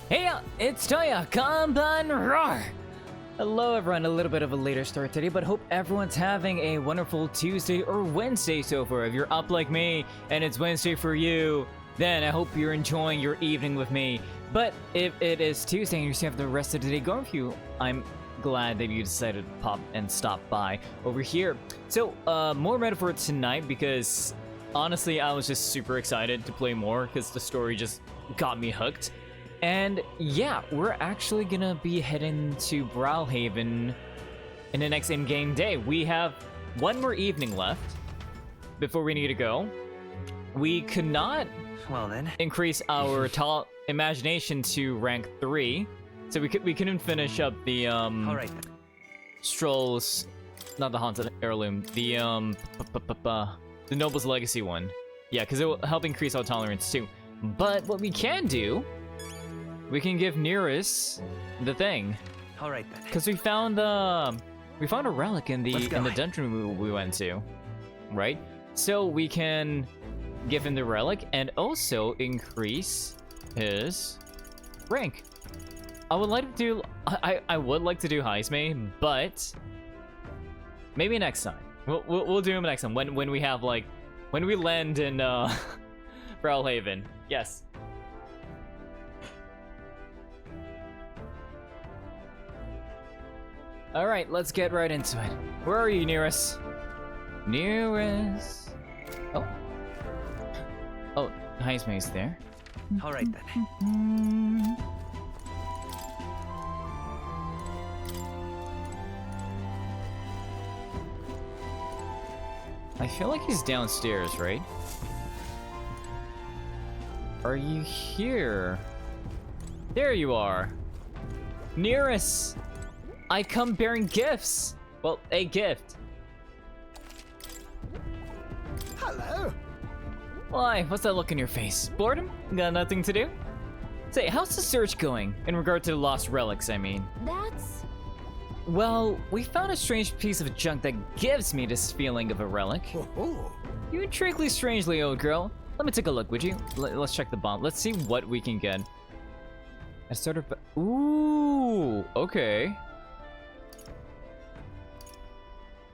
Hey, it's Toya, Kanban Roar! Hello everyone, a little bit of a later start today, but hope everyone's having a wonderful Tuesday or Wednesday so far. If you're up like me and it's Wednesday for you, then I hope you're enjoying your evening with me. But if it is Tuesday and you still have the rest of the day going for you, I'm glad that you decided to pop and stop by over here. So, more metaphor tonight because honestly, I was just super excited to play more because the story just got me hooked. And yeah, we're actually gonna be heading to Brilehaven in the next in-game day. We have one more evening left before we need to go. We could not increase our imagination to rank 3, so we couldn't finish up the Strolls, not the Haunted Heirloom, the Noble's Legacy one. Yeah, because it will help increase our tolerance too. But what we can do, we can give Nearest the thing. All right then. Because we found a relic in the dungeon we went to, right? So we can give him the relic and also increase his rank. I would like to do Heist Maid, but maybe next time. We'll do him next time when we have when we land in Brilehaven. Yes. Alright, let's get right into it. Where are you, Nearest? Nearest. Oh, Heist Maid's there. Alright then. I feel like he's downstairs, right? Are you here? There you are. Nearest! I come bearing gifts! Well, a gift. Hello? Why, what's that look in your face? Boredom? Got nothing to do? Say, how's the search going? In regard to the lost relics, I mean. That's... Well, we found a strange piece of junk that gives me this feeling of a relic. Oh, You intrigue me strangely, old girl. Let me take a look, would you? Let's check the bomb. Let's see what we can get. I started... Ooh, okay.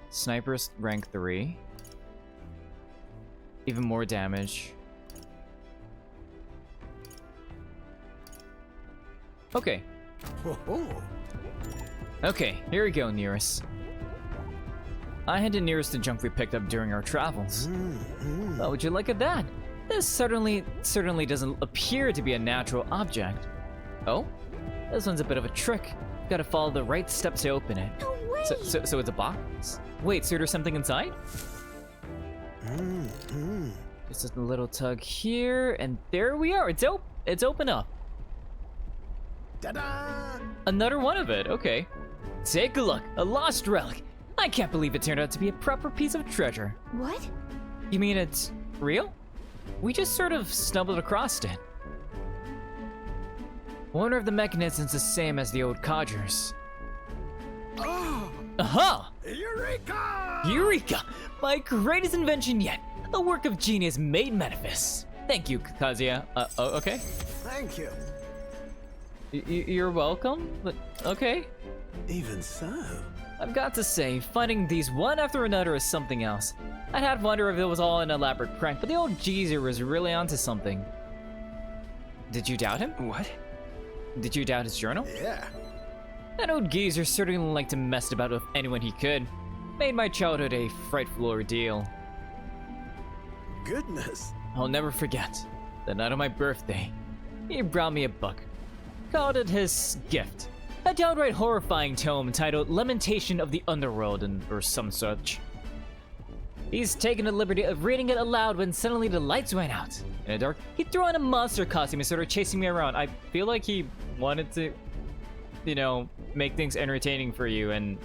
Sniper's rank 3. Even more damage. Okay. Okay, here we go, Nearest. I handed Nearest the junk we picked up during our travels. What would you like at that? This certainly doesn't appear to be a natural object. Oh? This one's a bit of a trick. Gotta follow the right steps to open it. No way! So it's a box? Wait, so there's something inside? Just a little tug here, and there we are. It's open up. ta-da! Another one of it, okay. Take a look, a lost relic. I can't believe it turned out to be a proper piece of treasure. What? You mean it's real? We just sort of stumbled across it. Wonder if the mechanism's the same as the old codgers. Oh, Aha! Eureka! Eureka! My greatest invention yet! A work of genius made manifest. Thank you, Kazuya. Okay. Thank you. You're welcome, but okay. Even so. I've got to say, finding these one after another is something else. I'd had to wonder if it was all an elaborate prank, but the old geezer was really onto something. Did you doubt him? What? Did you doubt his journal? Yeah. That old geezer certainly liked to mess about with anyone he could. Made my childhood a frightful ordeal. Goodness. I'll never forget. The night of my birthday, he brought me a book. Called it his gift. A downright horrifying tome titled Lamentation of the Underworld or some such. He's taken the liberty of reading it aloud when suddenly the lights went out. In the dark, he threw on a monster costume and started chasing me around. I feel like he wanted to, you know, make things entertaining for you and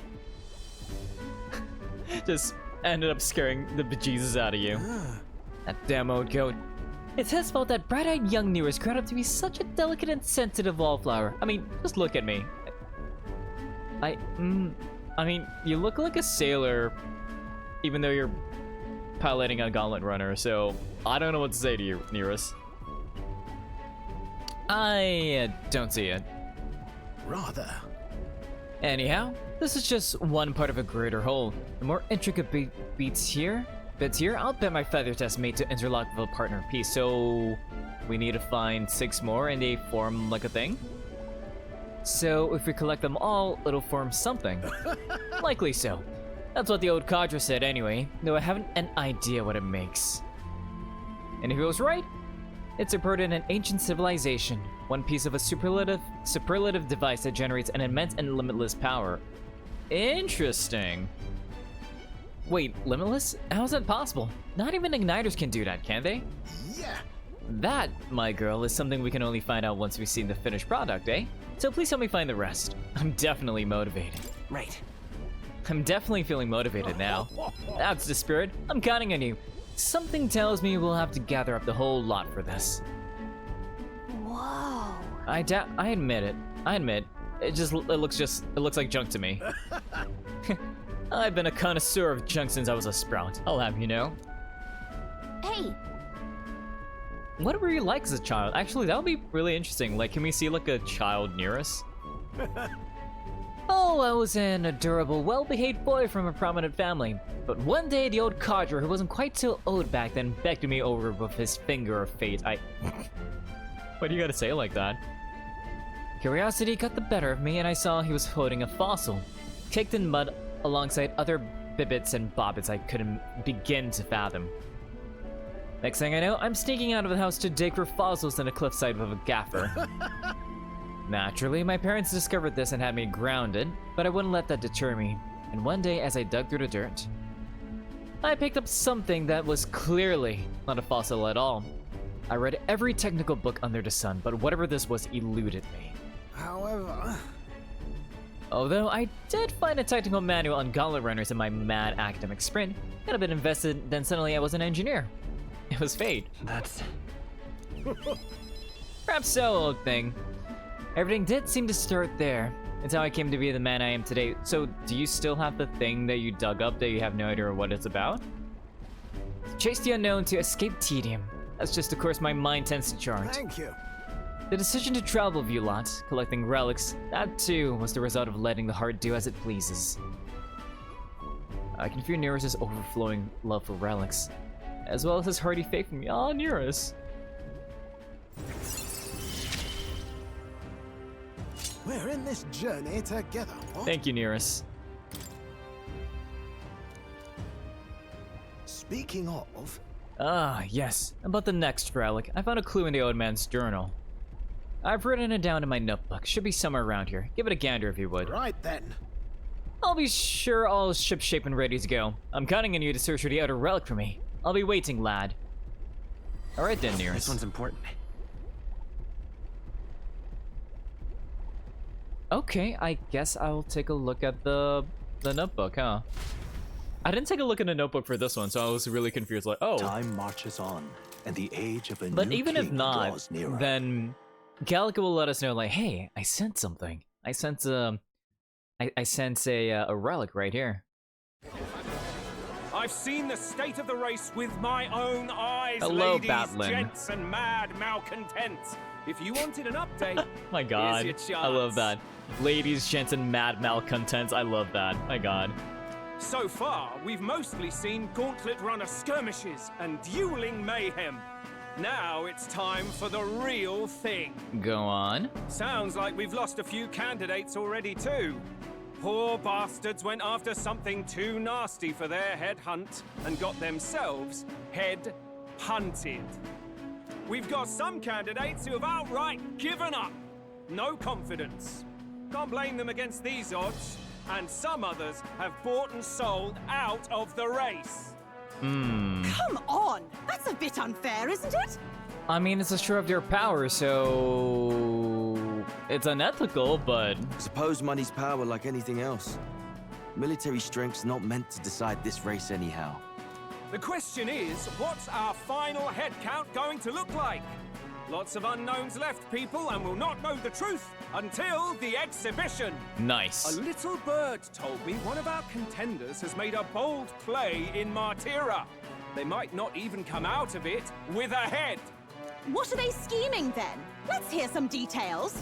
just ended up scaring the bejesus out of you. That damn old goat. It's his fault that bright-eyed young Nero's grown up to be such a delicate and sensitive wallflower. I mean, just look at me. I mean, you look like a sailor, even though you're piloting a gauntlet runner, so I don't know what to say to you, Neros. I don't see it. Rather. Anyhow, this is just one part of a greater whole. The more intricate bits here, I'll bet my feather test made to interlock with a partner piece, so we need to find 6 more and they form like a thing. So if we collect them all, it'll form something. Likely so. That's what the old cadre said anyway, though I haven't an idea what it makes. And if he was right, it's supported in an ancient civilization, one piece of a superlative device that generates an immense and limitless power. Interesting. Wait, limitless? How is that possible? Not even igniters can do that, can they? Yeah. That, my girl, is something we can only find out once we've seen the finished product, eh? So please help me find the rest. I'm definitely motivated. Right. I'm definitely feeling motivated now. That's the spirit. I'm counting on you. Something tells me we'll have to gather up the whole lot for this. Whoa. I admit it. It looks like junk to me. I've been a connoisseur of junk since I was a sprout. I'll have you know. Hey, What were you like as a child? Actually, that would be really interesting. Like, can we see like a child near us? Oh, I was an adorable, well-behaved boy from a prominent family. But one day, the old codger, who wasn't quite so old back then, beckoned me over with his finger of fate. What do you gotta say like that? Curiosity got the better of me, and I saw he was holding a fossil, caked in mud alongside other bibbits and bobbits I couldn't begin to fathom. Next thing I know, I'm sneaking out of the house to dig for fossils in a cliffside with a gaffer. Naturally, my parents discovered this and had me grounded, but I wouldn't let that deter me. And one day, as I dug through the dirt, I picked up something that was clearly not a fossil at all. I read every technical book under the sun, but whatever this was eluded me. However, Although I did find a technical manual on gauntlet runners in my mad academic sprint, got a bit invested, then suddenly I was an engineer. It was fate. That's... Perhaps so, old thing. Everything did seem to start there. It's how I came to be the man I am today. So, do you still have the thing that you dug up that you have no idea what it's about? Chase the unknown to escape tedium. That's just the course my mind tends to chart. thank you. The decision to travel with you lot, collecting relics, that too was the result of letting the heart do as it pleases. I can feel Neros' overflowing love for relics, as well as his hearty faith in me. Ah, Neros. We're in this journey together. What? Thank you, Neros. Speaking of, Ah, yes. About the next relic, I found a clue in the old man's journal. I've written it down in my notebook. Should be somewhere around here. Give it a gander if you would. right then. I'll be sure all is shipshape and ready to go. I'm counting on you to search for the outer relic for me. I'll be waiting, lad. Alright then, Neros. This one's important. Okay, I guess I'll take a look at the notebook, huh? I didn't take a look at the notebook for this one, so I was really confused, like, oh. Time marches on, and the age of a But new even if king not, draws nearer. then Gallica will let us know, like, hey, I sent something. I sense a relic right here. I've seen the state of the race with my own eyes, Hello, ladies, Batlin. gents, and mad malcontents. If you wanted an update, My god, here's your I love chance. that. Ladies, gents, and mad malcontents, I love that. My god. So far, we've mostly seen gauntlet runner skirmishes and dueling mayhem. Now it's time for the real thing. Go on. Sounds like we've lost a few candidates already too. Poor bastards went after something too nasty for their head hunt and got themselves head hunted. We've got some candidates who have outright given up. No confidence. Can't blame them against these odds. And some others have bought and sold out of the race. Come on! That's a bit unfair, isn't it? I mean, it's a share of their power, so it's unethical, but Suppose money's power like anything else. Military strength's not meant to decide this race anyhow. The question is, what's our final head count going to look like? Lots of unknowns left, people, and we'll not know the truth until the exhibition. nice. A little bird told me one of our contenders has made a bold play in Martira. They might not even come out of it with a head. What are they scheming then? Let's hear some details.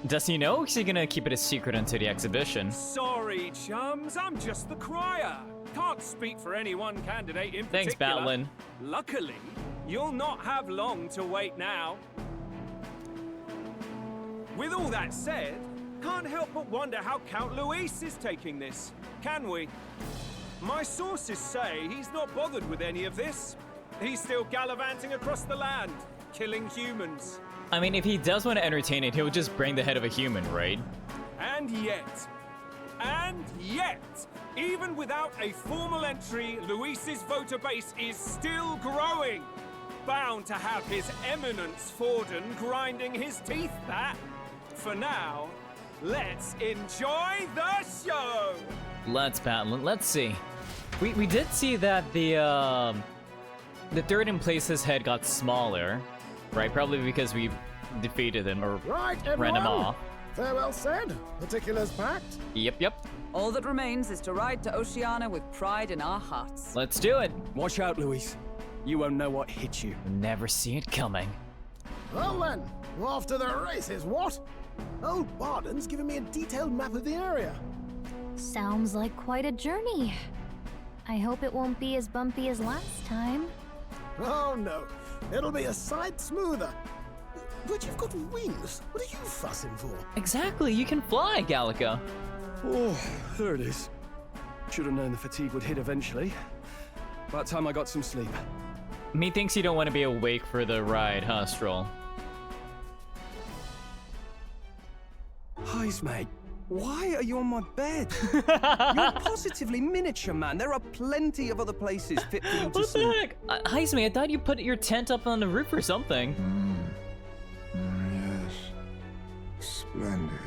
Does he know? Or is he gonna keep it a secret until the exhibition? Sorry, chums, I'm just the crier. Can't speak for any one candidate in Thanks, particular. Batlin. Luckily, you'll not have long to wait now. With all that said, can't help but wonder how Count Luis is taking this, can we? My sources say he's not bothered with any of this. He's still gallivanting across the land, killing humans. I mean, if he does want to entertain it, he'll just bring the head of a human, right? And yet, even without a formal entry, Luis's voter base is still growing. Bound to have his eminence Forden grinding his teeth, that. For now, let's enjoy the show! Let's battle. Let's see. We did see that the third in place's head got smaller, right? Probably because we defeated him or Right, ran him everyone. off. Farewell said. Particulars packed. Yep. All that remains is to ride to Oceania with pride in our hearts. Let's do it. Watch out, Luis. You won't know what hit you. Never see it coming. Well then, off to the races, what? Old Barden's given me a detailed map of the area. Sounds like quite a journey. I hope it won't be as bumpy as last time. Oh no, it'll be a sight smoother. But you've got wings. What are you fussing for? Exactly. You can fly, Gallica. Oh, there it is. Should have known the fatigue would hit eventually. About time I got some sleep. Me thinks you don't want to be awake for the ride, huh, Stroll? Heis, mate. Why are you on my bed? You're positively miniature, man. There are plenty of other places fit for you to What the sleep. heck? Heisman, I thought you put your tent up on the roof or something. Yes. Splendid.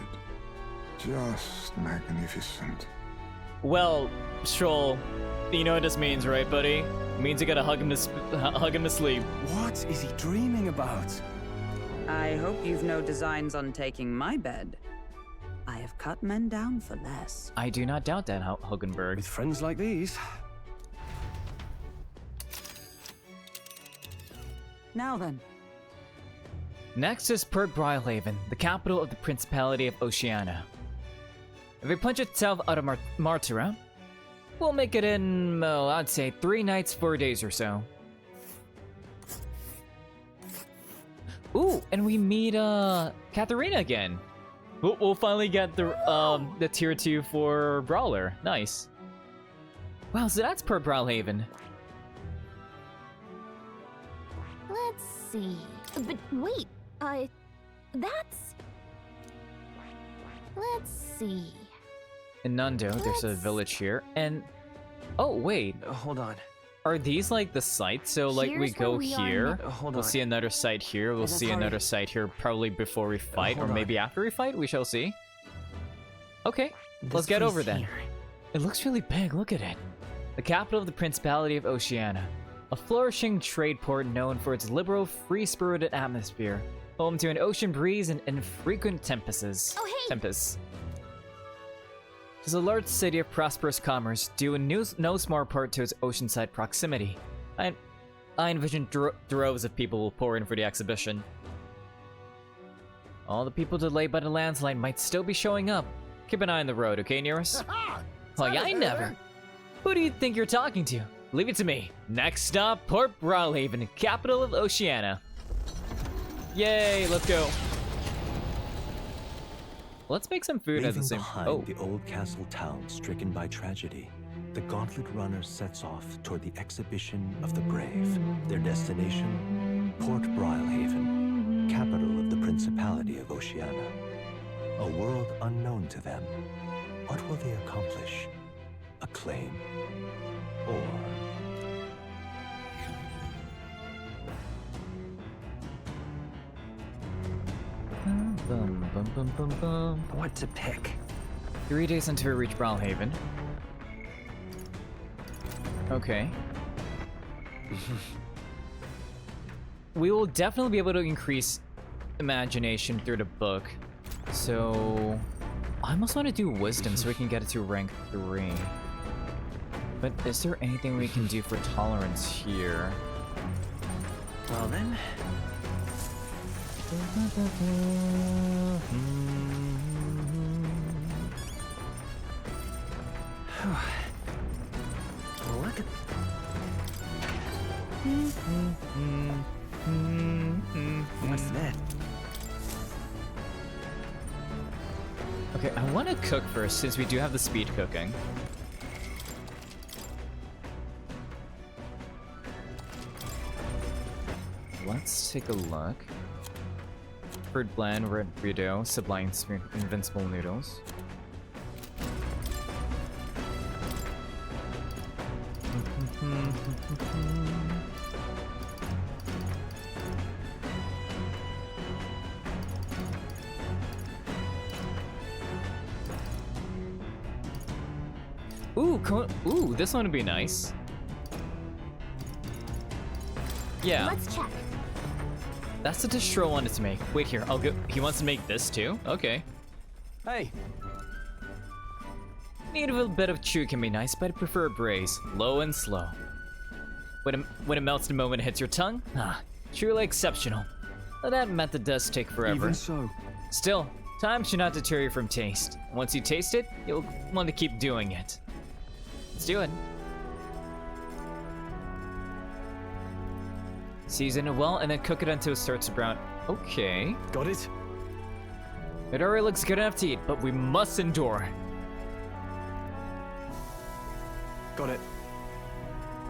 Just magnificent. Well, Stroll, you know what this means, right, buddy? It means you gotta hug him to sleep. What is he dreaming about? I hope you've no designs on taking my bed. I have cut men down for less. I do not doubt that, Hugenberg. With friends like these. Now then, Next is Port Brilehaven, the capital of the Principality of Oceania. If we punch it south out of Martira, we'll make it in, I'd say 3 nights, 4 days or so. Ooh, and we meet, Katharina again. We'll finally get the tier 2 for Brawler. Nice. Wow, so that's Port Brilehaven. Let's see. But wait, that's... Let's see. In Nundo, there's a village here, and... Oh, wait. Hold on. Are these, like, the sites? So, like, we Here's go where we are here, now. Hold we'll on. see another site here, we'll see another site here probably before we fight, or hold on. maybe after we fight, we shall see. Okay, let's This get place over then. here. It looks really big, look at it. The capital of the Principality of Oceania. A flourishing trade port known for its liberal, free-spirited atmosphere. Home to an ocean breeze and infrequent tempests. Oh, hey! It is a large city of prosperous commerce, due in no small part to its oceanside proximity. I envision droves of people will pour in for the exhibition. All the people delayed by the landslide might still be showing up. Keep an eye on the road, okay, Nearest? Well, I never. Who do you think you're talking to? Leave it to me. Next stop, Port Brilehaven, capital of Oceania. Yay, let's go. Let's make some food at the Leaving same behind Oh, the old castle town stricken by tragedy, the Gauntlet Runner sets off toward the exhibition of the brave. Their destination, Port Brilehaven, capital of the Principality of Oceania. A world unknown to them. What will they accomplish? Acclaim? Or Bum, bum, bum, bum. What to pick? 3 days until we reach Brilehaven. Okay. We will definitely be able to increase imagination through the book. So I almost want to do wisdom so we can get it to rank 3. But is there anything we can do for tolerance here? Well then. Look at. What's that? Okay, I want to cook first since we do have the speed cooking. Let's take a look. Fruit blend, red burrito, sublime invincible noodles. Ooh, this one would be nice. Yeah. Let's check. That's the dish Shrill wanted to make. Wait here, I'll go. He wants to make this too? Okay. Hey. Need a little bit of chew can be nice, but I prefer a braise. Low and slow. When it melts the moment it hits your tongue, truly exceptional. But that method does take forever. Even so. Still, time should not deter you from taste. Once you taste it, you'll want to keep doing it. Let's do it. Season it well and then cook it until it starts to brown. Okay. Got it? It already looks good enough to eat, but we must endure. Got it.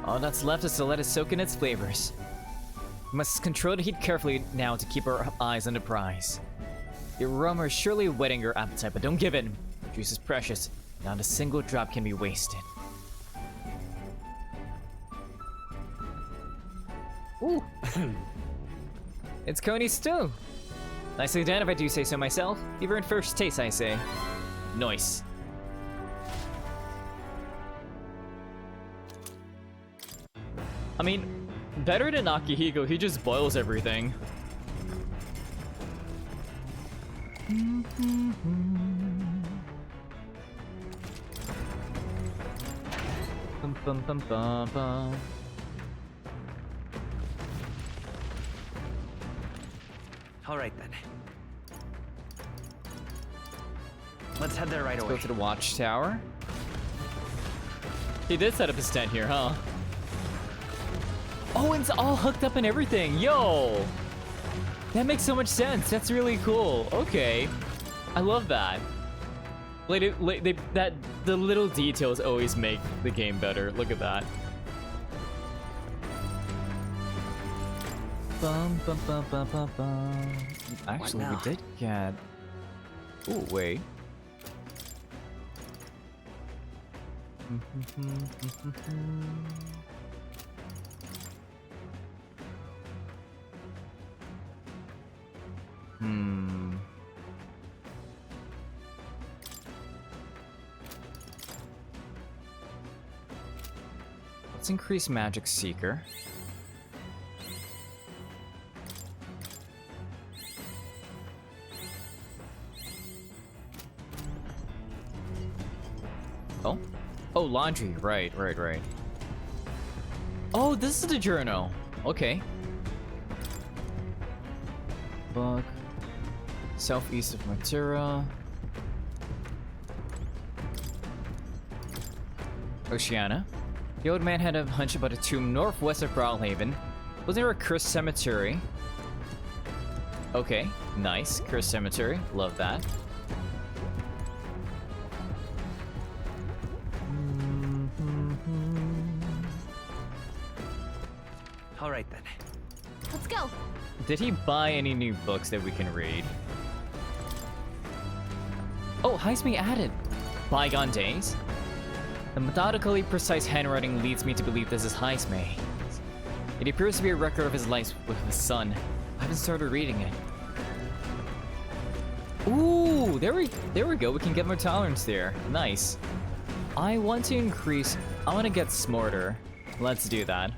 All that's left is to let it soak in its flavors. We must control the heat carefully now to keep our eyes on the prize. The aroma is surely whetting your appetite, but don't give in. The juice is precious. Not a single drop can be wasted. Ooh. It's Coney stew. Nicely done if I do say so myself. You've earned first taste, I say. Nice. I mean, better than Akihiko, he just boils everything. Bum, bum, bum, bum, bum. All right then. Let's head there right Let's away. go to the watchtower. He did set up his tent here, huh? Oh, and it's all hooked up and everything. Yo! That makes so much sense. That's really cool. Okay. I love that. The little details always make the game better. Look at that. Bum, bum, bum, bum, bum, bum. Actually, we did get... Oh, wait. Let's increase Magic Seeker. Oh, laundry. Right. Oh, this is the journal. Okay. Book. Southeast of Matura. Oceana. The old man had a hunch about a tomb northwest of Brilehaven. Was there a cursed cemetery? Okay, nice. Cursed cemetery. Love that. All right then. Let's go. Did he buy any new books that we can read? Oh, Heisme added. Bygone Days. The methodically precise handwriting leads me to believe this is Heisme. It appears to be a record of his life with his son. I haven't started reading it. Ooh, there we go. We can get more tolerance there. Nice. I want to get smarter. Let's do that.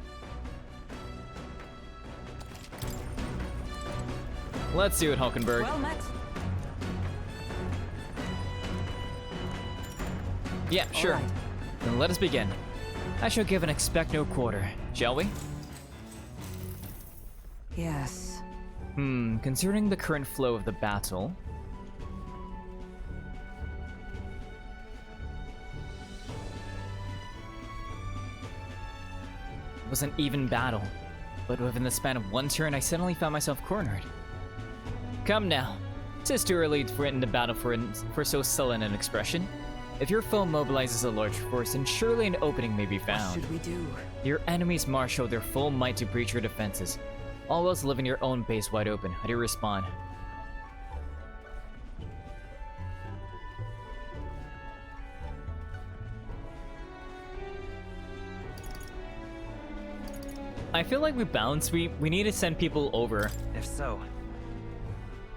Let's do it, Hulkenberg. Well met. Yeah, sure. right. Then let us begin. I shall give and expect no quarter, shall we? Yes. Considering the current flow of the battle... It was an even battle, but within the span of one turn, I suddenly found myself cornered. Come now. 'Tis too early to end the battle for so sullen an expression. If your foe mobilizes a large force, then surely an opening may be found. What should we do? Your enemies marshal their full might to breach your defenses. All else live in your own base wide open. How do you respond? I feel like we bounce. We need to send people over. If so,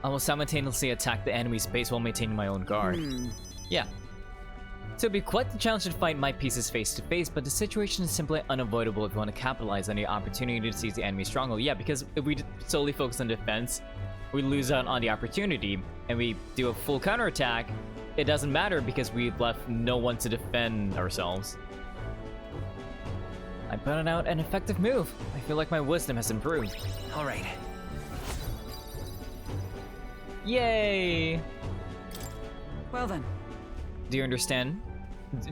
I will simultaneously attack the enemy's base while maintaining my own guard. Yeah. So it'd be quite the challenge to fight my pieces face to face, but the situation is simply unavoidable if you want to capitalize on the opportunity to seize the enemy stronghold. Yeah, because if we solely focus on defense, we lose out on the opportunity, and we do a full counterattack, it doesn't matter because we've left no one to defend ourselves. I put out an effective move. I feel like my wisdom has improved. all right. Yay! Well then. Do you understand?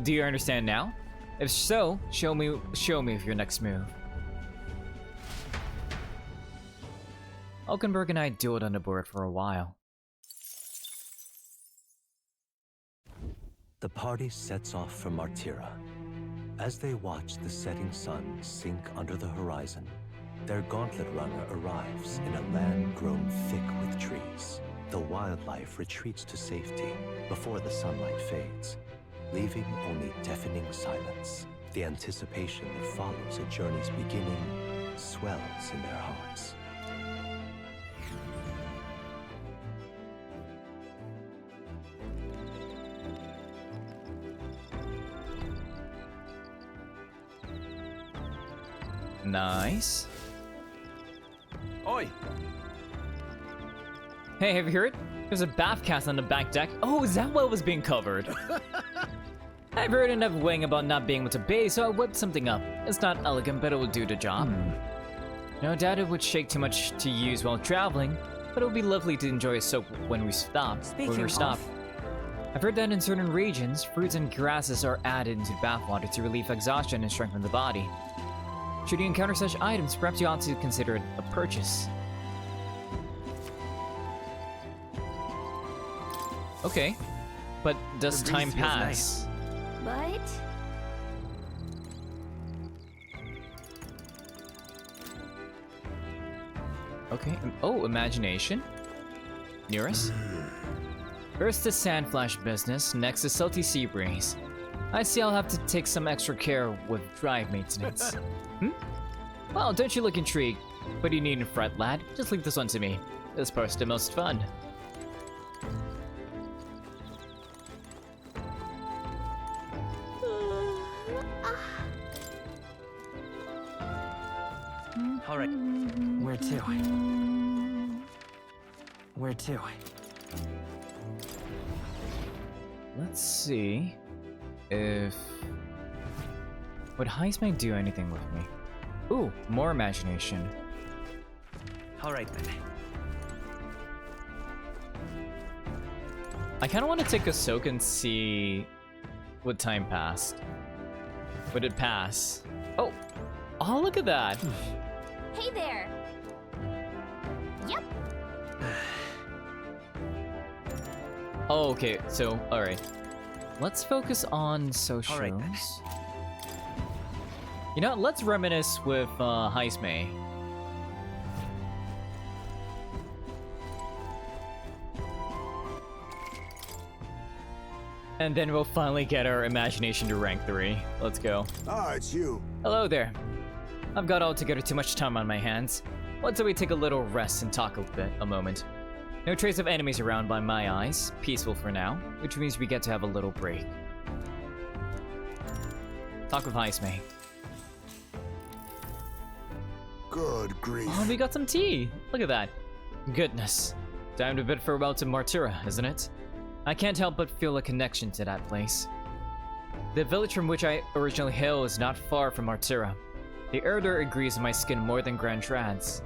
Do you understand now? If so, show me with your next move. Hulkenberg and I dueled on the board for a while. The party sets off for Martira. As they watch the setting sun sink under the horizon, their gauntlet runner arrives in a land grown thick with trees. The wildlife retreats to safety before the sunlight fades, leaving only deafening silence. The anticipation that follows a journey's beginning swells in their hearts. Nice. Oi! Hey, have you heard? There's a bath cast on the back deck. Oh, is that what was being covered? I've heard enough weighing about not being able to bathe, so I whipped something up. It's not elegant, but it will do the job. No doubt it would shake too much to use while traveling, but it would be lovely to enjoy a soak when we stop. I've heard that in certain regions, fruits and grasses are added into the bathwater to relieve exhaustion and strengthen the body. Should you encounter such items, perhaps you ought to consider it a purchase. Okay, but does The time breeze feels pass? But Okay. Oh, imagination. Nearest. First the sand flash business, next the salty sea breeze. I see I'll have to take some extra care with drive maintenance. Well, don't you look intrigued? But you needn't fret, lad. Just leave this one to me. This part's the most fun. All right. Where to? Where to? Let's see if... Would Heisman do anything with me? Ooh, more imagination. All right then. I kind of want to take a soak and see what time passed. Would it pass? Oh! Oh, look at that! hey there. Yep. Oh, okay, so, alright. Let's focus on socials. All right, then. You know, let's reminisce with Heismay. And then we'll finally get our imagination to rank 3. Let's go. Ah, it's you. Hello there. I've got altogether too much time on my hands. Let's say we take a little rest and talk a moment. No trace of enemies around by my eyes. Peaceful for now, which means we get to have a little break. Talk with Heisme. Good grief. Oh, we got some tea! Look at that. Goodness. Time to bid farewell to Martura, isn't it? I can't help but feel a connection to that place. The village from which I originally hail is not far from Martura. The odor agrees with my skin more than Grand Trad's.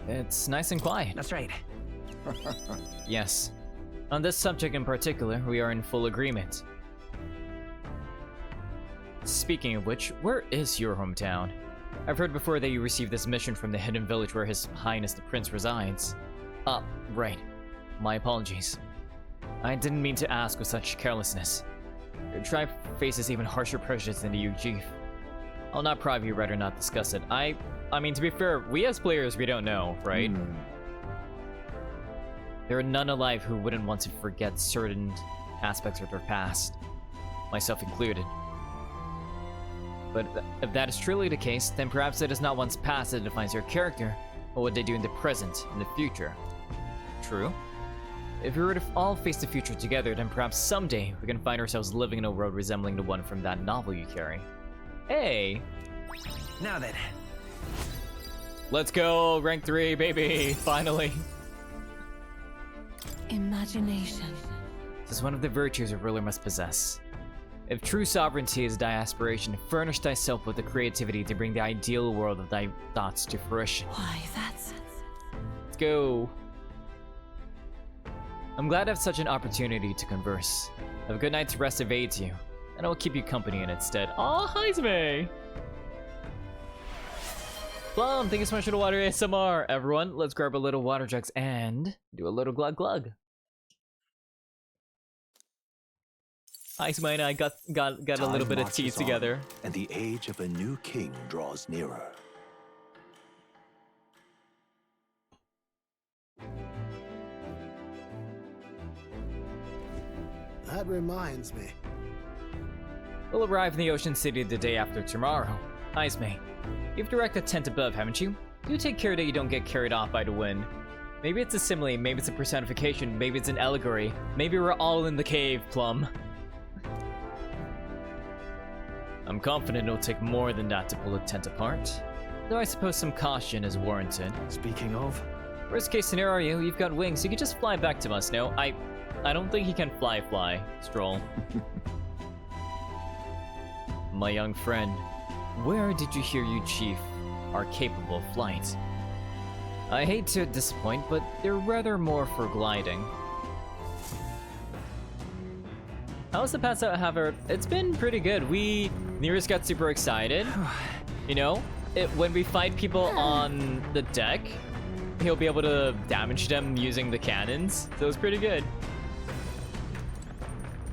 It's nice and quiet. That's right. Yes. On this subject in particular, we are in full agreement. Speaking of which, where is your hometown? I've heard before that you received this mission from the hidden village where His Highness the Prince resides. Ah, right. My apologies. I didn't mean to ask with such carelessness. Your tribe faces even harsher prejudice than the Yujief. I'll not pry you, rather not discuss it. I mean, to be fair, we as players, we don't know, right? There are none alive who wouldn't want to forget certain aspects of their past, myself included. But if that is truly the case, then perhaps it is not one's past that defines your character, but what they do in the present and the future. True. If we were to all face the future together, then perhaps someday we can find ourselves living in a world resembling the one from that novel you carry. Hey! Now then. Let's go! Rank 3, baby! Finally! Imagination. This is one of the virtues a ruler must possess. If true sovereignty is thy aspiration, furnish thyself with the creativity to bring the ideal world of thy thoughts to fruition. Why, that's... Let's go! I'm glad I have such an opportunity to converse. Have a good night's rest evades you, and I will keep you company in its stead. Aw, Heisme! Plum, thank you so much for the water ASMR. Everyone, let's grab a little water jugs and do a little glug glug. Heisme and I got a little bit of tea together. And the age of a new king draws nearer. That reminds me. We'll arrive in the Ocean City the day after tomorrow. Heisme, you've directed a tent above, haven't you? Do take care that you don't get carried off by the wind. Maybe it's a simile, maybe it's a personification, maybe it's an allegory. Maybe we're all in the cave, Plum. I'm confident it'll take more than that to pull a tent apart, though I suppose some caution is warranted. Speaking of... Worst case scenario, you've got wings, you can just fly back to us. No, I don't think he can fly, Stroll. My young friend, where did you hear you chief are capable of flight? I hate to disappoint, but they're rather more for gliding. How's the past out, however? It's been pretty good. Nearest got super excited. You know, when we fight people on the deck, he'll be able to damage them using the cannons. So it's pretty good.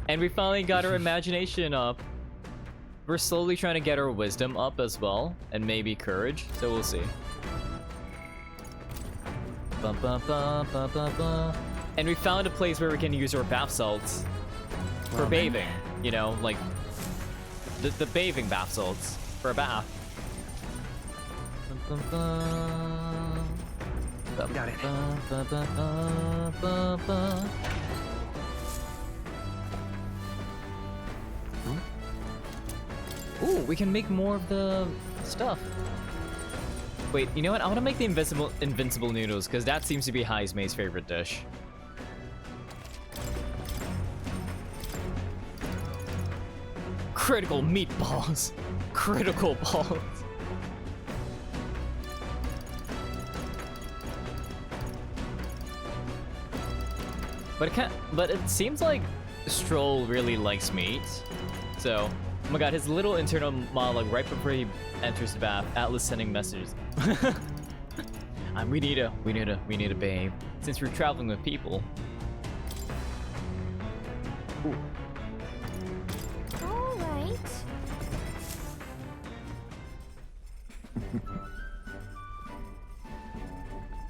And we finally got our imagination up. We're slowly trying to get our wisdom up as well, and maybe courage. So we'll see. And we found a place where we can use our bath salts. For bathing, you know, like the bathing bath salts for a bath. Got it. Ooh, we can make more of the stuff. Wait, you know what? I want to make the invincible noodles because that seems to be Heisme's favorite dish. Critical meatballs. Critical balls. But it seems like Stroll really likes meat. So, oh my god, his little internal monologue right before he enters the bath, Atlas sending messages. We need a babe. Since we're traveling with people. Ooh.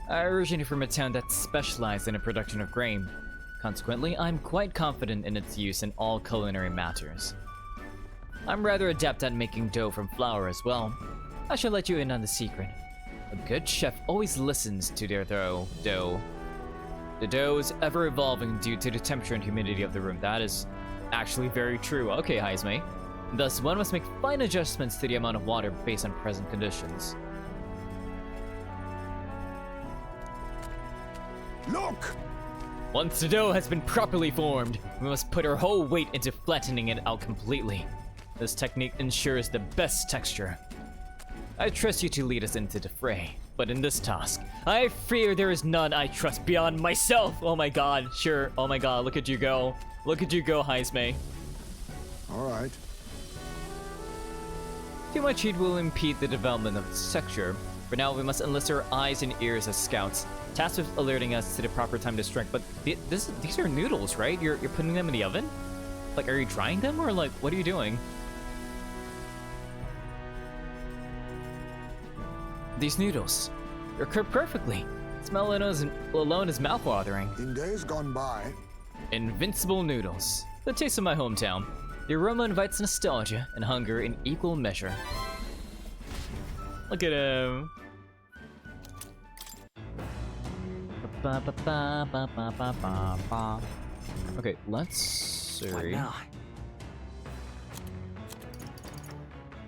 I originate from a town that specialized in the production of grain. Consequently, I'm quite confident in its use in all culinary matters. I'm rather adept at making dough from flour as well. I shall let you in on the secret. A good chef always listens to their dough. The dough is ever evolving due to the temperature and humidity of the room. That is actually very true. Okay, Heisme. Thus, one must make fine adjustments to the amount of water based on present conditions. Look! Once the dough has been properly formed, we must put our whole weight into flattening it out completely. This technique ensures the best texture. I trust you to lead us into the fray, but in this task, I fear there is none I trust beyond myself. Oh my god, sure. Oh my god, look at you go. Look at you go, Heisme. All right. Too much heat will impede the development of its texture. For now, we must enlist our eyes and ears as scouts, tasked with alerting us to the proper time to strike. But these are noodles, right? You're putting them in the oven? Like, are you drying them, or like, what are you doing? These noodles, they're cooked perfectly. Smell alone is mouthwatering. In days gone by, Invincible noodles, the taste of my hometown. The aroma invites nostalgia and hunger in equal measure. Look at him. Okay, let's see.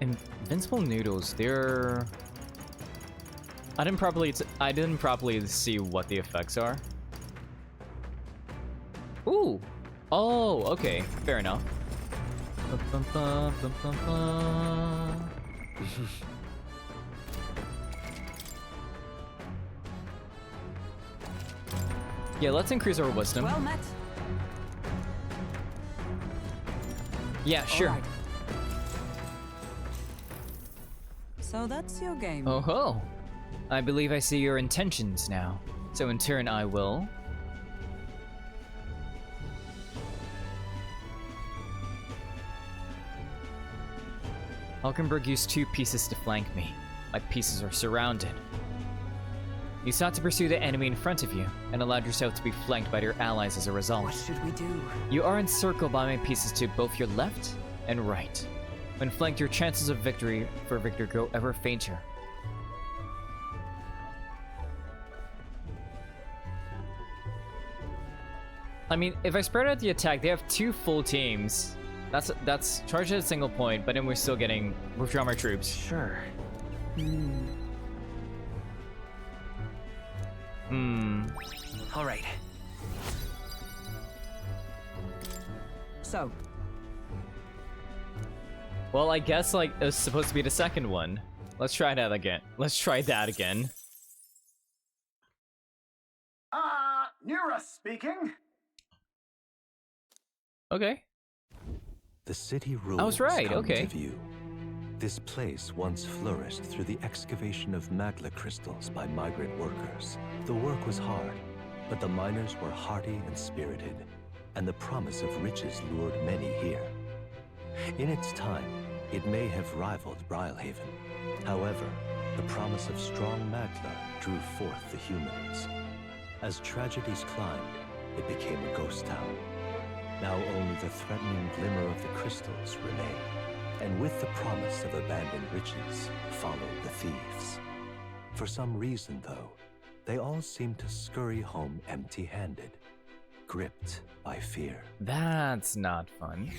Invincible noodles, they're... I didn't properly see what the effects are. Ooh. Oh, okay. Fair enough. Yeah, let's increase our wisdom. Well met. Yeah, sure. Right. So that's your game. Oh ho. I believe I see your intentions now. So in turn, I will... Hulkenberg used 2 pieces to flank me. My pieces are surrounded. You sought to pursue the enemy in front of you, and allowed yourself to be flanked by your allies as a result. What should we do? You are encircled by my pieces to both your left and right. When flanked, your chances of victory grow ever fainter. I mean, if I spread out the attack, they have 2 full teams. That's charged at a single point, but then we're still getting withdraw our troops. Sure. All right. So. Well, I guess like it was supposed to be the second one. Let's try that again. Nura speaking. Okay. The city ruins I was right, come okay. into view. This place once flourished through the excavation of magla crystals by migrant workers. The work was hard, but the miners were hardy and spirited, and the promise of riches lured many here. In its time, it may have rivaled Brilehaven. However, the promise of strong magla drew forth the humans. As tragedies climbed, it became a ghost town. Now only the threatening glimmer of the crystals remain. And with the promise of abandoned riches followed the thieves. For some reason, though, they all seem to scurry home empty-handed, gripped by fear. That's not fun.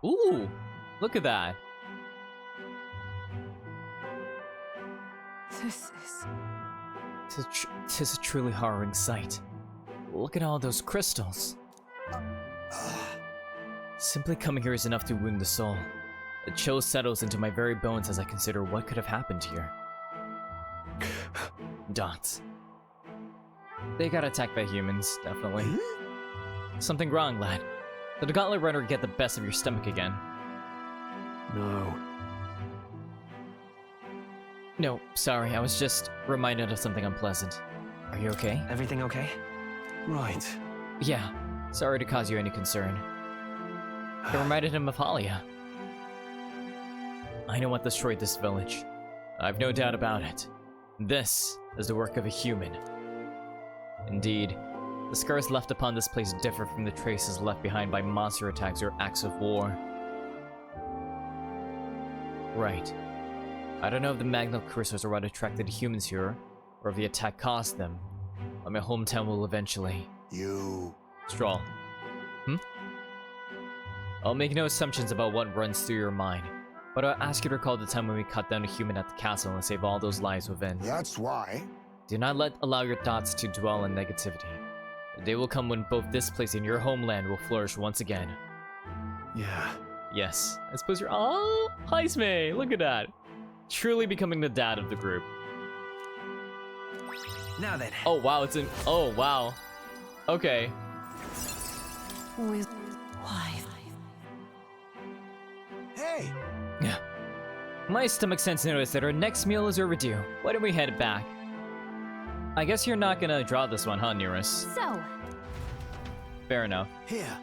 Ooh, look at that. This is a truly harrowing sight. Look at all those crystals. Simply coming here is enough to wound the soul. The chill settles into my very bones as I consider what could have happened here. Dots. They got attacked by humans, definitely. Something wrong, lad. Did the Gauntlet Runner get the best of your stomach again? No. No, sorry, I was just reminded of something unpleasant. Are you okay? Everything okay? Right. Yeah, sorry to cause you any concern. It reminded him of Halia. I know what destroyed this village. I've no doubt about it. This is the work of a human. Indeed, the scars left upon this place differ from the traces left behind by monster attacks or acts of war. Right. I don't know if the Magna Cursors are what attracted humans here, or if the attack caused them. But my hometown will eventually. You... Stroll. I'll make no assumptions about what runs through your mind, but I'll ask you to recall the time when we cut down a human at the castle and save all those lives within. That's why. Do not allow your thoughts to dwell in negativity. The day will come when both this place and your homeland will flourish once again. Yeah. Yes. I suppose you're— Oh, Heisme! Look at that. Truly becoming the dad of the group. Now then. Oh, wow, it's in— Oh, wow. Okay. Why? Hey! Yeah. My stomach sense noticed that our next meal is overdue. Why don't we head back? I guess you're not gonna draw this one, huh, Nearest? So, Fair enough. Here.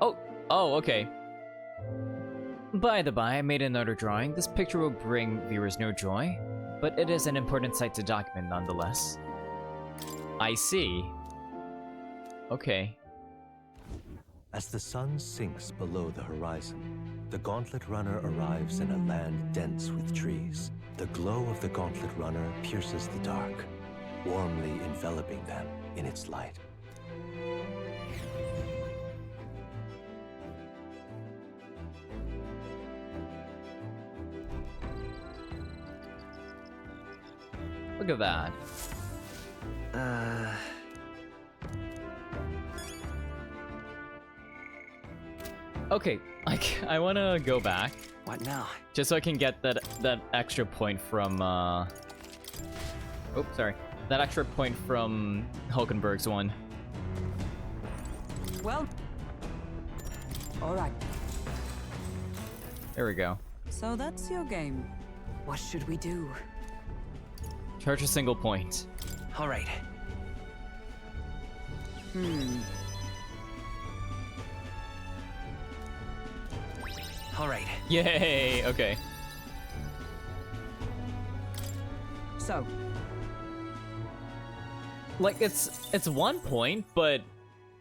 Oh, okay. By the by, I made another drawing. This picture will bring viewers no joy, but it is an important sight to document nonetheless. I see. Okay. As the sun sinks below the horizon, the Gauntlet Runner arrives in a land dense with trees. The glow of the Gauntlet Runner pierces the dark, warmly enveloping them in its light. Look at that. Okay, I wanna go back. What now? Just so I can get that extra point from, Oh, sorry. That extra point from Hulkenberg's one. Well, all right. There we go. So that's your game. What should we do? Charge a single point. All right. All right. Yay! Okay. So, Like, it's 1 point, but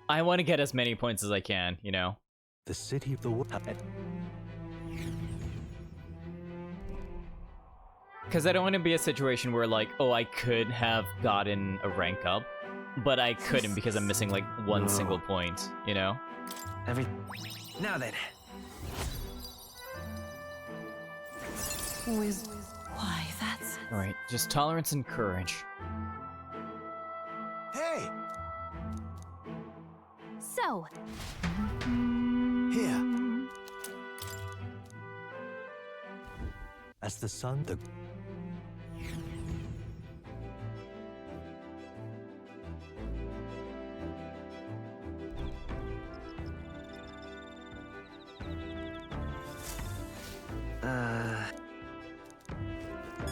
I want to get as many points as I can, you know? The city of the world. Because I don't want to be a situation where, like, oh, I could have gotten a rank up, but I couldn't because I'm missing, like, one single point, you know? Now then. Why, that's... Alright, just tolerance and courage. Hey! so, Here. As the sun, the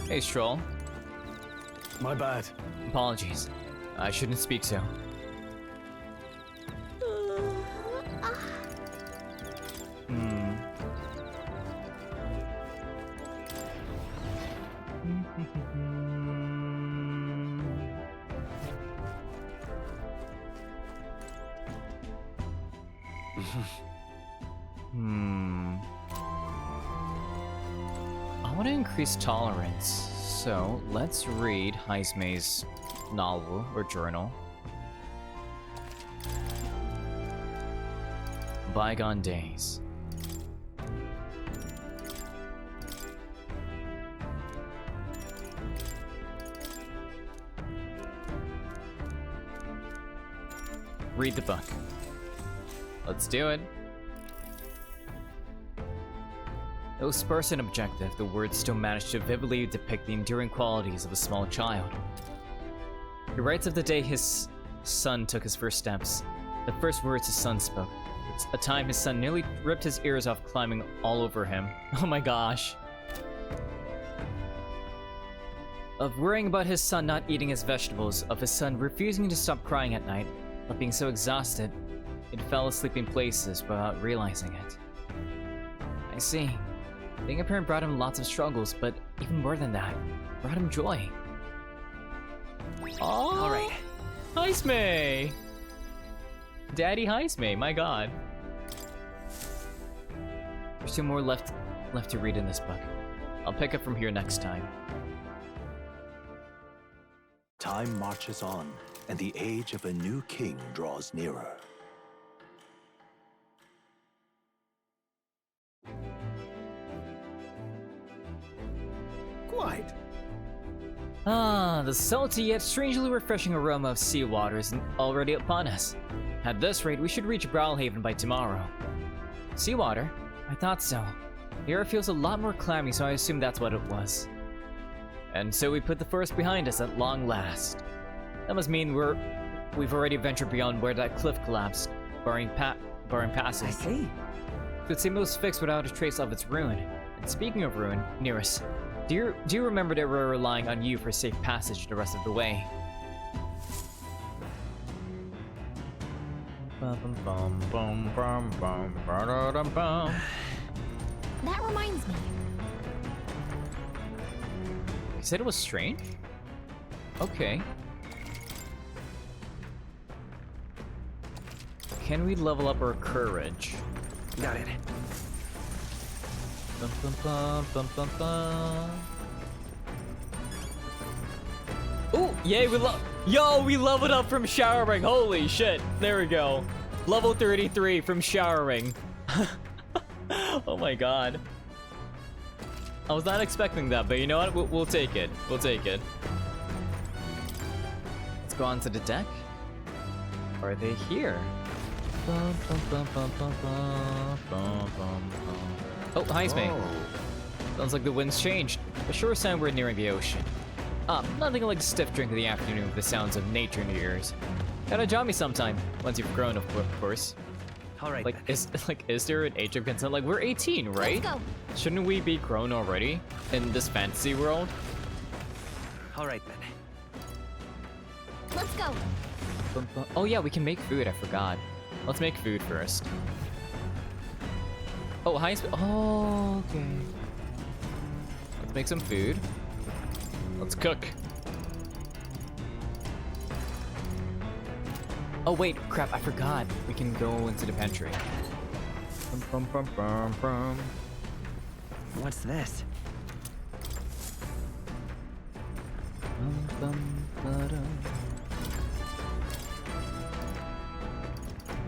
Hey, Stroll. My bad. Apologies. I shouldn't speak so. I want to increase tolerance, so let's read Heisme's novel or journal. Bygone Days. Read the book. Let's do it. Though sparse and objective, the words still manage to vividly depict the enduring qualities of a small child. He writes of the day his son took his first steps, the first words his son spoke. It's a time his son nearly ripped his ears off climbing all over him. Oh my gosh. Of worrying about his son not eating his vegetables, of his son refusing to stop crying at night, of being so exhausted, it fell asleep in places without realizing it. I see. Being a parent brought him lots of struggles, but even more than that, brought him joy. Oh, All right. Heisme! Daddy Heisme, my god. There's 2 more left to read in this book. I'll pick up from here next time. Time marches on, and the age of a new king draws nearer. Quite. Ah, the salty yet strangely refreshing aroma of seawater is already upon us. At this rate, we should reach Brilehaven by tomorrow. Seawater? I thought so. The air feels a lot more clammy, so I assume that's what it was. And so we put the forest behind us at long last. That must mean we've already ventured beyond where that cliff collapsed, barring passes. I see. Could seem it was fixed without a trace of its ruin. And speaking of ruin, Nearest, do you remember that we're relying on you for safe passage the rest of the way? That reminds me. You said it was strange? Okay. Can we level up our courage? Got it. Bum, bum, bum, bum, bum, bum. Ooh, yay, we leveled up from showering. Holy shit. There we go. Level 33 from showering. Oh my god. I was not expecting that, but you know what? We'll take it. We'll take it. Let's go onto the deck. Are they here? Bum, bum, bum, bum, bum, bum, bum, bum, bum. Oh, hi, Smee. Sounds like the wind's changed. But sure sound we're nearing the ocean. Nothing like a stiff drink in the afternoon with the sounds of nature in your ears. Gotta join me sometime, once you've grown, of course. All right. Is there an age of consent? Like, we're 18, right? Let's go. Shouldn't we be grown already in this fantasy world? All right then. Let's go. Oh yeah, we can make food. I forgot. Let's make food first. Oh, hi. Oh, okay. Let's make some food. Let's cook. Oh wait, crap! I forgot. We can go into the pantry. What's this?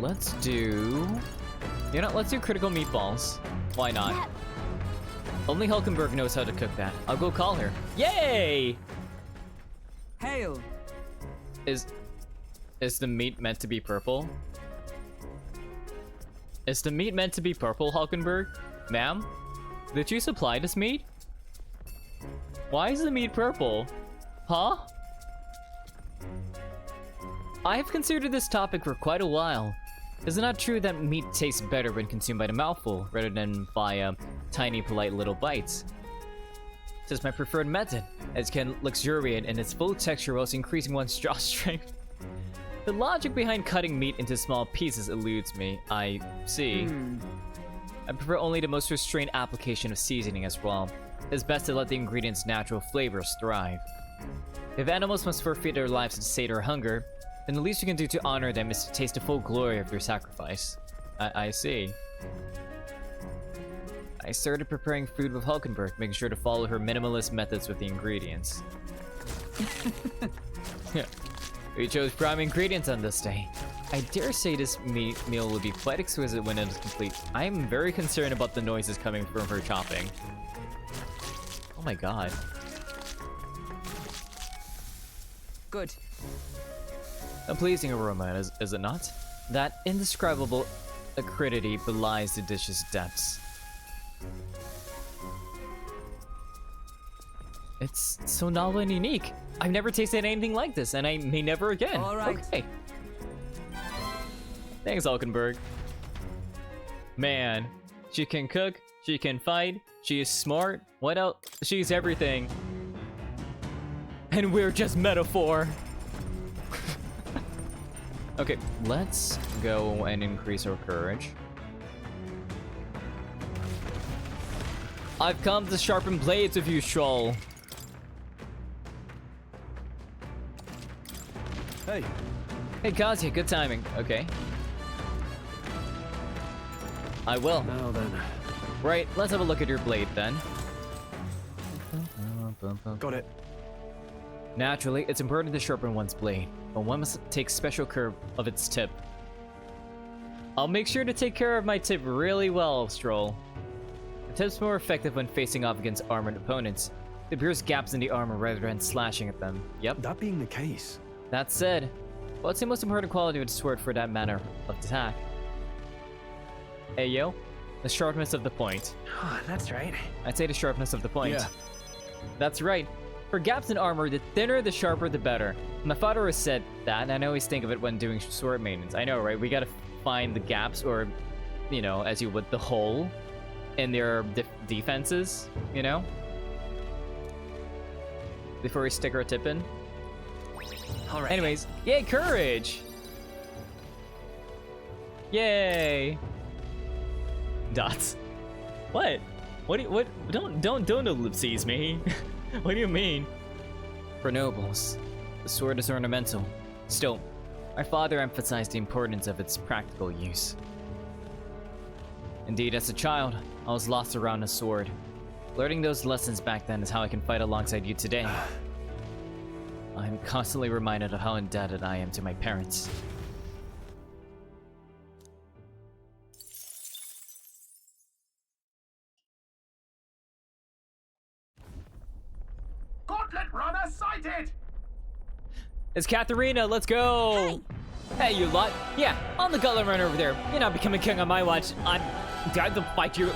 Let's do... You know, let's do critical meatballs. Why not? Only Hulkenberg knows how to cook that. I'll go call her. Yay! Hail! Is the meat meant to be purple? Is the meat meant to be purple, Hulkenberg? Ma'am? Did you supply this meat? Why is the meat purple? Huh? I've considered this topic for quite a while. Is it not true that meat tastes better when consumed by the mouthful, rather than via tiny, polite little bites? This is my preferred method, as it can luxuriate in its full texture whilst increasing one's jaw strength. The logic behind cutting meat into small pieces eludes me. I see. I prefer only the most restrained application of seasoning as well. It's best to let the ingredients' natural flavors thrive. If animals must forfeit their lives to sate their hunger, then the least you can do to honor them is to taste the full glory of their sacrifice. I see. I started preparing food with Hulkenberg, making sure to follow her minimalist methods with the ingredients. We chose prime ingredients on this day. I dare say this meal will be quite exquisite when it is complete. I am very concerned about the noises coming from her chopping. Oh my god. Good. A pleasing aroma, is it not? That indescribable acridity belies the dish's depths. It's so novel and unique. I've never tasted anything like this, and I may never again. All right. Okay. Thanks, Hulkenberg. Man, she can cook, she can fight, she is smart. What else? She's everything. And we're just metaphor. Okay, let's go and increase our courage. I've come to sharpen blades with you, Stroll. Hey. Hey, Kazuya, good timing. Okay. I will. Now then. Right, let's have a look at your blade then. Got it. Naturally, it's important to sharpen one's blade, but one must take special care of its tip. I'll make sure to take care of my tip really well, Stroll. The tip's more effective when facing off against armored opponents. It pierces gaps in the armor rather than slashing at them. Yep. That being the case... That said, what's the most important quality of the sword for that manner of attack? Hey yo, the sharpness of the point. Oh, that's right. I'd say the sharpness of the point. Yeah. That's right. For gaps in armor, the thinner, the sharper, the better. My father has said that, and I always think of it when doing sword maintenance. I know, right? We gotta find the gaps, or, you know, as you would, the hole in their defenses, you know? Before we stick our tip in. All right. Anyways, yay, courage! Yay! Dots. What? What? Don't ellipses me. What do you mean? For nobles, the sword is ornamental. Still, our father emphasized the importance of its practical use. Indeed, as a child, I was lost around a sword. Learning those lessons back then is how I can fight alongside you today. I'm constantly reminded of how indebted I am to my parents. Gauntlet runner sighted! It's Katharina, let's go! Hey, you lot. Yeah, I'm the gauntlet runner over there. You're not becoming king on my watch. I have to fight you.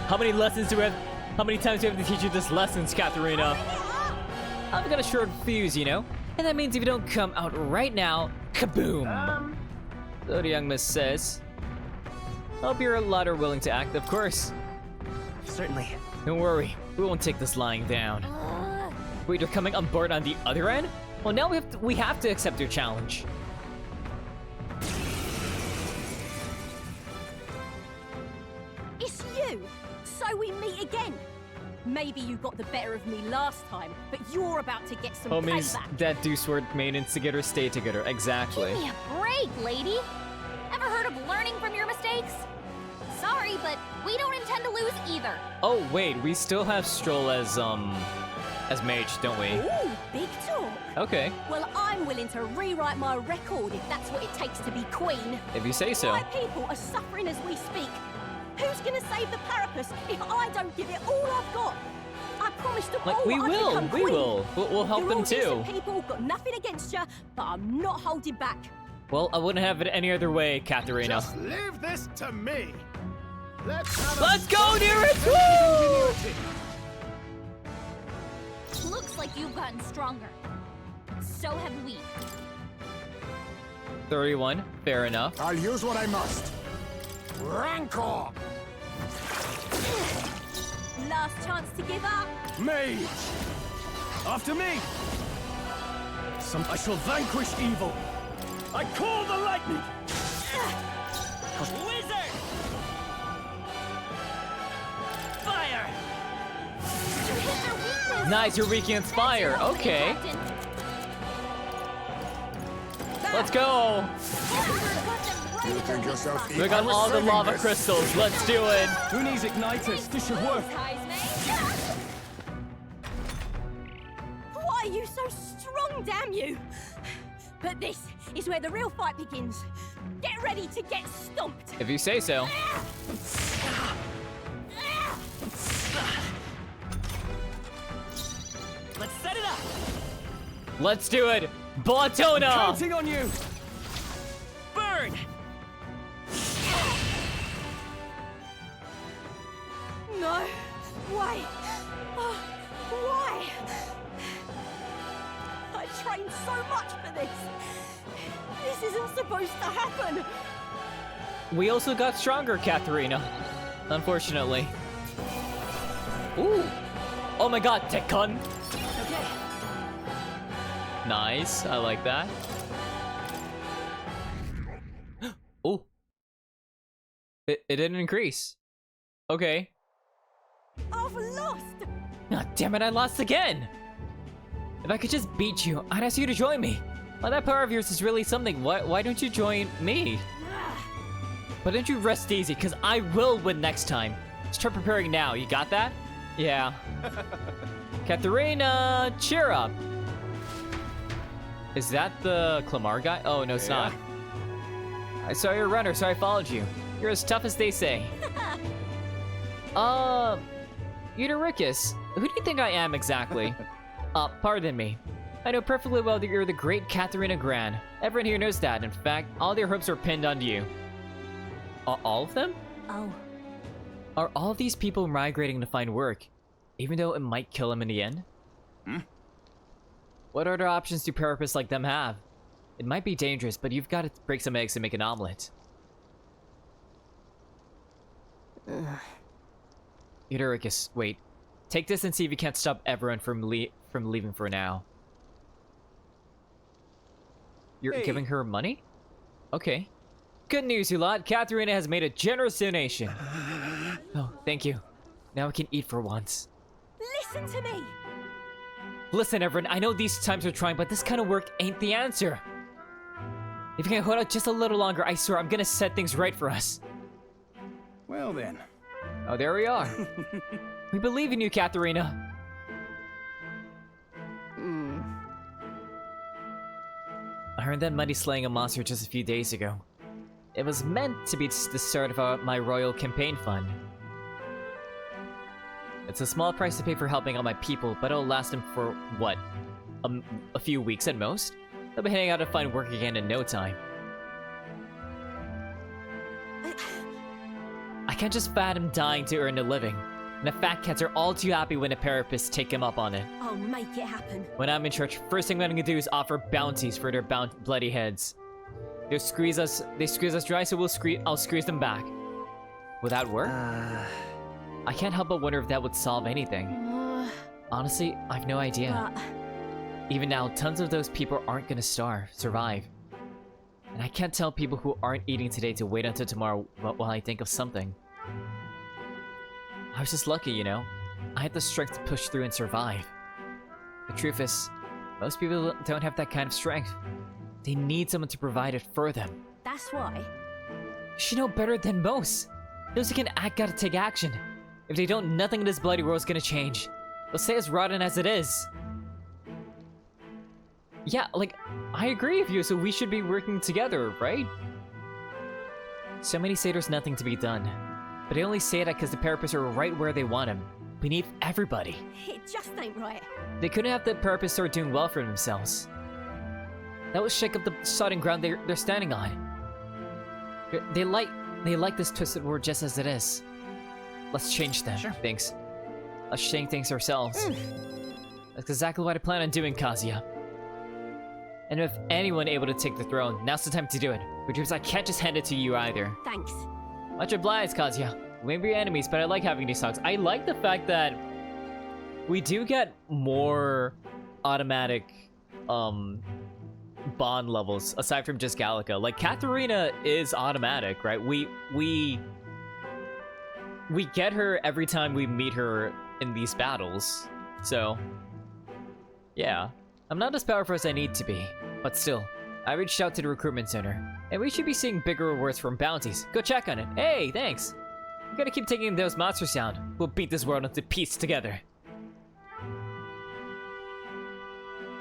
How many lessons do we have? How many times do we have to teach you this lessons, Katharina? I've got a short fuse, you know? And that means if you don't come out right now, kaboom! So the young miss says. Hope you're a lot are willing to act, of course. Certainly. Don't worry, we won't take this lying down. Wait, you're coming on board on the other end? Well, now we have to accept your challenge. It's you! So we meet again! Maybe you got the better of me last time, but you're about to get some Homies payback. that do sword maintenance together stay together, exactly. Give me a break, lady. Ever heard of learning from your mistakes? Sorry, but we don't intend to lose either. Oh wait, we still have Stroll as mage, don't we? Ooh, big talk. Okay, Well, I'm willing to rewrite my record if that's what it takes to be queen. if you say so. My people are suffering as we speak. Who's gonna save the Parapus if I don't give it all I've got? I promised them Like, all we I'd will, become we queen. will. We'll help You're them all too. decent people, got nothing against you, but I'm not holding back. Well, I wouldn't have it any other way, Katharina. Just leave this to me. Let's go, dearest! Woo! Looks like you've gotten stronger. So have we. 31, fair enough. I'll use what I must. Rancor! Last chance to give up. Mage! After me! I shall vanquish evil. I call the lightning! Wizard! Fire! You hit their weakness. Nice, you're weak against fire. Okay, let's go. You think yourself We got all the lava crystals. Let's do it. Who needs igniters? This should work. Why are you so strong, damn you? But this is where the real fight begins. Get ready to get stomped. If you say so. Let's set it up! Let's do it. Blatona. Counting on you. Burn! No. Why? Oh, why? I trained so much for this. This isn't supposed to happen. We also got stronger, Katharina. Unfortunately. Ooh. Oh my god, Tekkun. Okay. Nice, I like that. Oh. It didn't increase. Okay. I've lost. Ah, damn it, I lost again! If I could just beat you, I'd ask you to join me. Well, that power of yours is really something. Why don't you join me? Why don't you rest easy, because I will win next time. Start preparing now, you got that? Yeah. Katharina, cheer up. Is that the Clamar guy? Oh, no, it's not. I saw your runner, so I followed you. You're as tough as they say. Eudorychus, who do you think I am exactly? Pardon me. I know perfectly well that you're the great Katharina Gran. Everyone here knows that. In fact, all their hopes are pinned onto you. All of them? Oh. Are all of these people migrating to find work, even though it might kill them in the end? What other options do purpose like them have? It might be dangerous, but you've got to break some eggs and make an omelet. Eudorychus, wait. Take this and see if you can't stop everyone from leaving for now. You're giving her money? Okay. Good news, you lot. Katharina has made a generous donation. Oh, thank you. Now we can eat for once. Listen to me! Listen, everyone, I know these times are trying, but this kind of work ain't the answer. If you can hold out just a little longer, I swear I'm gonna set things right for us. Well then. Oh, there we are. We believe in you, Katharina. I earned that money slaying a monster just a few days ago. It was meant to be the start of my royal campaign fund. It's a small price to pay for helping out my people, but it'll last them for, what? A few weeks at most? They'll be heading out to find work again in no time. I can't just fathom dying to earn a living. And the fat cats are all too happy when the therapists take him up on it. I'll make it happen. When I'm in charge, first thing I'm gonna do is offer bounties for their bloody heads. They squeeze us dry, so I'll squeeze them back. Will that work? I can't help but wonder if that would solve anything. Honestly, I've no idea. Even now, tons of those people aren't gonna survive. And I can't tell people who aren't eating today to wait until tomorrow while I think of something. I was just lucky, you know? I had the strength to push through and survive. The truth is, most people don't have that kind of strength. They need someone to provide it for them. That's why. You should know better than most. Those who can act gotta take action. If they don't, nothing in this bloody world's gonna change. They'll stay as rotten as it is. Yeah, like, I agree with you, so we should be working together, right? So many say there's nothing to be done. But they only say that because the purpose are right where they want them. Beneath everybody. It just ain't right. They couldn't have the purpose start doing well for themselves. That would shake up the sodding ground they're standing on. They like this twisted world just as it is. Let's change them. Sure. Things. Let's change things ourselves. That's exactly what I plan on doing, Kazuya. And if anyone able to take the throne, now's the time to do it. Which means I can't just hand it to you either. Thanks. Much obliged, Kazuya. We may be enemies, but I like having these talks. I like the fact that we do get more automatic bond levels aside from just Gallica. Like Katharina is automatic, right? We get her every time we meet her in these battles. So yeah, I'm not as powerful as I need to be, but still, I reached out to the recruitment center, and we should be seeing bigger rewards from bounties. Go check on it. Hey, thanks. We gotta keep taking those monsters down. We'll beat this world into peace together.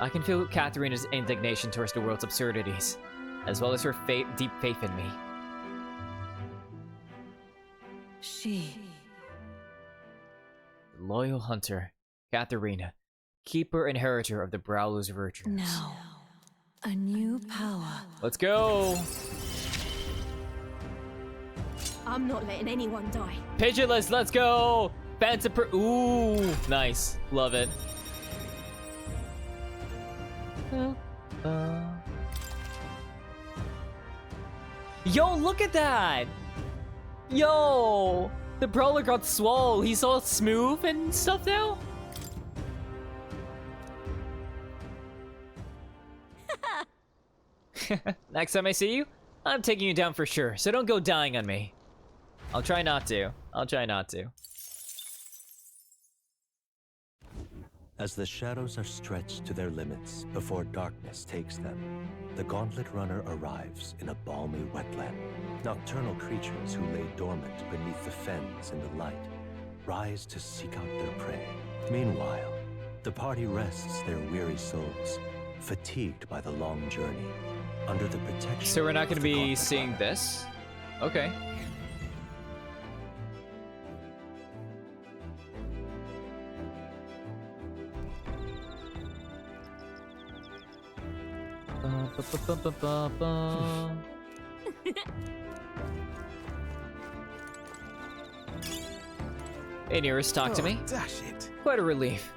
I can feel Katharina's indignation towards the world's absurdities, as well as her deep faith in me. Loyal hunter, Katharina, keeper and inheritor of the Brawler's virtues. Now, a new power. Let's go! I'm not letting anyone die. Pigeonless, let's go! Ooh, nice. Love it. Yo, look at that! Yo! The Brawler got swole. He's all smooth and stuff now? Next time I see you, I'm taking you down for sure, so don't go dying on me. I'll try not to. I'll try not to. As the shadows are stretched to their limits before darkness takes them, the Gauntlet Runner arrives in a balmy wetland. Nocturnal creatures who lay dormant beneath the fens in the light rise to seek out their prey. Meanwhile, The party rests their weary souls, fatigued by the long journey, under the protection. So we're not going to of the be Gauntlet seeing Runner. this? Okay. Hey, Nearest, talk to me. Dash it. Quite a relief.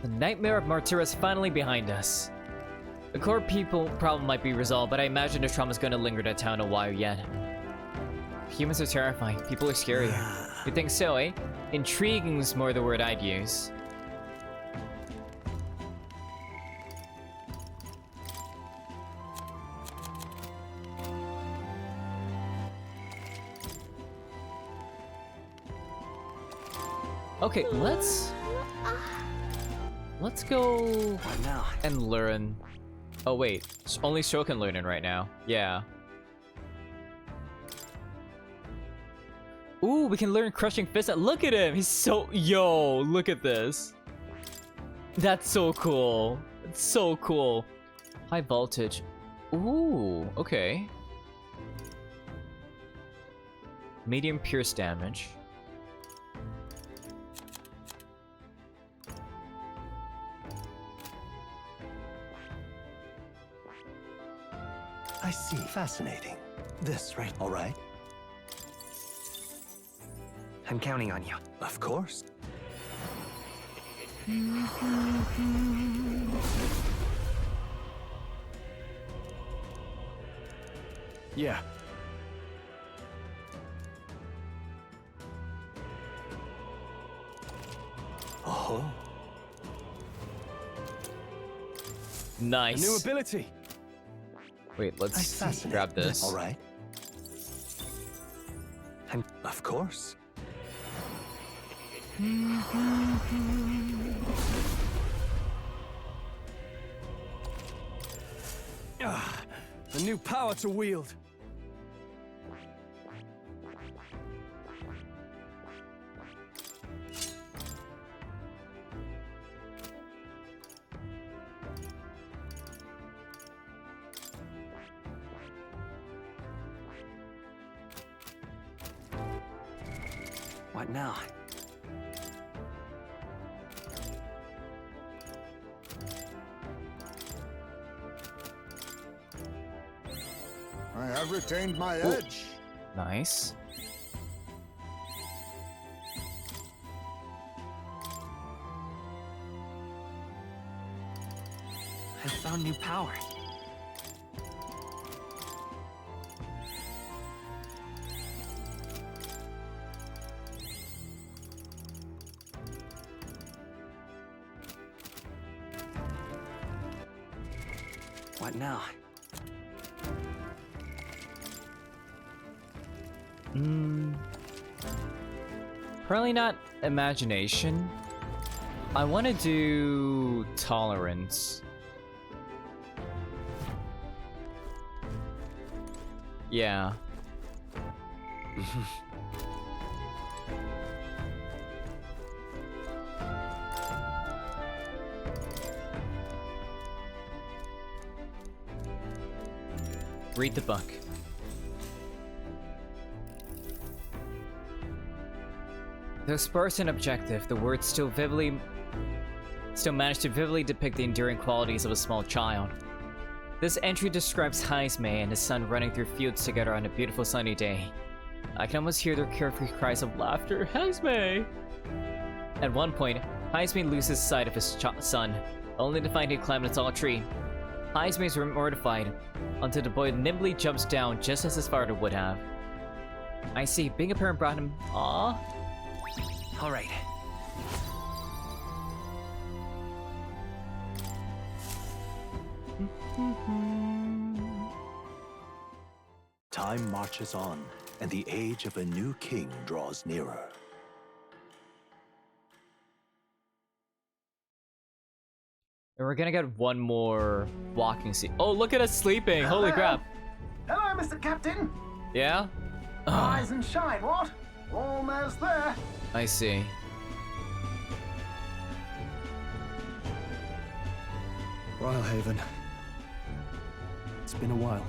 The nightmare of Martyra is finally behind us. The core people problem might be resolved, but I imagine the trauma is going to linger in town a while yet. Humans are terrifying. People are scary. You think so, eh? Intriguing is more the word I'd use. Okay, let's go now? and learn. Oh wait, only Sho can learn it right now. Yeah. Ooh, we can learn Crushing Fist. Look at him. He's so look at this. That's so cool. It's so cool. High voltage. Ooh, okay. Medium pierce damage. I see. Fascinating. This, right? All right. I'm counting on you. Of course. Yeah. Oh. Nice. A new ability. Wait, let's grab this. All right. And of course. A new power to wield. What now? I have retained my edge. Nice. I found new power. What now? Probably not imagination. I want to do tolerance. Yeah. Read the book. Though sparse and objective, the words still manage to vividly depict the enduring qualities of a small child. This entry describes Heisme and his son running through fields together on a beautiful sunny day. I can almost hear their carefree cries of laughter. Heisme! At one point, Heisme loses sight of his son, only to find he'd climbed a tall tree. Heisme is mortified, until the boy nimbly jumps down just as his father would have. I see, being a parent brought him... Aww. All right. Time marches on, and the age of a new king draws nearer. And we're gonna get one more walking scene. Oh, look at us sleeping! Holy crap! Hello, Mr. Captain. Yeah? Rise and shine, what? Almost there. I see. Brilehaven. It's been a while.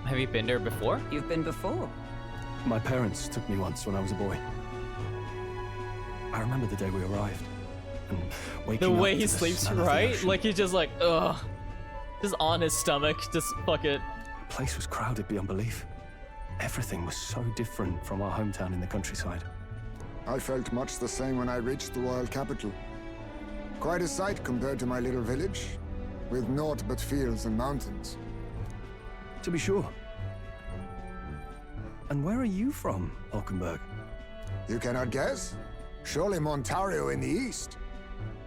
Have you been there before? You've been before. My parents took me once when I was a boy. I remember the day we arrived. And waking The up way to he the sleeps, smell of the right? ocean. Like he's just like, ugh. Just on his stomach, just fuck it. The place was crowded beyond belief. Everything was so different from our hometown in the countryside. I felt much the same when I reached the royal capital. Quite a sight compared to my little village, with naught but fields and mountains. To be sure. And where are you from, Hulkenberg? You cannot guess? Surely Montario in the east.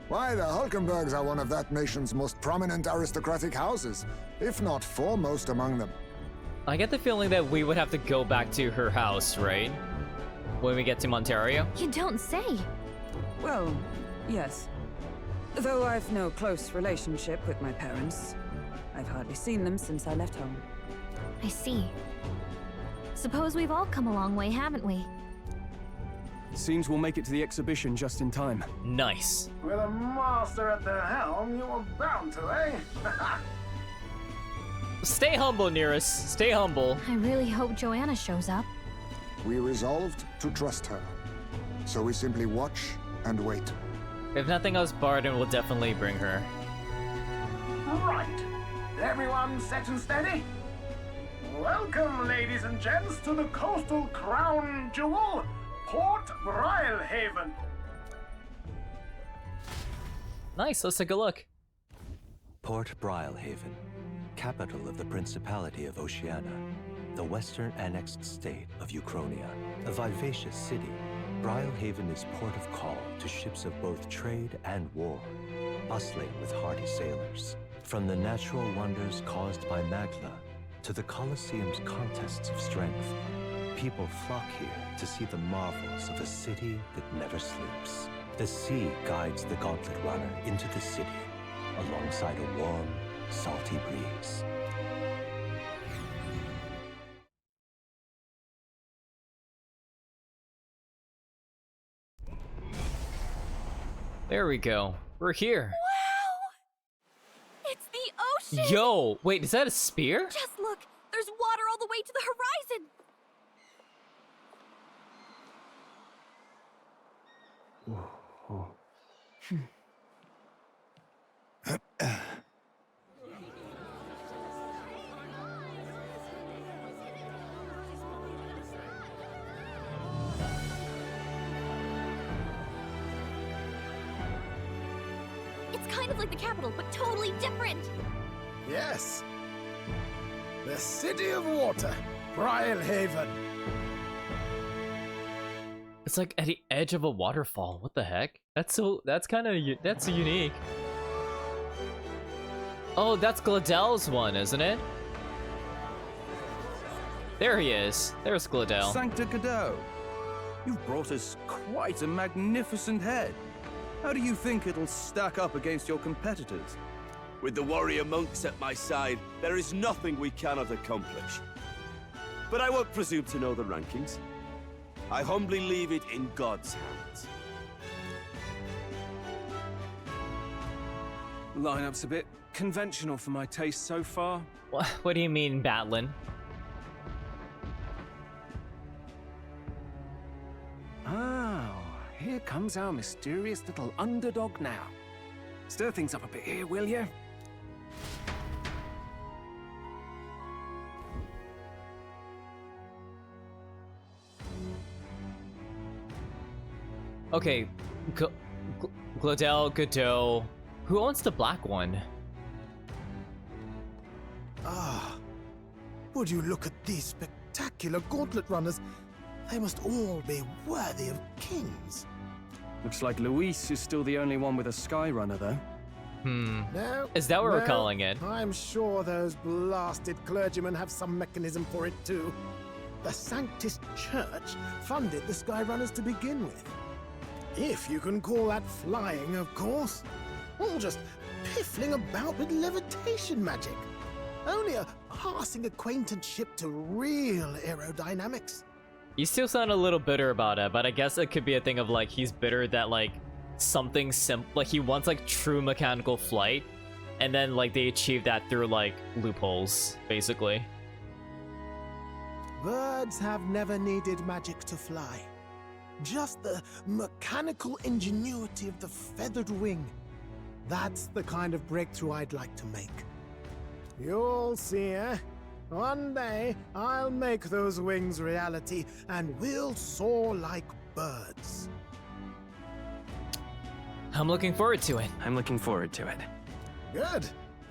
Why, the Hulkenbergs are one of that nation's most prominent aristocratic houses, if not foremost among them. I get the feeling that we would have to go back to her house, right? When we get to Montario. You don't say. Well, yes. Though I've no close relationship with my parents. I've hardly seen them since I left home. I see. Suppose we've all come a long way, haven't we? Seems we'll make it to the exhibition just in time. Nice. With a master at the helm, you were bound to, eh? Stay humble, Nearest. Stay humble. I really hope Joanna shows up. We resolved to trust her. So we simply watch and wait. If nothing else, Barden will definitely bring her. Right. Everyone set and steady? Welcome, ladies and gents, to the coastal crown jewel, Port Brilehaven. Nice, let's take a look. Port Brilehaven, capital of the Principality of Oceania, the western annexed state of Uchronia. A vivacious city, Brilehaven is port of call to ships of both trade and war, bustling with hardy sailors. From the natural wonders caused by Magla to the Colosseum's contests of strength, people flock here to see the marvels of a city that never sleeps. The sea guides the Gauntlet Runner into the city, alongside a warm, salty breeze. There we go. We're here. Wow! It's the ocean! Yo, wait, is that a spear? Just look! There's water all the way to the horizon! It's kind of like the capital, but totally different! Yes. The City of Water, Brilehaven. It's like at the edge of a waterfall. What the heck? That's kind of, that's unique. Oh, that's Gladel's one, isn't it? There he is. There's Gladel. Sancta Cadeau, you've brought us quite a magnificent head. How do you think it'll stack up against your competitors? With the warrior monks at my side, there is nothing we cannot accomplish. But I won't presume to know the rankings. I humbly leave it in God's hands. Lineup's a bit conventional for my taste so far. What do you mean, Batlin? Oh, here comes our mysterious little underdog now. Stir things up a bit here, will you? Okay, Gladel, Godot. Who owns the black one? Ah, would you look at these spectacular gauntlet runners? They must all be worthy of kings. Looks like Luis is still the only one with a sky runner, though. No, Is that what we're no, calling it? I'm sure those blasted clergymen have some mechanism for it too. The Sanctus Church funded the Skyrunners to begin with. If you can call that flying, of course. All just piffling about with levitation magic. Only a passing acquaintanceship to real aerodynamics. You still sound a little bitter about it, but I guess it could be a thing of like he's bitter that like something like he wants like true mechanical flight, and then like they achieve that through like loopholes, basically. Birds have never needed magic to fly. Just the mechanical ingenuity of the feathered wing. That's the kind of breakthrough I'd like to make. You'll see, eh? One day, I'll make those wings reality, and we'll soar like birds. I'm looking forward to it. I'm looking forward to it. Good.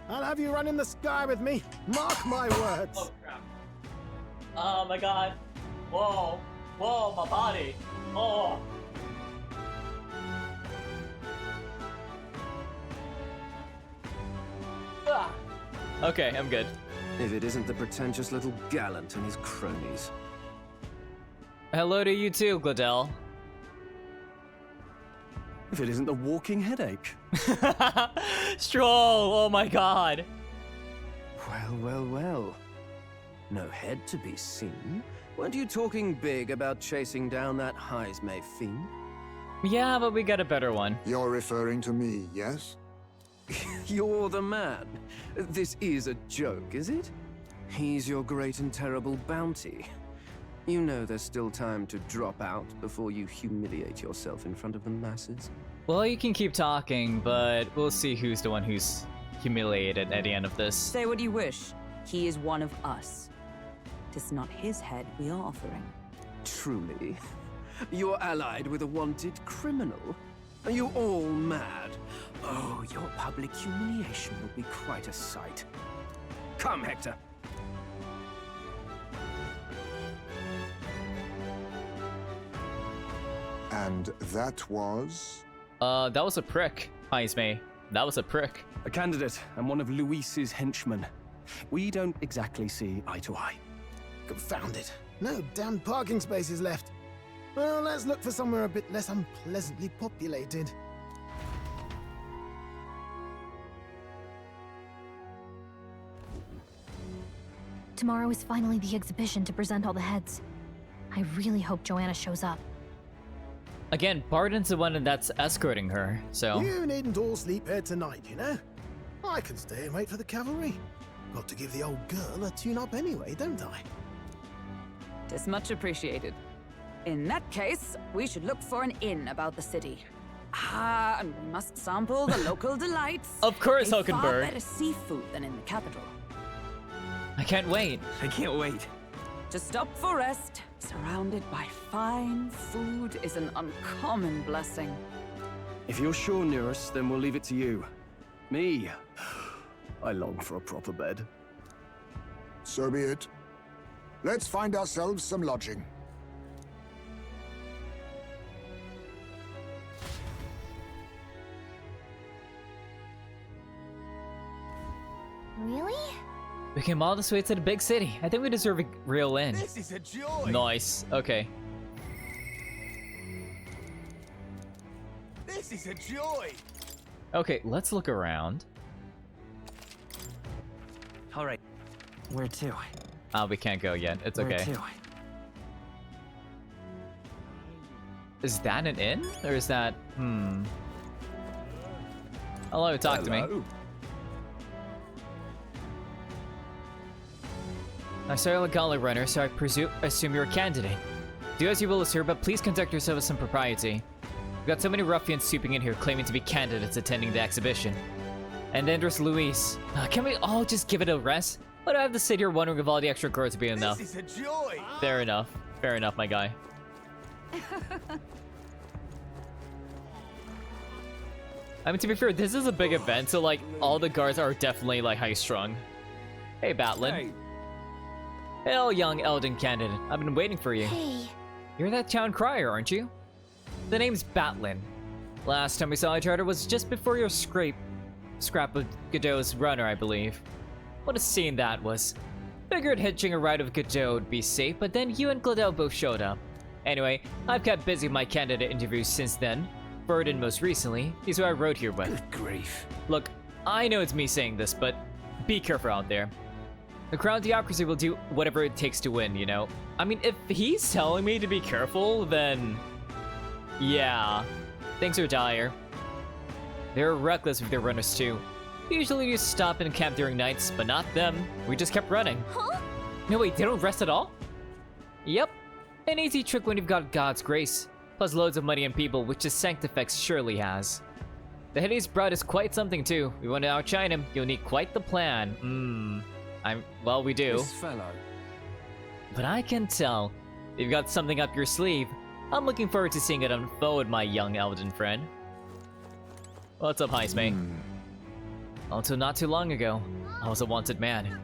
I'll have you run in the sky with me. Mark my words. Oh, crap. Oh my god. Whoa. Whoa, my body. Oh. Ah. Okay, I'm good. If it isn't the pretentious little gallant and his cronies. Hello to you too, Gladell. If it isn't the walking headache. Stroll, oh my god. Well, well, well. No head to be seen. Weren't you talking big about chasing down that Heismay fiend? Yeah, but we got a better one. You're referring to me, yes? You're the man. This is a joke, is it? He's your great and terrible bounty. You know there's still time to drop out before you humiliate yourself in front of the masses. Well, you can keep talking, but we'll see who's the one who's humiliated at the end of this. Say what you wish. He is one of us. Tis not his head we are offering. Truly? You're allied with a wanted criminal? Are you all mad? Oh, your public humiliation will be quite a sight. Come, Hector. And that was? That was a prick, Heismay. That was a prick. A candidate and one of Luis's henchmen. We don't exactly see eye to eye. Confound it. No damn parking spaces left. Well, let's look for somewhere a bit less unpleasantly populated. Tomorrow is finally the exhibition to present all the heads. I really hope Joanna shows up. Again, Barden's the one that's escorting her, so... You needn't all sleep here tonight, you know? I can stay and wait for the cavalry. Got to give the old girl a tune-up anyway, don't I? Tis much appreciated. In that case, we should look for an inn about the city. Ah, and we must sample the local delights. Of course, Far Hulkenberg. better seafood than in the capital. I can't wait. I can't wait. To stop for rest, surrounded by fine food, is an uncommon blessing. If you're sure, Nearest, then we'll leave it to you. Me? I long for a proper bed. So be it. Let's find ourselves some lodging. Really? We came all this way to the big city. I think we deserve a real inn. This is a joy. Nice. Okay. This is a joy. Okay, let's look around. All right. Where to? We can't go yet. It's Where okay. to? Is that an inn? Or is that... Hello, talk to me. I saw a gauntlet runner, so I assume you're a candidate. Do as you will, sir, but please conduct yourself with some propriety. We've got so many ruffians swooping in here claiming to be candidates attending the exhibition. And then there's Luis. Can we all just give it a rest? Why do I have to sit here wondering if all the extra guards will be enough? This is a joy. Fair enough. Fair enough, my guy. I mean, to be fair, this is a big event, so like, all the guards are definitely like high-strung. Hey, Batlin. Hey. Hail, young Elden candidate. I've been waiting for you. Hey. You're that town crier, aren't you? The name's Batlin. Last time we saw each other was just before your scrap of Godot's runner, I believe. What a scene that was. Figured hitching a ride with Godot would be safe, but then you and Gladell both showed up. Anyway, I've kept busy with my candidate interviews since then. Burden most recently. He's who I rode here with. Good grief. Look, I know it's me saying this, but be careful out there. The Crown Theocracy will do whatever it takes to win, you know? I mean, if he's telling me to be careful, then... yeah, things are dire. They're reckless with their runners too. Usually you stop and camp during nights, but not them. We just kept running. Huh? No wait, they don't rest at all? Yep. An easy trick when you've got God's grace. Plus loads of money and people, which the Sanctifex surely has. The Hades brought is quite something too. We want to outshine him. You'll need quite the plan. Well, we do. This fellow. But I can tell. You've got something up your sleeve. I'm looking forward to seeing it unfold, my young elven friend. What's up, Heisme? Until not too long ago, I was a wanted man.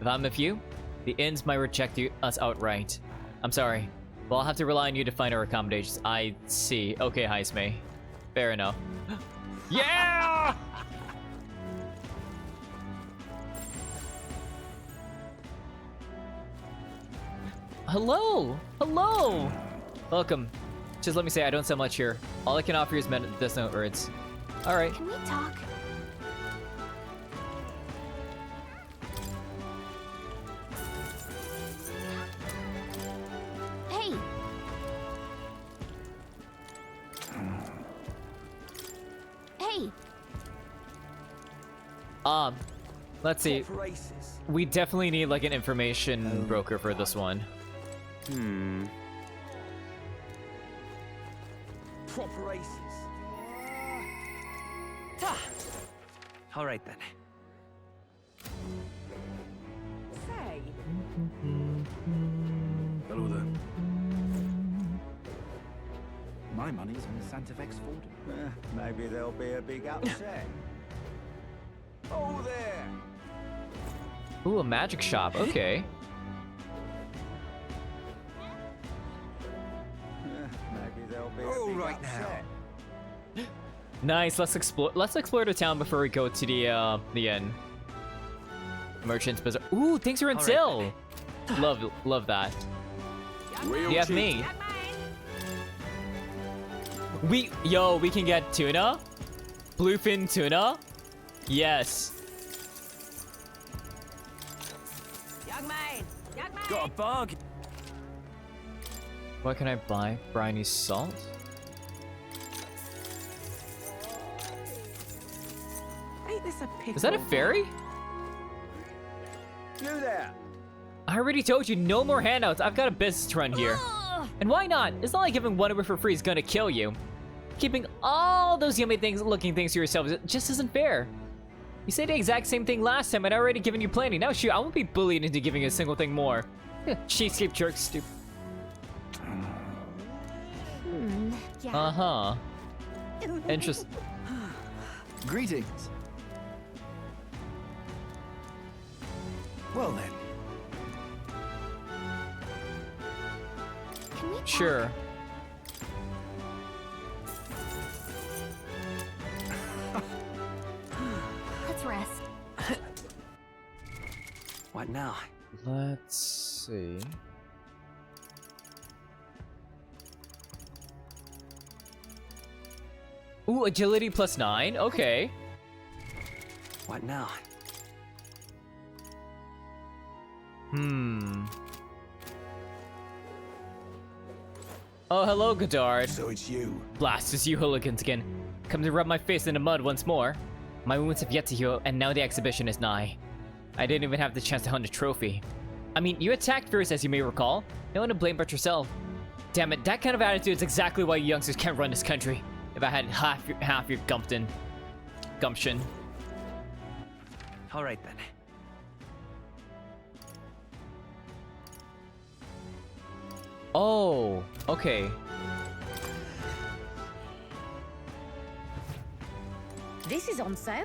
If I'm with you, the inns might reject us outright. I'm sorry, but I'll have to rely on you to find our accommodations. I see. Okay, Heisme. Fair enough. Yeah! Hello! Hello! Welcome. Just let me say, I don't sell much here. All I can offer you is medicinal words. Alright. Can we talk? Hey! Hey! Let's see. We definitely need like an information broker for this one. Proper aces. Ta! All right then. Say. Hello there. My money's on the Sanctifex Ford. Maybe there'll be a big upset. Oh there! Ooh, a magic shop. Okay. Maybe there'll be a big right upset. Nice. Let's explore. Let's explore the town before we go to the inn. Merchant's Bazaar. Ooh, things are in sale. Love that. Real You have cheap. me. We can get tuna, bluefin tuna. Yes. Young man! Young man! Got a bargain. What can I buy? Briny salt. Ain't this a pickle? Is that a fairy? You there! I already told you, no more handouts. I've got a business to run here. And why not? It's not like giving one away for free is gonna kill you. Keeping all those yummy looking things to yourself just isn't fair. You said the exact same thing last time and I already given you plenty. Now shoot, I won't be bullied into giving you a single thing more. Cheapskate jerk, stupid. Yeah. Uh-huh. Interesting. Greetings. Well then. Can we talk? Sure. Let's rest. What now? Let's see. Ooh, agility +9. Okay. What now? Oh, hello, Godard. So it's you. Blast, it's you hooligans again. Come to rub my face in the mud once more. My wounds have yet to heal, and now the exhibition is nigh. I didn't even have the chance to hunt a trophy. I mean, you attacked first, as you may recall. No one to blame but yourself. Damn it, that kind of attitude is exactly why you youngsters can't run this country. If I had half your gumption. All right then. Oh, okay. This is on sale.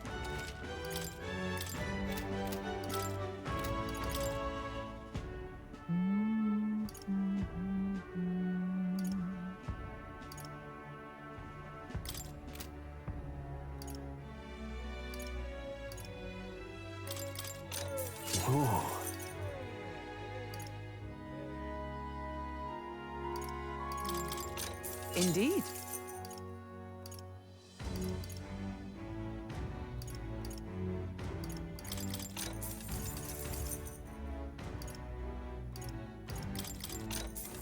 Indeed.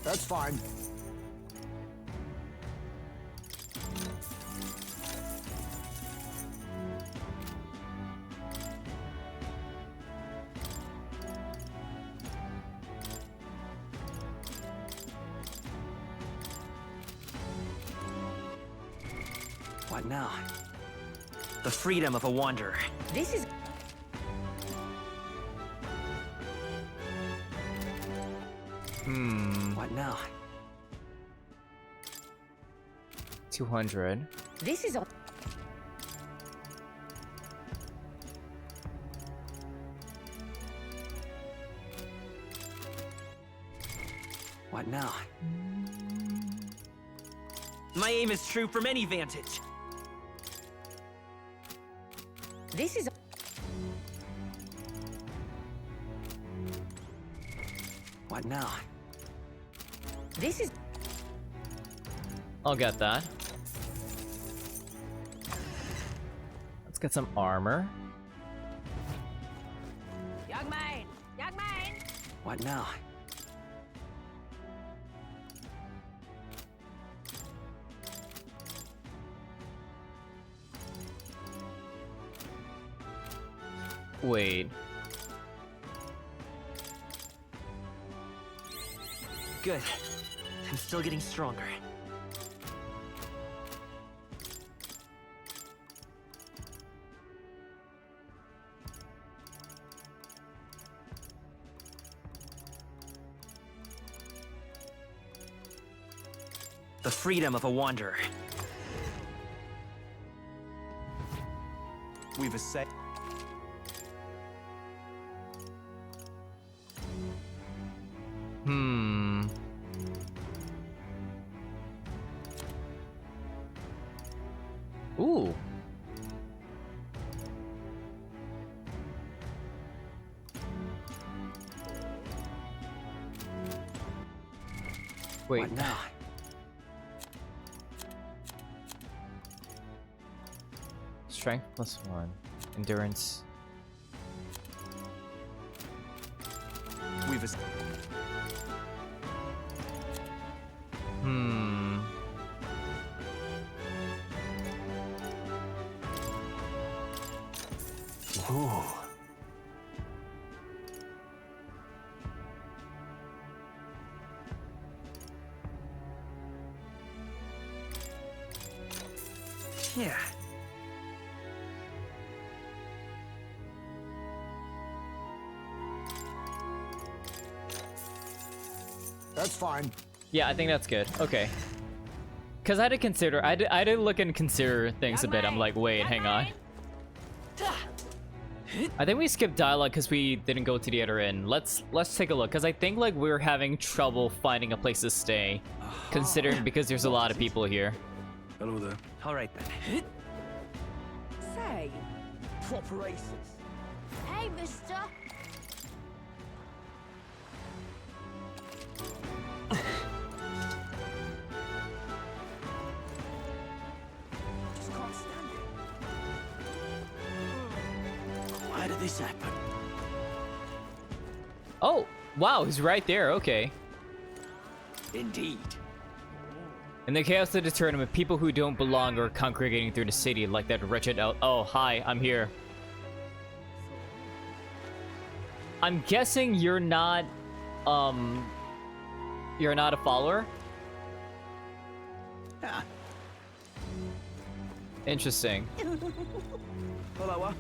That's fine. What now? The freedom of a wanderer. This is... What now? 200. This is... What now? My aim is true from any vantage. This is... What now? This is... I'll get that. Let's get some armor. Young man! Young man! What now? Wait. Good. I'm still getting stronger. The freedom of a wanderer. We've a set. Ooh. Wait. What now? Strength +1. Endurance. We've a... Ooh. Yeah. That's fine. Yeah, I think that's good. Okay. Cause I had to consider, I had to look and consider things a bit. I'm like, wait, hang on. I think we skipped dialogue because we didn't go to the other end. Let's take a look, because I think like we're having trouble finding a place to stay, considering because there's a lot of people here. Hello there. All right then. Say... Proper aces. Hey, mister! Just can't stand it. Why did this happen? Oh, wow, he's right there. Okay. Indeed. In the chaos of the tournament, people who don't belong are congregating through the city like that wretched Oh, hi, I'm here. I'm guessing you're not a follower? Ah. Interesting. Hello.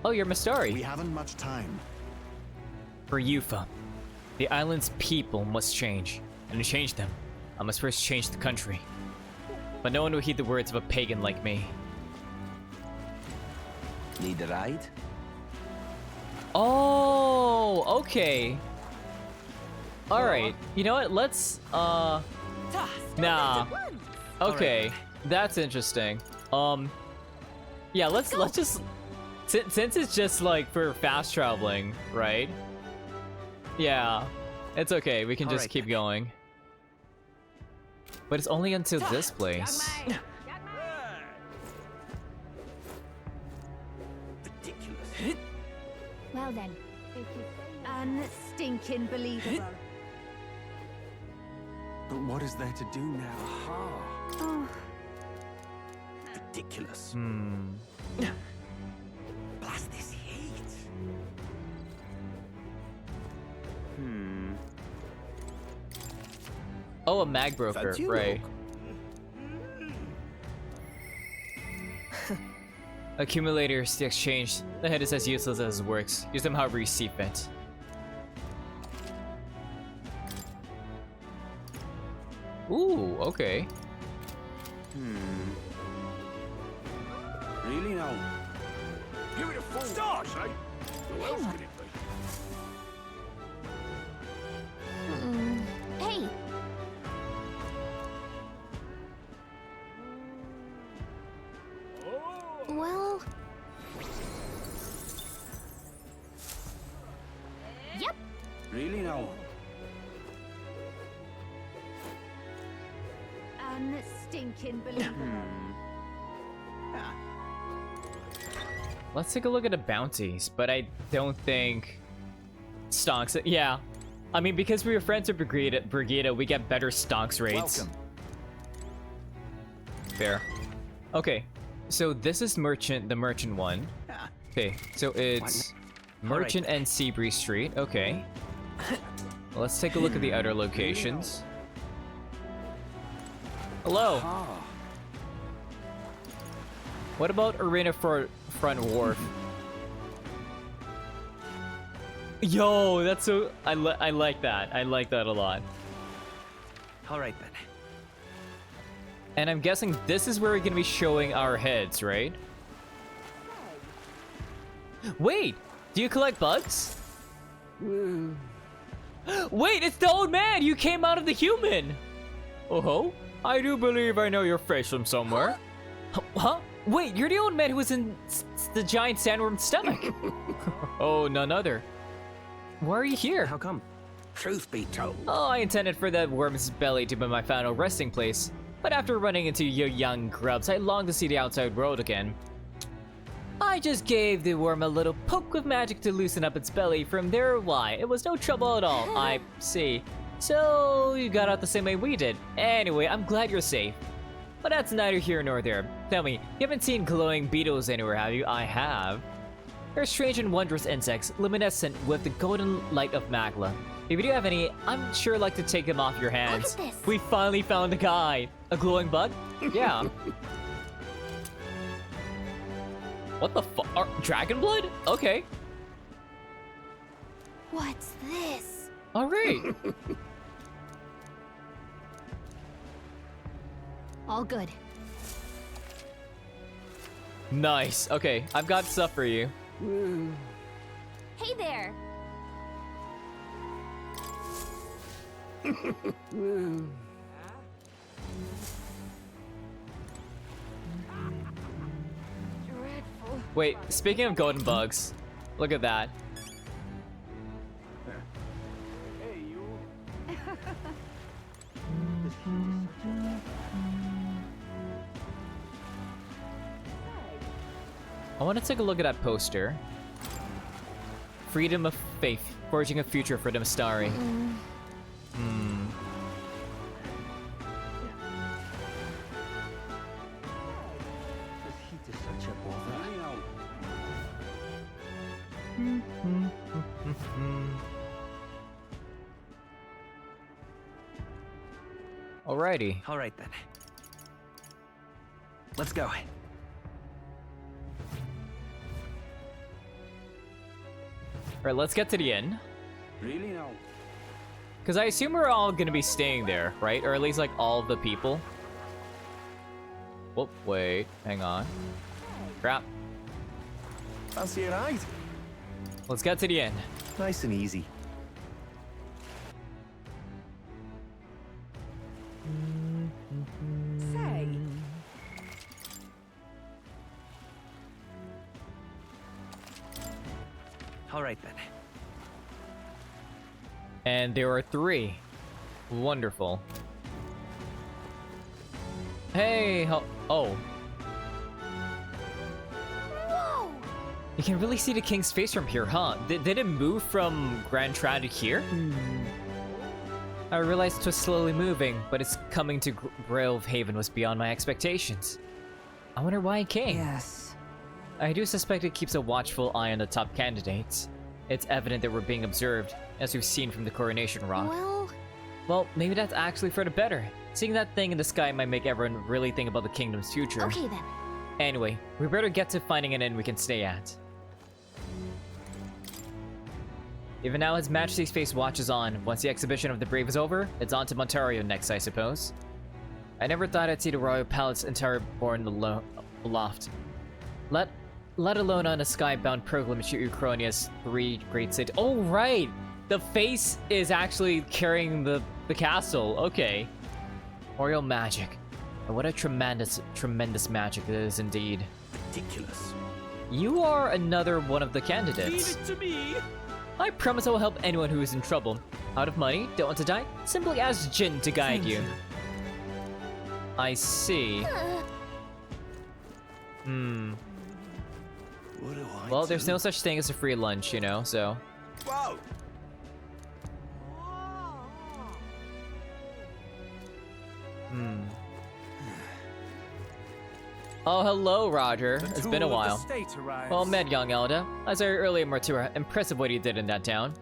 Oh, you're Mastari. We haven't much time. For Yufa, the island's people must change. And to change them, I must first change the country. But no one will heed the words of a pagan like me. Need a ride? Oh, okay. Alright, you know what, let's, nah. Okay, that's interesting. Yeah, let's just, since it's just like for fast traveling, right? Yeah, it's okay, we can just keep going. But it's only until this place. Ridiculous. Well then. Unstinking believable. But what is there to do now? Oh. Ridiculous. Blast this heat. Oh, a mag broker, right. Accumulator sticks changed. The head is as useless as it works. Use them however you see fit. Ooh, okay. Really now? Give it a full start, eh? Who else could it be? Hey! Well... Yep. Really now? Unstinking believable. Let's take a look at the bounties, but I don't think stonks. Yeah, I mean because we were friends with Brigida, we get better stonks rates. Welcome. Fair. Okay, so this is the merchant one. Okay, so it's merchant and Seabree Street. Okay. Let's take a look at the other locations. Hello. What about Arena Front Wharf? Yo, that's so... I like that. I like that a lot. Alright then. And I'm guessing this is where we're gonna be showing our heads, right? Wait! Do you collect bugs? Wait, it's the old man! You came out of the human! Oh-ho? I do believe I know your face from somewhere. Huh? Wait, you're the old man who was in the giant sandworm's stomach. Oh, none other. Why are you here? How come? Truth be told. Oh, I intended for that worm's belly to be my final resting place. But after running into you young grubs, I long to see the outside world again. I just gave the worm a little poke of magic to loosen up its belly. From there, why? It was no trouble at all. I see. So, you got out the same way we did. Anyway, I'm glad you're safe. But that's neither here nor there. Tell me, you haven't seen glowing beetles anywhere, have you? I have. They're strange and wondrous insects, luminescent with the golden light of magma. If you do have any, I'm sure I'd like to take them off your hands. Look at this. We finally found the guy. A glowing bug? Yeah. What the fuck? Dragon blood? Okay. What's this? Alright. All good. Nice. Okay, I've got stuff for you. Hey there! Dreadful. Wait, speaking of golden bugs, look at that. Hey, you. I want to take a look at that poster. Freedom of faith, forging a future for the Mistari. This heat is such a bother. Alrighty. Alright then. Let's go. Alright, let's get to the inn. Really now? Because I assume we're all gonna be staying there, right? Or at least like all the people. Whoop, wait, hang on. Crap. Fancy a ride? Let's get to the inn. Nice and easy. Say. Alright then. And there are 3. Wonderful. Hey, oh. Whoa! You can really see the king's face from here, huh? Did it move from Grand Trad to here? I realized it was slowly moving, but its coming to Brilehaven was beyond my expectations. I wonder why it came. Yes. I do suspect it keeps a watchful eye on the top candidates. It's evident that we're being observed, as we've seen from the coronation rock. Well, maybe that's actually for the better. Seeing that thing in the sky might make everyone really think about the kingdom's future. Okay then. Anyway, we better get to finding an inn we can stay at. Even now, His Majesty's face watches on. Once the exhibition of the Brave is over, it's on to Montario next, I suppose. I never thought I'd see the royal palace entire born aloft. Let alone on a skybound pilgrimage to Uchronia's 3 great cities. Oh, right! The face is actually carrying the castle. Okay. Royal magic. And what a tremendous magic it is indeed. Ridiculous. You are another one of the candidates. Leave it to me. I promise I will help anyone who is in trouble. Out of money, don't want to die? Simply ask Jin to guide you. I see. What do I Well, there's no such thing as a free lunch, you know, so... Whoa! Oh, hello, Roger. It's been a while. State arrives. Well met, young Elda. I saw you earlier, Martura. Impressive what you did in that town.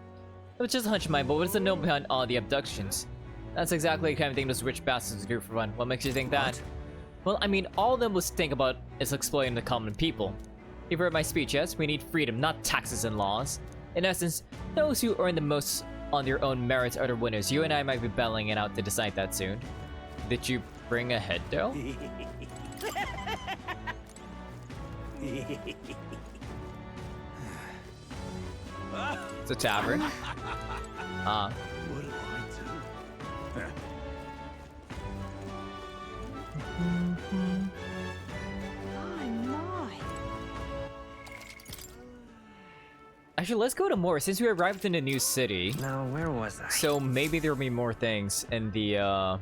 It was just a hunch of mine, but what is the note behind all the abductions? That's exactly the kind of thing those rich bastards do for fun. What makes you think that? Well, I mean, all of them was think about is exploiting the common people. You've heard my speech, yes? We need freedom, not taxes and laws. In essence, those who earn the most on their own merits are the winners. You and I might be battling it out to decide that soon. Did you bring a head, though? It's a tavern. What do I do? Actually, let's go to more since we arrived in a new city. Now, where was I? So maybe there'll be more things in the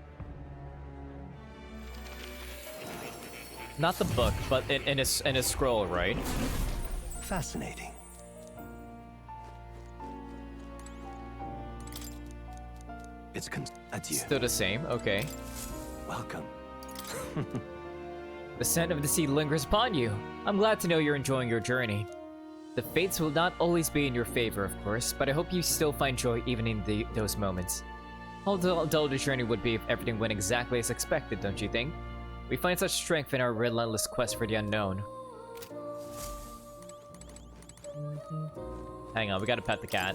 not the book, but in a scroll, right? Fascinating. It's adieu. Still the same, okay. Welcome. The scent of the sea lingers upon you. I'm glad to know you're enjoying your journey. The fates will not always be in your favor, of course, but I hope you still find joy even in those moments. How dull the journey would be if everything went exactly as expected, don't you think? We find such strength in our relentless quest for the unknown. Hang on, we gotta pet the cat.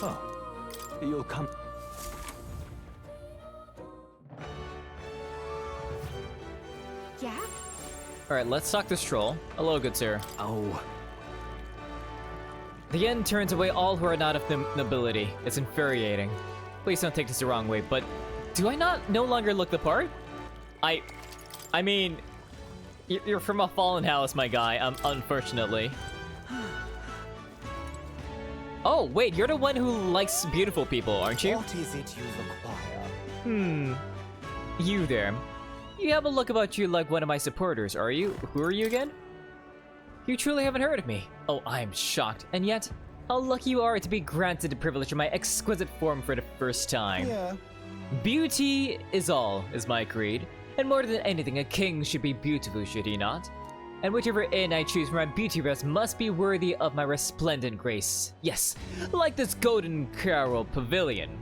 Oh, you'll come. Yeah? Alright, let's talk this troll. Hello, good sir. Oh. The end turns away all who are not of the nobility. It's infuriating. Please don't take this the wrong way, but do I no longer look the part? I mean, you're from a fallen house, my guy, unfortunately. Oh, wait, you're the one who likes beautiful people, aren't you? What is it you require? You there. You have a look about you like one of my supporters, are you? Who are you again? You truly haven't heard of me. Oh, I am shocked. And yet, how lucky you are to be granted the privilege of my exquisite form for the first time. Yeah. Beauty is all, is my creed. And more than anything, a king should be beautiful, should he not? And whichever inn I choose for my beauty rest must be worthy of my resplendent grace. Yes, like this golden carol pavilion.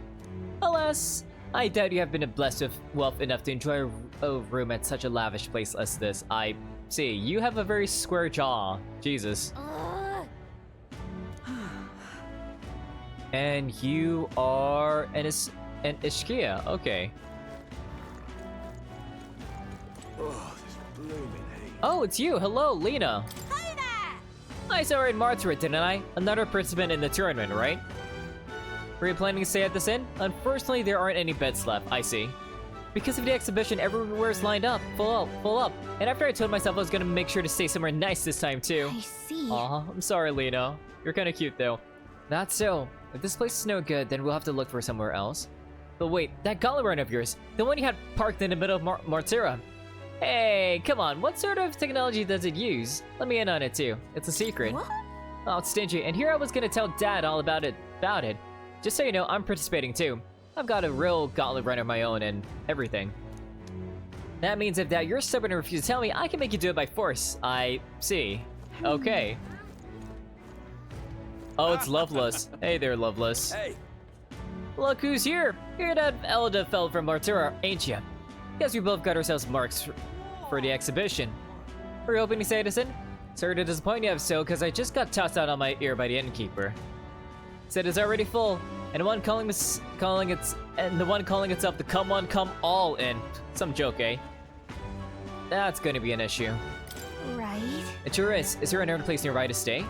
Alas, I doubt you have been blessed with wealth enough to enjoy a room at such a lavish place as this. I see, you have a very square jaw. Jesus. And you are an Ishkia, okay. Oh, this blooming heat. Oh, it's you. Hello, Lena. Hi there! I saw her in Martyra, didn't I? Another participant in the tournament, right? Were you planning to stay at this inn? Unfortunately, there aren't any beds left, I see. Because of the exhibition, everywhere's lined up, full up. And after I told myself I was gonna make sure to stay somewhere nice this time too. I see. Aw, I'm sorry, Lena. You're kinda cute though. That's so. If this place is no good, then we'll have to look for somewhere else. But wait, that gauntlet run of yours, the one you had parked in the middle of Martyra. Hey, come on, what sort of technology does it use? Let me in on it too. It's a secret. What? Oh, it's stingy. And here I was gonna tell Dad all about it. Just so you know, I'm participating too. I've got a real gauntlet run of my own and everything. That means if Dad, you're stubborn and refuse to tell me, I can make you do it by force. I see. Okay. Oh, it's Loveless. Hey there, Loveless. Hey, Look who's here! You're that Eldefeld from Martura, ain't ya? Guess we both got ourselves marks for the exhibition. Were you hoping to say this in? Sorry to disappoint you if so, because I just got tossed out on my ear by the innkeeper. Said it's already full, and the one calling itself the Come One Come All Inn. Some joke, eh? That's gonna be an issue. Right. It sure is. Is there another place nearby to stay?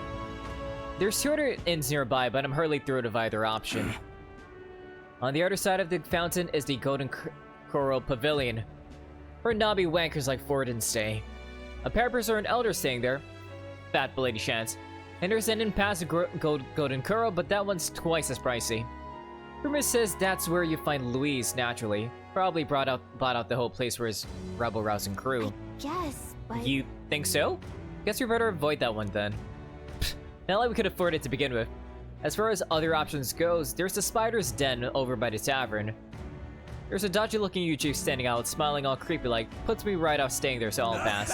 There's shorter inns nearby, but I'm hardly through to either option. On the other side of the fountain is the Golden Coral Pavilion, where knobby wankers like Ford and stay. A Peppers or an Elder staying there. Fat Lady Chance. And there's an inn past the Golden Coral, but that one's twice as pricey. Rumor says that's where you find Louise naturally. Probably bought out the whole place for his rebel-rousing crew. Yes, but... You think so? Guess we better avoid that one then. Not like we could afford it to begin with. As far as other options goes, there's the Spider's Den over by the tavern. There's a dodgy-looking Yuji standing out, smiling all creepy like, puts me right off staying there, so I'll pass.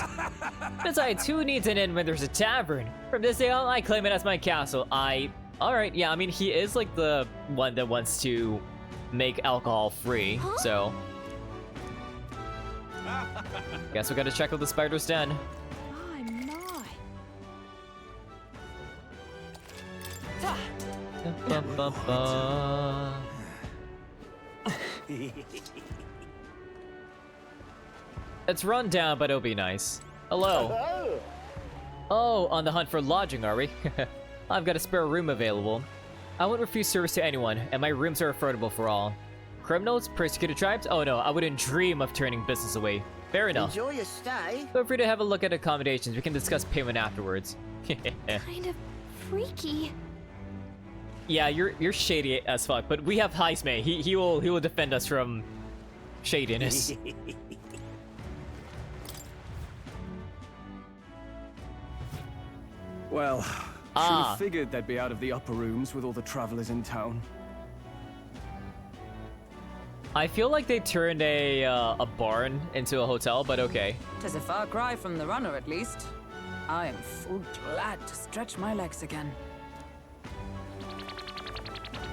Besides, who needs an inn when there's a tavern? From this day on, I claim it as my castle. Alright, yeah, I mean, he is like the one that wants to make alcohol free, so... Guess we gotta check out the Spider's Den. It's run down, but it'll be nice. Hello. Oh, on the hunt for lodging, are we? I've got a spare room available. I won't refuse service to anyone, and my rooms are affordable for all. Criminals? Persecuted tribes? Oh no, I wouldn't dream of turning business away. Fair enough. Enjoy your stay. Feel free to have a look at accommodations. We can discuss payment afterwards. Kind of freaky. Yeah, you're shady as fuck, but we have Heisme. He will defend us from shadiness. Well, should have figured they'd be out of the upper rooms with all the travelers in town. I feel like they turned a barn into a hotel, but okay. 'Tis a far cry from the runner, at least. I am full glad to stretch my legs again.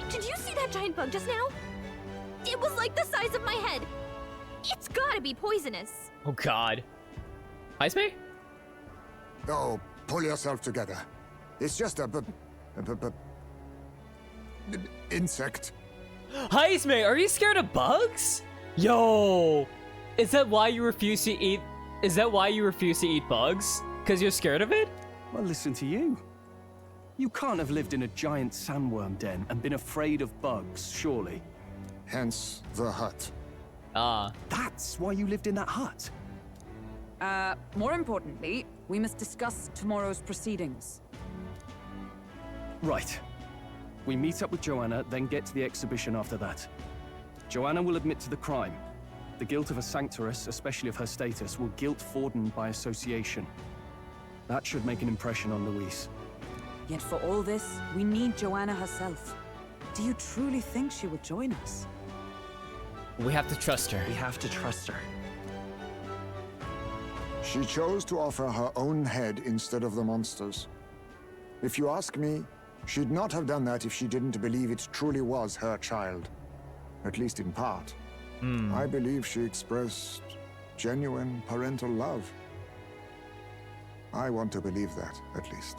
Did you see that giant bug just now? It was like the size of my head. It's gotta be poisonous. Oh god. Heisme? Oh, pull yourself together. It's just a insect. Heisme, are you scared of bugs? Yo, is that why you refuse to eat? Is that why you refuse to eat bugs? Because you're scared of it? Well, listen to you. You can't have lived in a giant sandworm den and been afraid of bugs, surely. Hence the hut. That's why you lived in that hut? More importantly, we must discuss tomorrow's proceedings. Right. We meet up with Joanna, then get to the exhibition after that. Joanna will admit to the crime. The guilt of a sanctoress, especially of her status, will guilt Forden by association. That should make an impression on Louise. Yet for all this, we need Joanna herself. Do you truly think she will join us? We have to trust her. We have to trust her. She chose to offer her own head instead of the monster's. If you ask me, she'd not have done that if she didn't believe it truly was her child. At least in part. I believe she expressed genuine parental love. I want to believe that, at least.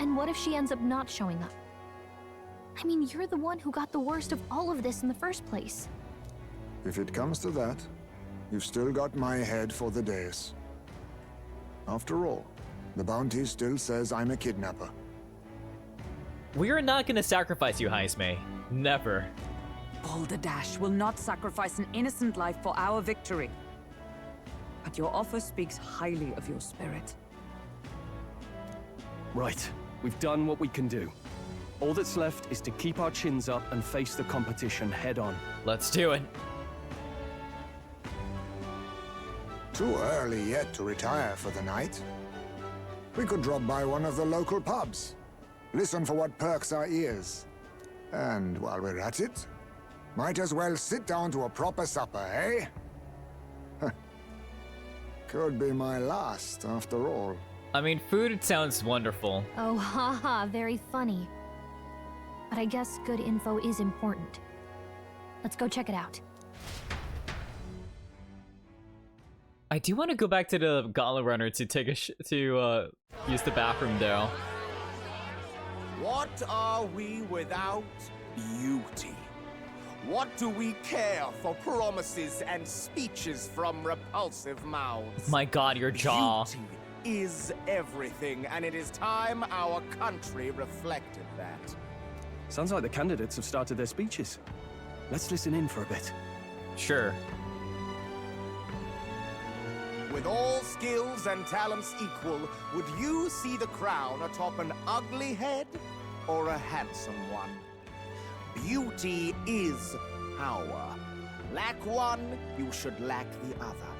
And what if she ends up not showing up? I mean, you're the one who got the worst of all of this in the first place. If it comes to that, you've still got my head for the days. After all, the bounty still says I'm a kidnapper. We are not gonna sacrifice you, Heisme. Never. Balderdash will not sacrifice an innocent life for our victory. But your offer speaks highly of your spirit. Right. We've done what we can do. All that's left is to keep our chins up and face the competition head on. Let's do it. Too early yet to retire for the night. We could drop by one of the local pubs. Listen for what perks our ears. And while we're at it, might as well sit down to a proper supper, eh? Could be my last, after all. I mean, food sounds wonderful. Oh, haha, very funny. But I guess good info is important. Let's go check it out. I do want to go back to the Gauntlet Runner to take a use the bathroom though. What are we without beauty? What do we care for promises and speeches from repulsive mouths? My god, your jaw. Beauty is everything, and it is time our country reflected that. Sounds like the candidates have started their speeches. Let's listen in for a bit. Sure. With all skills and talents equal, would you see the crown atop an ugly head or a handsome one? Beauty is power. Lack one, you should lack the other.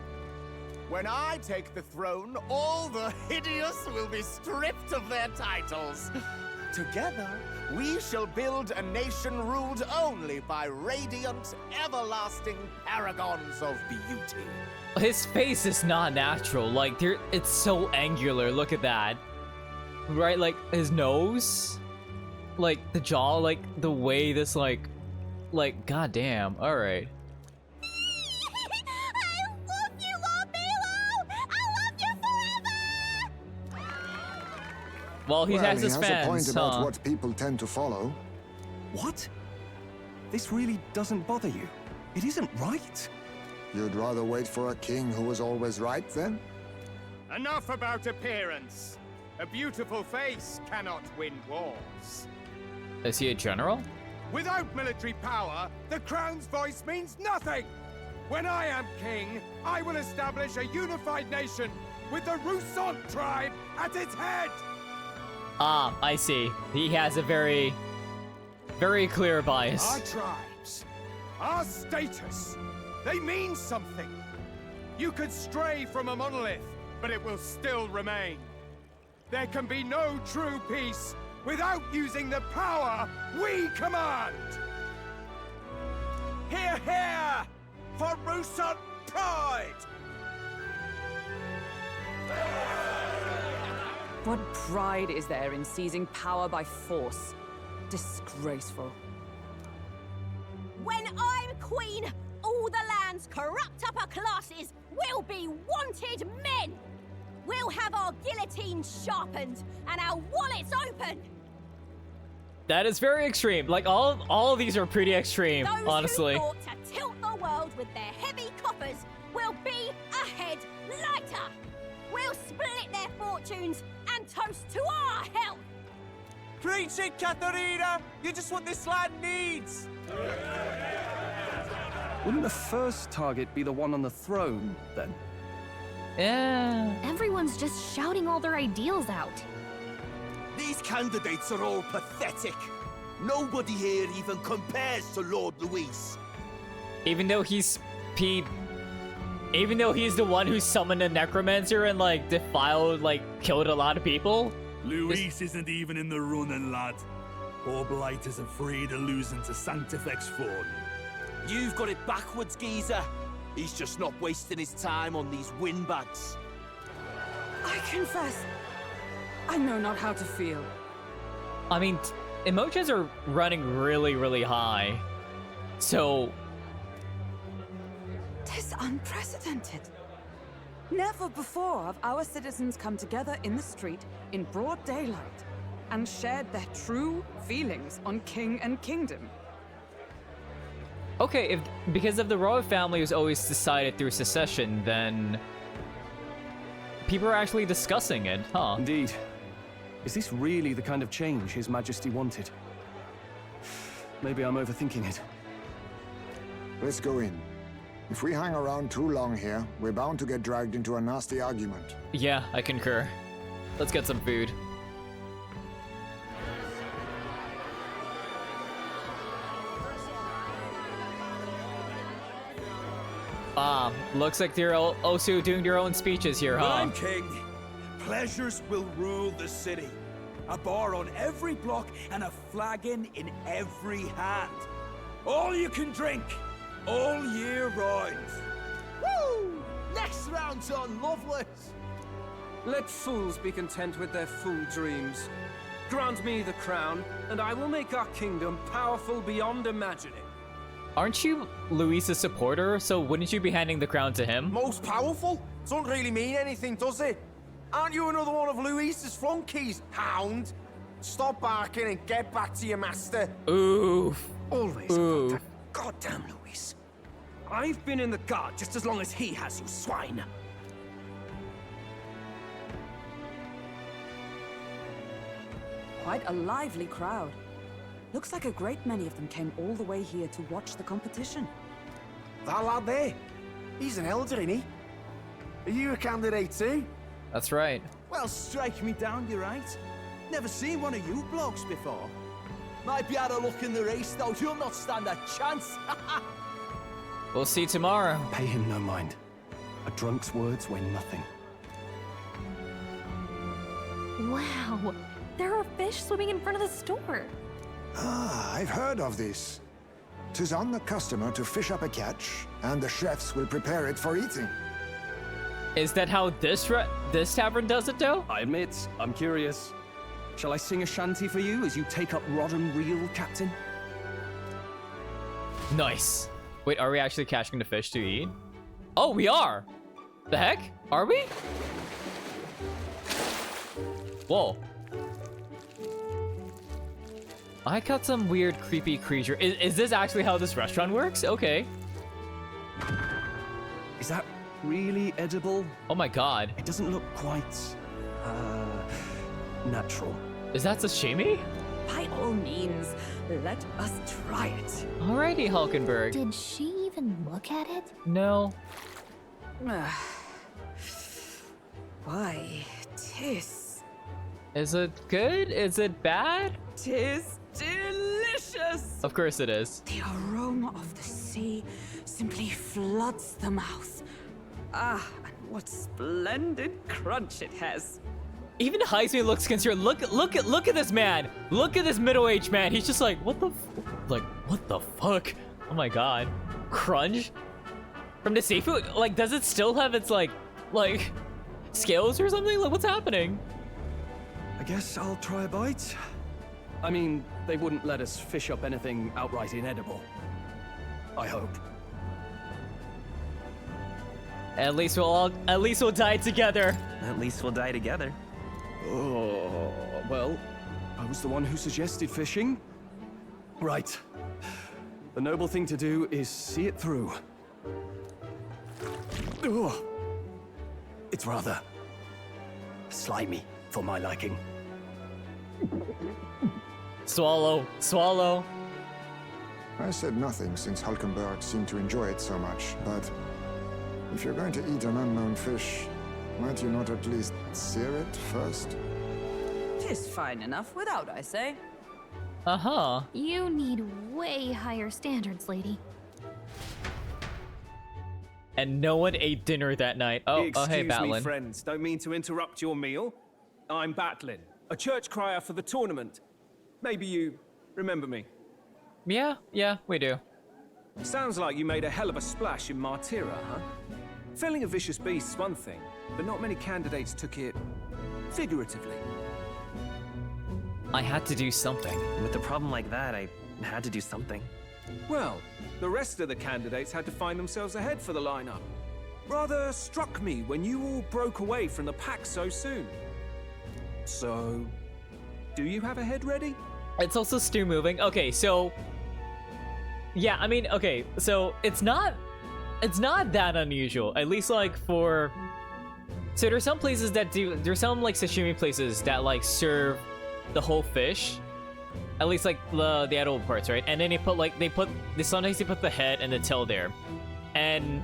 When I take the throne, all the hideous will be stripped of their titles. Together, we shall build a nation ruled only by radiant, everlasting paragons of beauty. His face is not natural. Like, it's so angular. Look at that. Right? Like, his nose. Like, the jaw. Like, the way this, like, goddamn. Alright. I love you, Lord Milo! I love you forever! Well, he has his a fans, point about huh? what people tend to follow. What? This really doesn't bother you? It isn't right. You'd rather wait for a king who was always right, then? Enough about appearance. A beautiful face cannot win wars. Is he a general? Without military power, the crown's voice means nothing. When I am king, I will establish a unified nation with the Rousant tribe at its head. Ah, I see. He has a very clear bias. Our tribes, our status, they mean something. You could stray from a monolith, but it will still remain. There can be no true peace without using the power we command. Hear, hear, for Rousant pride! What pride is there in seizing power by force? Disgraceful. When I'm queen, all the land's corrupt upper classes will be wanted men! We'll have our guillotines sharpened and our wallets open! That is very extreme. Like, all of these are pretty extreme, Those honestly. who thought to tilt the world with their heavy coffers will be a head lighter! We'll split their fortunes and toast to our health! Preach it, Katharina! You just what this land needs! Wouldn't the first target be the one on the throne, then? Yeah. Everyone's just shouting all their ideals out. These candidates are all pathetic. Nobody here even compares to Lord Luis. Even though he's the one who summoned a necromancer and, like, defiled, like, killed a lot of people. Luis isn't even in the running, lad. Poor Blight is afraid of losing to Sanctifex Ford. You've got it backwards, geezer. He's just not wasting his time on these windbags. I confess, I know not how to feel. I mean, emotions are running really, really high. So... Tis unprecedented. Never before have our citizens come together in the street in broad daylight and shared their true feelings on king and kingdom. Okay, because if the royal family was always decided through secession, then people are actually discussing it, huh? Indeed. Is this really the kind of change His Majesty wanted? Maybe I'm overthinking it. Let's go in. If we hang around too long here, we're bound to get dragged into a nasty argument. Yeah, I concur. Let's get some food. Looks like they're also doing their own speeches here, huh? When I'm king, pleasures will rule the city. A bar on every block and a flagon in every hand. All you can drink, all year round. Woo! Next round's on Loveless. Let fools be content with their fool dreams. Grant me the crown, and I will make our kingdom powerful beyond imagining. Aren't you Luis's supporter? So wouldn't you be handing the crown to him? Most powerful? Doesn't really mean anything, does it? Aren't you another one of Luis's flunkies, hound? Stop barking and get back to your master. Oof. Always about that goddamn Luis. I've been in the guard just as long as he has, you swine. Quite a lively crowd. Looks like a great many of them came all the way here to watch the competition. That lad there, he's an elder, isn't he? Are you a candidate too? That's right. Well, strike me down, you're right. Never seen one of you blokes before. Might be out of luck in the race, though. You'll not stand a chance. We'll see tomorrow. Pay him no mind. A drunk's words weigh nothing. Wow, there are fish swimming in front of the store. Ah, I've heard of this. 'Tis on the customer to fish up a catch, and the chefs will prepare it for eating. Is that how this tavern does it, though? I admit, I'm curious. Shall I sing a shanty for you as you take up rod and reel, Captain? Nice. Wait, are we actually catching the fish to eat? Oh, we are! The heck? Are we? Whoa. I caught some weird, creepy creature. Is this actually how this restaurant works? Okay. Is that really edible? Oh my god. It doesn't look quite, natural. Is that sashimi? By all means, let us try it. Alrighty, Hulkenberg. Did she even look at it? No. Why, 'tis... Is it good? Is it bad? 'Tis delicious! Of course it is. The aroma of the sea simply floods the mouth. Ah, and what splendid crunch it has. Even Heisman looks concerned. Look at this man. Look at this middle-aged man. He's just like, what the fuck? Oh my god. Crunch? From the seafood? Like, does it still have its like scales or something? Like, what's happening? I guess I'll try a bite. I mean, they wouldn't let us fish up anything outright inedible. I hope. At least we'll die together. At least we'll die together. Oh, well, I was the one who suggested fishing. Right. The noble thing to do is see it through. Oh, it's rather slimy for my liking. Swallow. I said nothing since Hulkenberg seemed to enjoy it so much, but if you're going to eat an unknown fish, might you not at least sear it first? 'Tis fine enough without, I say. Uh-huh. You need way higher standards, lady. And no one ate dinner that night. Oh, hey, Excuse me, Batlin. friends. Don't mean to interrupt your meal. I'm Batlin, a church crier for the tournament. Maybe you remember me. Yeah, we do. Sounds like you made a hell of a splash in Martira, huh? Felling a vicious beast's one thing, but not many candidates took it figuratively. I had to do something. With a problem like that, I had to do something. Well, the rest of the candidates had to find themselves ahead for the lineup. Rather struck me when you all broke away from the pack so soon. So, do you have a head ready? It's also stew moving. Okay, so yeah, I mean, okay, so it's not that unusual. At least like for so there's some places that there's some like sashimi places that like serve the whole fish. At least like the edible parts, right? And then sometimes they put the head and the tail there. And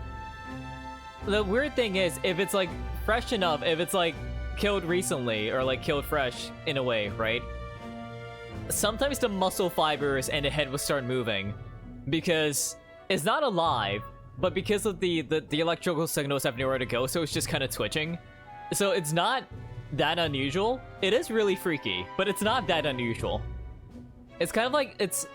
the weird thing is if it's like fresh enough, if it's like killed recently or like killed fresh in a way, right? Sometimes the muscle fibers and the head will start moving because it's not alive, but because of the electrical signals have nowhere to go, so it's just kind of twitching. So it's not that unusual. It is really freaky, but it's not that unusual. It's kind of like it's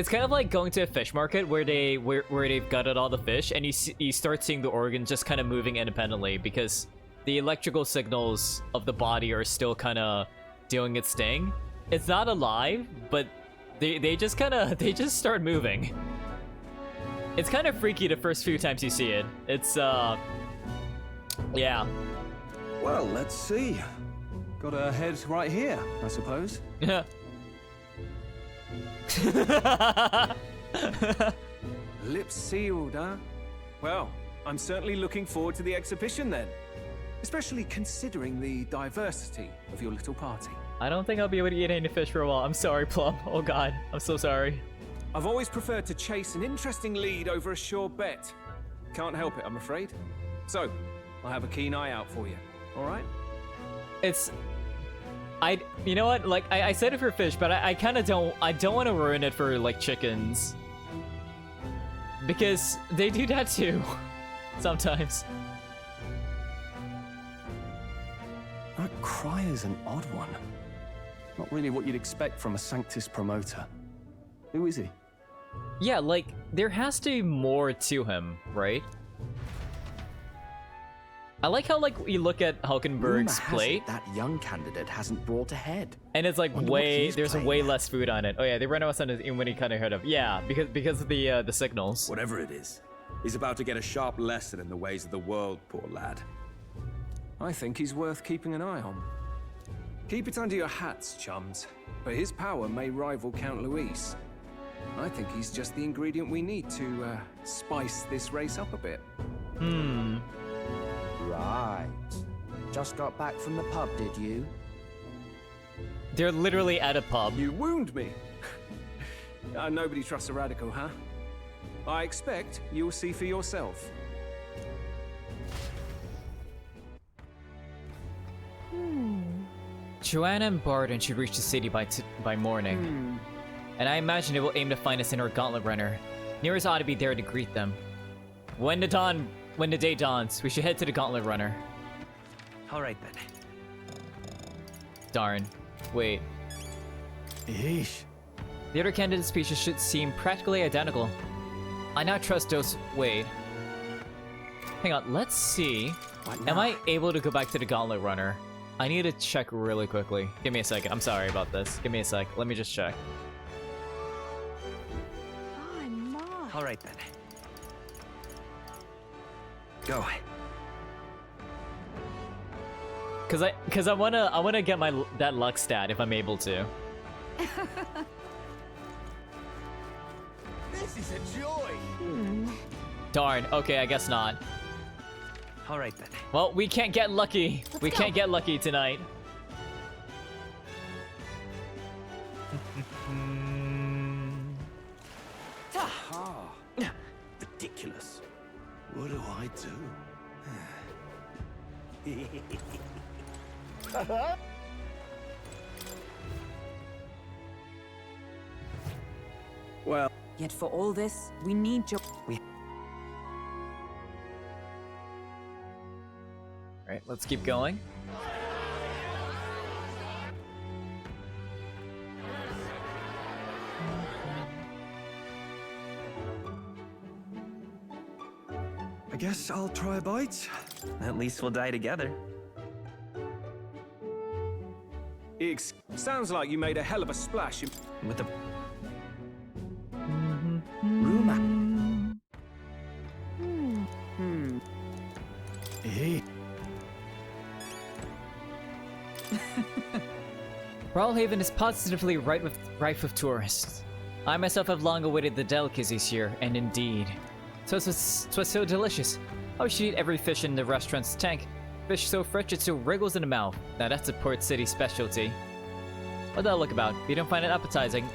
kind of like going to a fish market where they've gutted all the fish and you start seeing the organs just kind of moving independently because the electrical signals of the body are still kind of doing its thing. It's not alive, but they just start moving. It's kind of freaky the first few times you see it. It's yeah. Well, let's see. Got her head right here, I suppose. Yeah. Lips sealed, huh? Well, I'm certainly looking forward to the exhibition then. Especially considering the diversity of your little party. I don't think I'll be able to eat any fish for a while. I'm sorry, Plum. Oh god, I'm so sorry. I've always preferred to chase an interesting lead over a sure bet. Can't help it, I'm afraid. So, I'll have a keen eye out for you, alright? You know what, like, I said it for fish, but I kind of don't want to ruin it for, like, chickens. Because they do that too, sometimes. That cry is an odd one. Not really what you'd expect from a Sanctus promoter. Who is he? Yeah, like, there has to be more to him, right? I like how, like, you look at Hulkenberg's plate. That young candidate hasn't brought ahead. And it's like there's way less food on it. Oh yeah, they ran out of when he kind of heard of. Yeah, because of the signals. Whatever it is, he's about to get a sharp lesson in the ways of the world, poor lad. I think he's worth keeping an eye on. Keep it under your hats, chums. But his power may rival Count Luis. I think he's just the ingredient we need to spice this race up a bit. Right. Just got back from the pub, did you? They're literally at a pub. You wound me. Nobody trusts a radical, huh? I expect you'll see for yourself. Joanna and Barton should reach the city by morning. And I imagine it will aim to find us in our gauntlet runner. Nearest ought to be there to greet them. When the day dawns, we should head to the gauntlet runner. Alright then. Darn. Wait. Eesh. The other candidate speeches should seem practically identical. I now trust those. Wait. Hang on, let's see. Am I able to go back to the gauntlet runner? I need to check really quickly. Give me a second. I'm sorry about this. Give me a sec. Let me just check. Alright then. Go. Cause I wanna get that luck stat if I'm able to. This is a joy. Darn. Okay, I guess not. Alright then. Well, we can't get lucky. We can't get lucky tonight. Ridiculous. What do I do? Well. Yet for all this, we need your... Alright, let's keep going. I guess I'll try a bite. At least we'll die together. Sounds like you made a hell of a splash with the rumor. Brilehaven is positively rife with tourists. I myself have long awaited the delicacies here, and indeed. Twas so delicious. I should eat every fish in the restaurant's tank. Fish so fresh it still wriggles in the mouth. Now that's a Port City specialty. What'd that look about? You don't find it appetizing?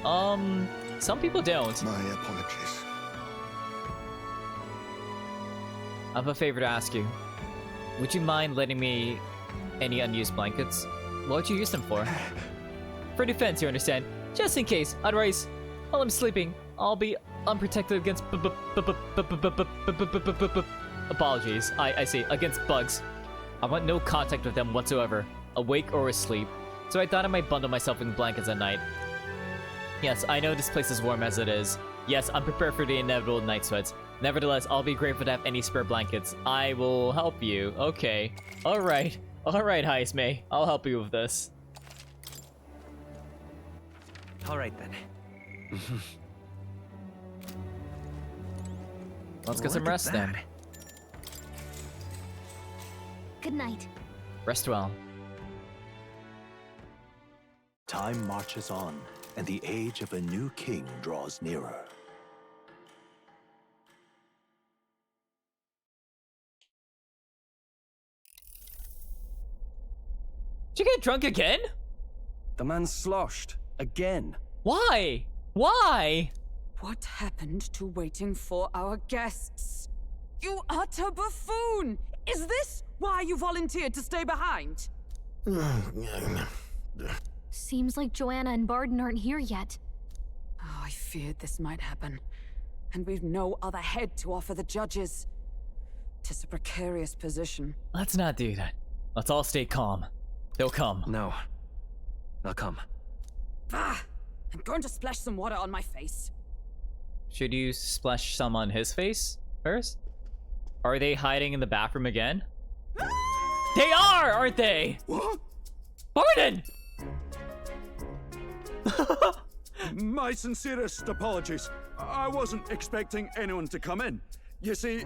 Some people don't. My apologies. I have a favor to ask you. Would you mind lending me any unused blankets? What would you use them for? For defense, you understand. Just in case. Otherwise, while I'm sleeping, I'll be unprotected against apologies. I see. Against bugs. I want no contact with them whatsoever, awake or asleep. So I thought I might bundle myself in blankets at night. Yes, I know this place is warm as it is, Yes, I'm prepared for the inevitable night sweats. Nevertheless, I'll be grateful to have any spare blankets. I will help you. Okay. Alright. Alright, Heismay. I'll help you with this. Alright then. Let's get some rest then. Good night. Rest well. Time marches on, and the age of a new king draws nearer. Did you get drunk again? The man sloshed. Again. Why? Why? What happened to waiting for our guests? You utter buffoon! Is this why you volunteered to stay behind? Seems like Joanna and Barden aren't here yet. Oh, I feared this might happen. And we've no other head to offer the judges. 'Tis a precarious position. Let's not do that. Let's all stay calm. They'll come. No. They'll come. Ah! I'm going to splash some water on my face. Should you splash some on his face first? Are they hiding in the bathroom again? They are, aren't they? What? Barden! My sincerest apologies. I wasn't expecting anyone to come in. You see...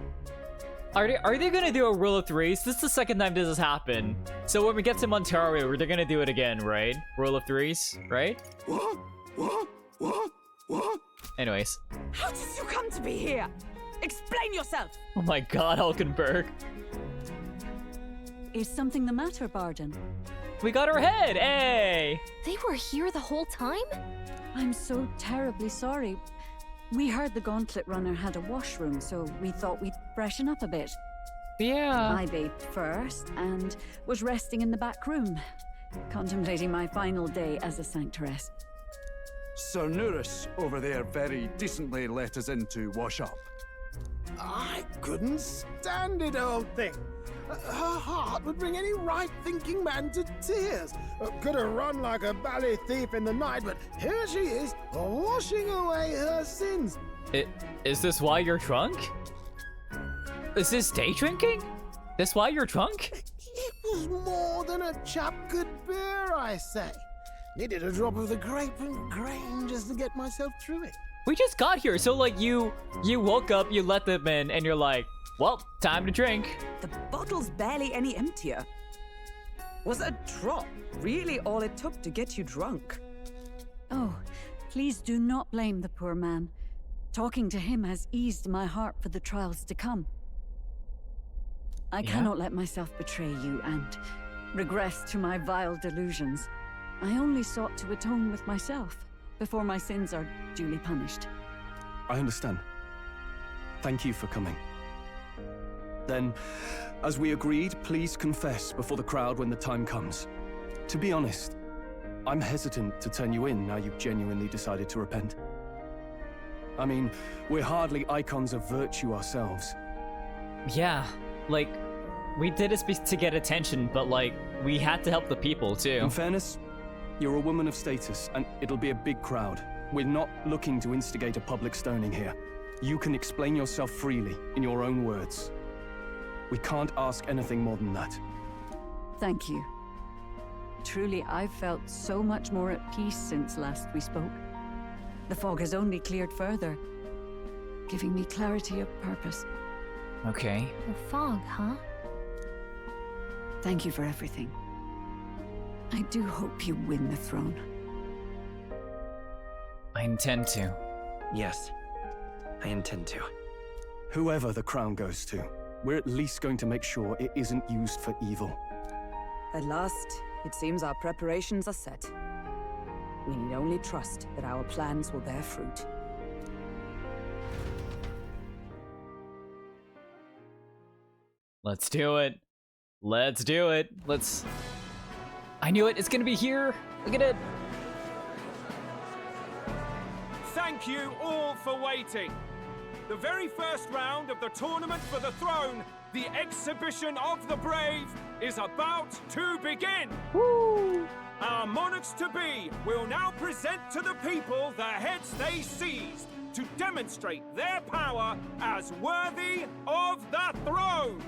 Are they gonna do a rule of threes? This is the second time this has happened. So when we get to Ontario, they're gonna do it again, right? Rule of threes, right? What? Anyways. How did you come to be here? Explain yourself! Oh my god, Hulkenberg. Is something the matter, Barden? We got our head, hey! They were here the whole time? I'm so terribly sorry. We heard the Gauntlet Runner had a washroom, so we thought we'd freshen up a bit. Yeah. I bathed first and was resting in the back room, contemplating my final day as a sanctoress. Sir Nuris over there very decently let us in to wash up. I couldn't stand it, old thing. Her heart would bring any right-thinking man to tears. Could have run like a bally thief in the night, but here she is, washing away her sins. Is this why you're drunk? Is this day drinking? This why you're drunk? It was more than a chap could bear, I say. Needed a drop of the grape and grain just to get myself through it. We just got here, so like you woke up, you let them in, and you're like, well, time to drink. The bottle's barely any emptier. Was a drop really all it took to get you drunk? Oh, please do not blame the poor man. Talking to him has eased my heart for the trials to come. I cannot let myself betray you and regress to my vile delusions. I only sought to atone with myself before my sins are duly punished. I understand. Thank you for coming. Then, as we agreed, please confess before the crowd when the time comes. To be honest, I'm hesitant to turn you in now you've genuinely decided to repent. I mean, we're hardly icons of virtue ourselves. Yeah, like, we did this to get attention, but like, we had to help the people too. In fairness, you're a woman of status, and it'll be a big crowd. We're not looking to instigate a public stoning here. You can explain yourself freely, in your own words. We can't ask anything more than that. Thank you. Truly, I've felt so much more at peace since last we spoke. The fog has only cleared further, giving me clarity of purpose. Okay. The fog, huh? Thank you for everything. I do hope you win the throne. I intend to. Yes, I intend to. Whoever the crown goes to, we're at least going to make sure it isn't used for evil. At last, it seems our preparations are set. We need only trust that our plans will bear fruit. Let's do it. Let's do it. Let's... I knew it. It's gonna be here. Look at it. Thank you all for waiting. The very first round of the tournament for the throne, the exhibition of the brave, is about to begin. Woo! Our monarchs-to-be will now present to the people the heads they seized to demonstrate their power as worthy of the throne.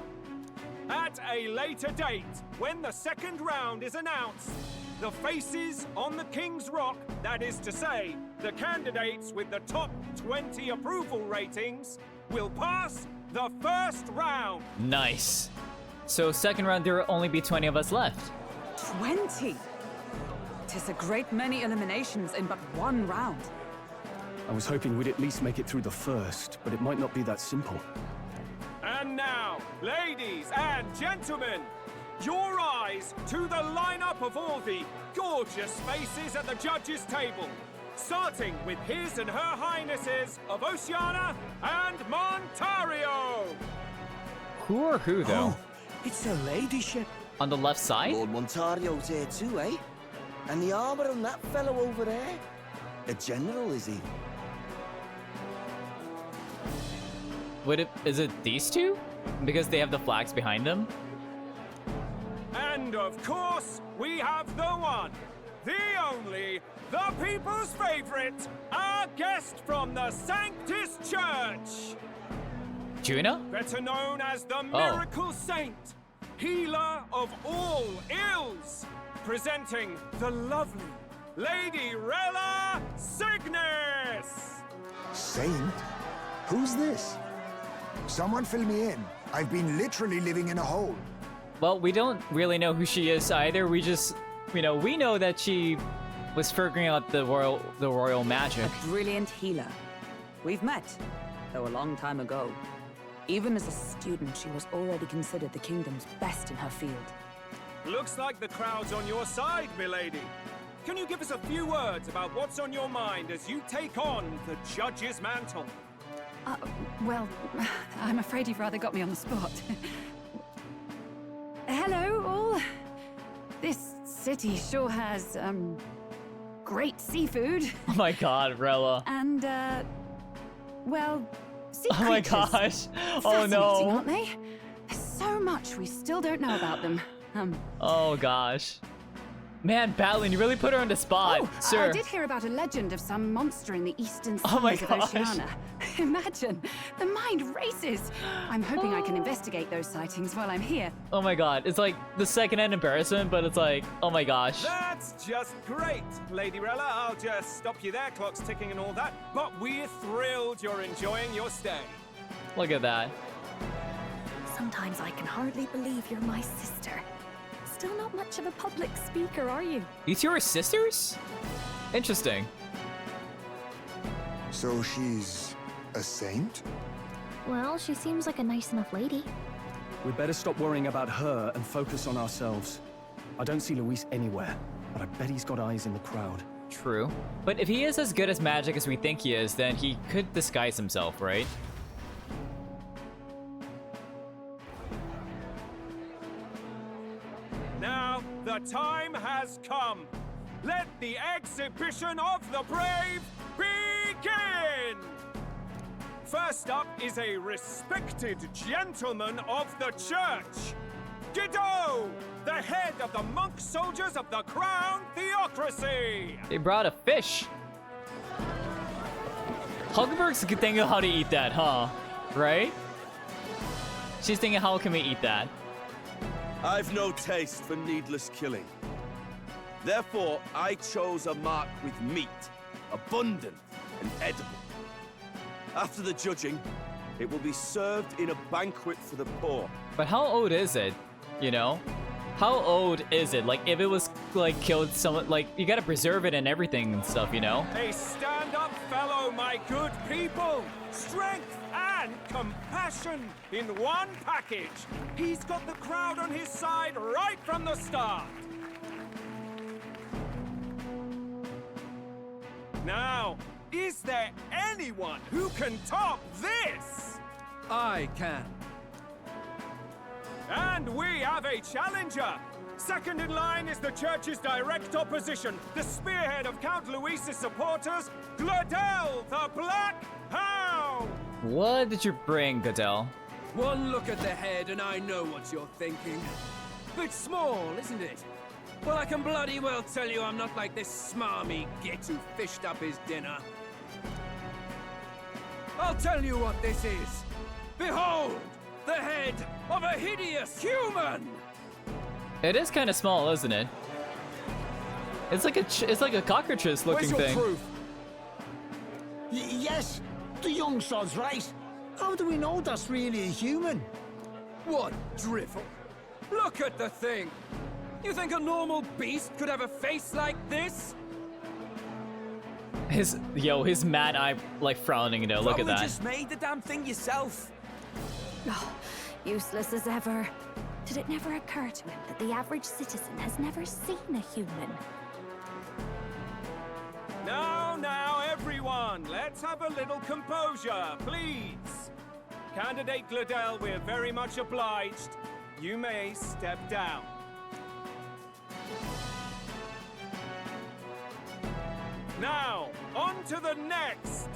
At a later date, when the second round is announced, the faces on the King's Rock, that is to say, the candidates with the top 20 approval ratings, will pass the first round. Nice. So second round, there will only be 20 of us left. 20? 'Tis a great many eliminations in but one round. I was hoping we'd at least make it through the first, but it might not be that simple. And now, ladies and gentlemen, your eyes to the lineup of all the gorgeous faces at the judges' table, starting with His and Her Highnesses of Oceania and Montario. Who are who, though? Oh, it's her ladyship. On the left side? Lord Montario's here too, eh? And the armor on that fellow over there? A general, is he? Is it these two? Because they have the flags behind them? And of course, we have the one, the only, the people's favorite, our guest from the Sanctus Church. Juno? Better known as the Miracle Saint, healer of all ills, presenting the lovely Lady Rella Cygnus. Saint? Who's this? Someone fill me in. I've been literally living in a hole. Well, we don't really know who she is either. We just, we know that she was figuring out the royal magic. A brilliant healer. We've met, though a long time ago. Even as a student, she was already considered the kingdom's best in her field. Looks like the crowd's on your side, milady. Can you give us a few words about what's on your mind as you take on the judge's mantle? Well, I'm afraid you've rather got me on the spot. Hello, all. This city sure has, great seafood. Oh my god, Rella. And, well, sea Oh my creatures. gosh. Oh Fascinating, no. aren't they? There's so much we still don't know about them. Oh gosh. Man, Battling, you really put her on the spot, sir. I did hear about a legend of some monster in the eastern Oh my seas of gosh. Oceania. Imagine, the mind races. I'm hoping I can investigate those sightings while I'm here. Oh my god, it's like the second-hand embarrassment, but it's like, oh my gosh. That's just great, Lady Rella. I'll just stop you there, clock's ticking and all that. But we're thrilled you're enjoying your stay. Look at that. Sometimes I can hardly believe you're my sister. Still not much of a public speaker, are you? These two are sisters? Interesting. So she's a saint? Well, she seems like a nice enough lady. We'd better stop worrying about her and focus on ourselves. I don't see Luis anywhere, but I bet he's got eyes in the crowd. True. But if he is as good as magic as we think he is, then he could disguise himself, right? Now, the time has come. Let the exhibition of the brave begin! First up is a respected gentleman of the church. Guido, the head of the monk soldiers of the Crown Theocracy. They brought a fish. Huckleberg's thinking how to eat that, huh? Right? She's thinking, how can we eat that? I've no taste for needless killing. Therefore, I chose a mark with meat, abundant and edible. After the judging, it will be served in a banquet for the poor. But how old is it? You know? How old is it? Like, if it was, like, killed someone, like, you gotta preserve it and everything and stuff, you know? A stand-up fellow, my good people. Strength and compassion in one package. He's got the crowd on his side right from the start. Now, is there anyone who can top this? I can. And we have a challenger. Second in line is the church's direct opposition, the spearhead of Count Luis's supporters, Gladel the Black Hound. What did you bring, Goodell? One look at the head and I know what you're thinking. Bit small, isn't it? Well, I can bloody well tell you I'm not like this smarmy git who fished up his dinner. I'll tell you what this is. Behold, the head of a hideous human! It is kind of small, isn't it? It's like a cockroaches looking Where's your thing. proof? Yes, the young sod's right. How do we know that's really a human? What drivel? Look at the thing! You think a normal beast could have a face like this? His mad eye like frowning, Look at Probably that. just made the damn thing yourself. Oh, useless as ever. Did it never occur to him that the average citizen has never seen a human? Now, everyone, let's have a little composure, please. Candidate Gladell, we're very much obliged. You may step down. Now, on to the next.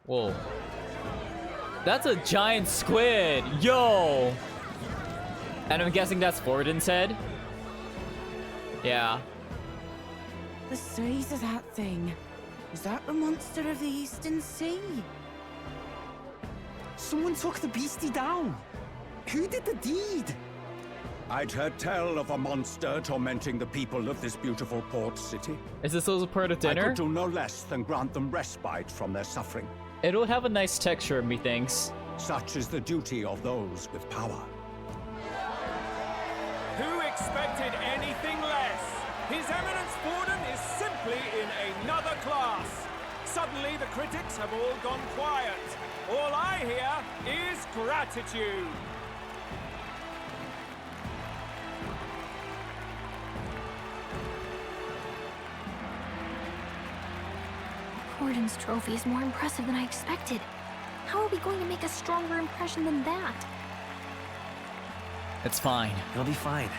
Whoa. That's a giant squid. Yo. And I'm guessing that's Forden's head. Yeah. The size of that thing. Is that the monster of the Eastern Sea? Someone took the beastie down. Who did the deed? I'd heard tell of a monster tormenting the people of this beautiful port city. Is this also part of dinner? I could do no less than grant them respite from their suffering. It'll have a nice texture, methinks. Such is the duty of those with power. Who expected anything less? His Eminence Borden is simply in another class. Suddenly the critics have all gone quiet. All I hear is gratitude. Borden's trophy is more impressive than I expected. How are we going to make a stronger impression than that? It's fine. It'll be fine.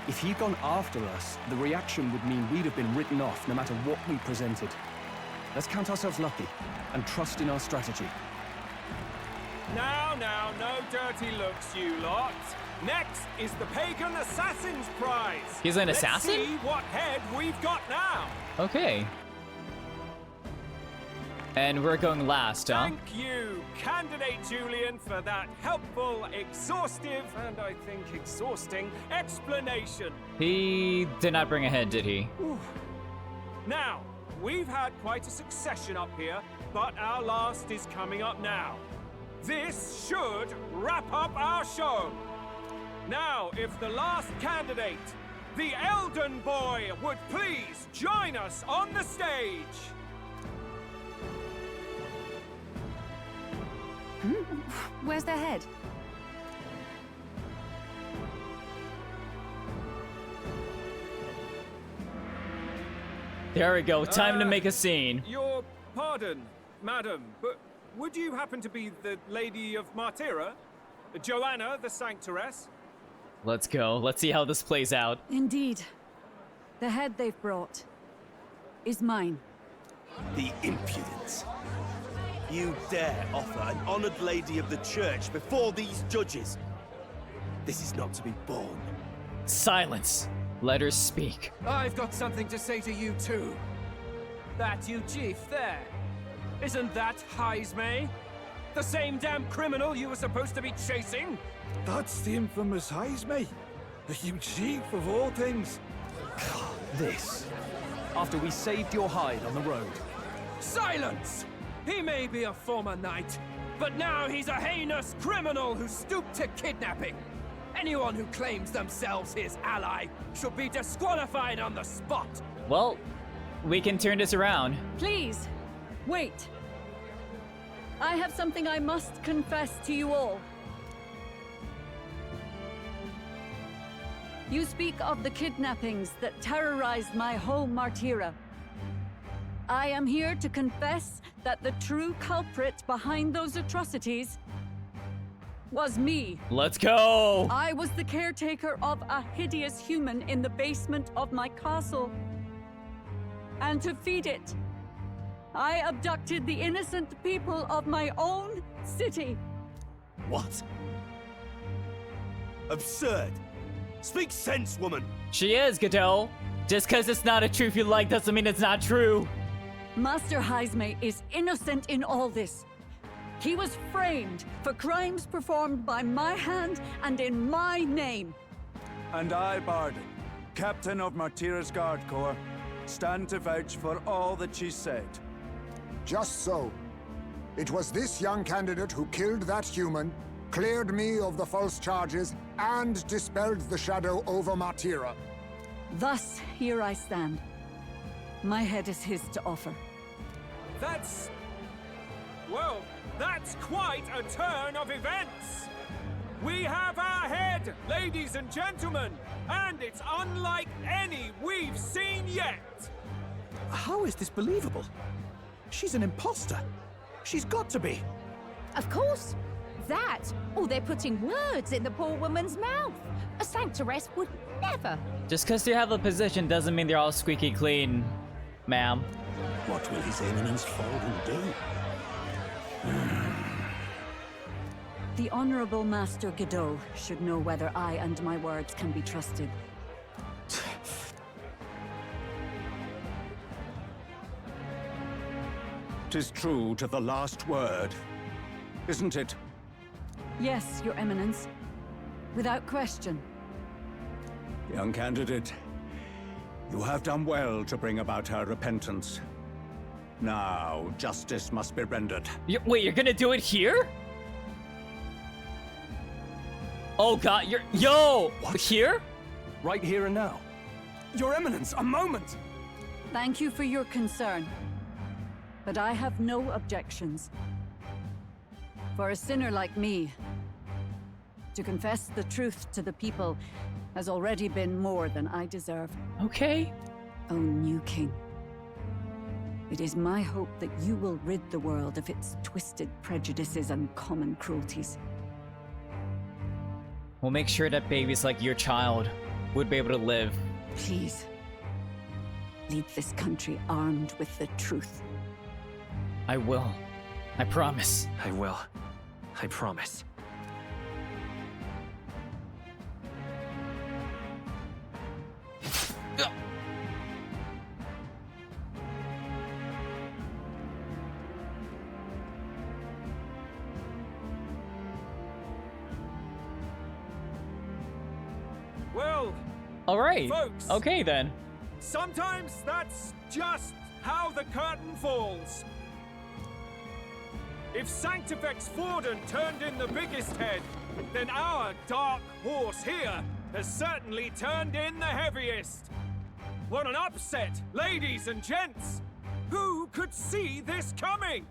If he'd gone after us, the reaction would mean we'd have been written off no matter what we presented. Let's count ourselves lucky and trust in our strategy. Now, no dirty looks, you lot. Next is the Pagan Assassin's Prize. He's an assassin? Let's see what head we've got now. Okay. And we're going last, huh? Thank you, Candidate Julian, for that helpful, exhaustive, and I think exhausting explanation. He did not bring a head, did he? Now, we've had quite a succession up here, but our last is coming up now. This should wrap up our show. Now, if the last candidate, the Elden Boy, would please join us on the stage. Where's their head? There we go. Time to make a scene. Your pardon, madam, but would you happen to be the Lady of Martyra? Joanna, the Sanctoress? Let's go. Let's see how this plays out. Indeed. The head they've brought is mine. The impudence. You dare offer an honored lady of the church before these judges? This is not to be borne. Silence. Let her speak. I've got something to say to you too. That you chief there. Isn't that Heismay? The same damn criminal you were supposed to be chasing? That's the infamous Heismay. The huge chief of all things. This. After we saved your hide on the road. Silence! He may be a former knight, but now he's a heinous criminal who stooped to kidnapping. Anyone who claims themselves his ally should be disqualified on the spot. Well, we can turn this around. Please, wait. I have something I must confess to you all. You speak of the kidnappings that terrorized my home, Martyra. I am here to confess that the true culprit behind those atrocities was me. Let's go! I was the caretaker of a hideous human in the basement of my castle. And to feed it, I abducted the innocent people of my own city. What? Absurd. Speak sense, woman. She is, Godot. Just because it's not a truth you like doesn't mean it's not true. Master Heisme is innocent in all this. He was framed for crimes performed by my hand and in my name. And I, Barden, captain of Martira's Guard Corps, stand to vouch for all that she said. Just so. It was this young candidate who killed that human, cleared me of the false charges, and dispelled the shadow over Martira. Thus, here I stand. My head is his to offer. That's... well, that's quite a turn of events! We have our head, ladies and gentlemen, and it's unlike any we've seen yet! How is this believable? She's an imposter. She's got to be. Of course. That, or they're putting words in the poor woman's mouth. A sanctoress would never. Just because you have a position doesn't mean they're all squeaky clean, ma'am. What will His Eminence Falden do? The Honorable Master Godot should know whether I and my words can be trusted. 'Tis true to the last word, isn't it? Yes, Your Eminence. Without question. Young candidate, you have done well to bring about her repentance. Now, justice must be rendered. Wait, you're gonna do it here? Oh god, yo! What? Here? Right here and now. Your Eminence, a moment! Thank you for your concern. But I have no objections. For a sinner like me, to confess the truth to the people has already been more than I deserve. Okay. O new king, it is my hope that you will rid the world of its twisted prejudices and common cruelties. We'll make sure that babies like your child would be able to live. Please, lead this country armed with the truth. I will. I promise. I will. I promise. Well, all right. Folks, okay then. Sometimes that's just how the curtain falls. If Sanctifex Forden turned in the biggest head, then our dark horse here has certainly turned in the heaviest. What an upset, ladies and gents! Who could see this coming?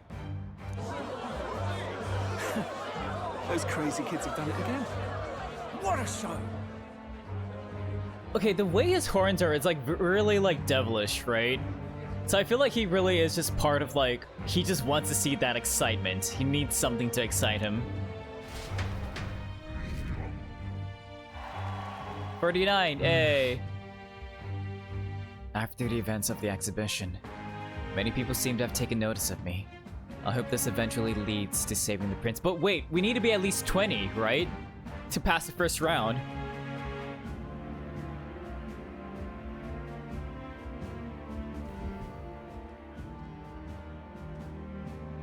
Those crazy kids have done it again. What a show! Okay, the way his horns are, it's like really like devilish, right? So I feel like he really is just part of like, he just wants to see that excitement. He needs something to excite him. 49, hey! After the events of the exhibition, many people seem to have taken notice of me. I hope this eventually leads to saving the prince. But wait, we need to be at least 20, right? To pass the first round.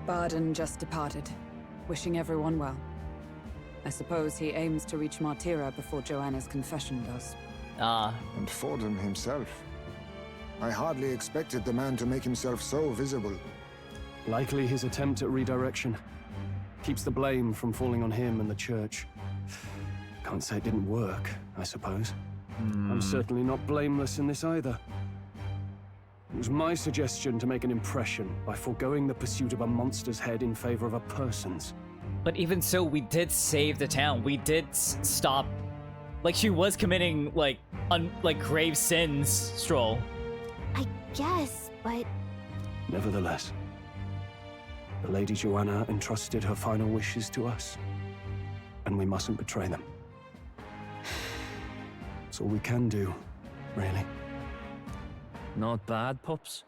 Barden just departed, wishing everyone well. I suppose he aims to reach Martira before Joanna's confession does. And Forden himself. I hardly expected the man to make himself so visible. Likely his attempt at redirection. Keeps the blame from falling on him and the church. Can't say it didn't work, I suppose. I'm certainly not blameless in this either. It was my suggestion to make an impression by foregoing the pursuit of a monster's head in favor of a person's. But even so, we did save the town. We did stop. Like, she was committing, like, grave sins, Stroll. I guess, but... Nevertheless, the Lady Joanna entrusted her final wishes to us, and we mustn't betray them. That's all we can do, really. Not bad, pups.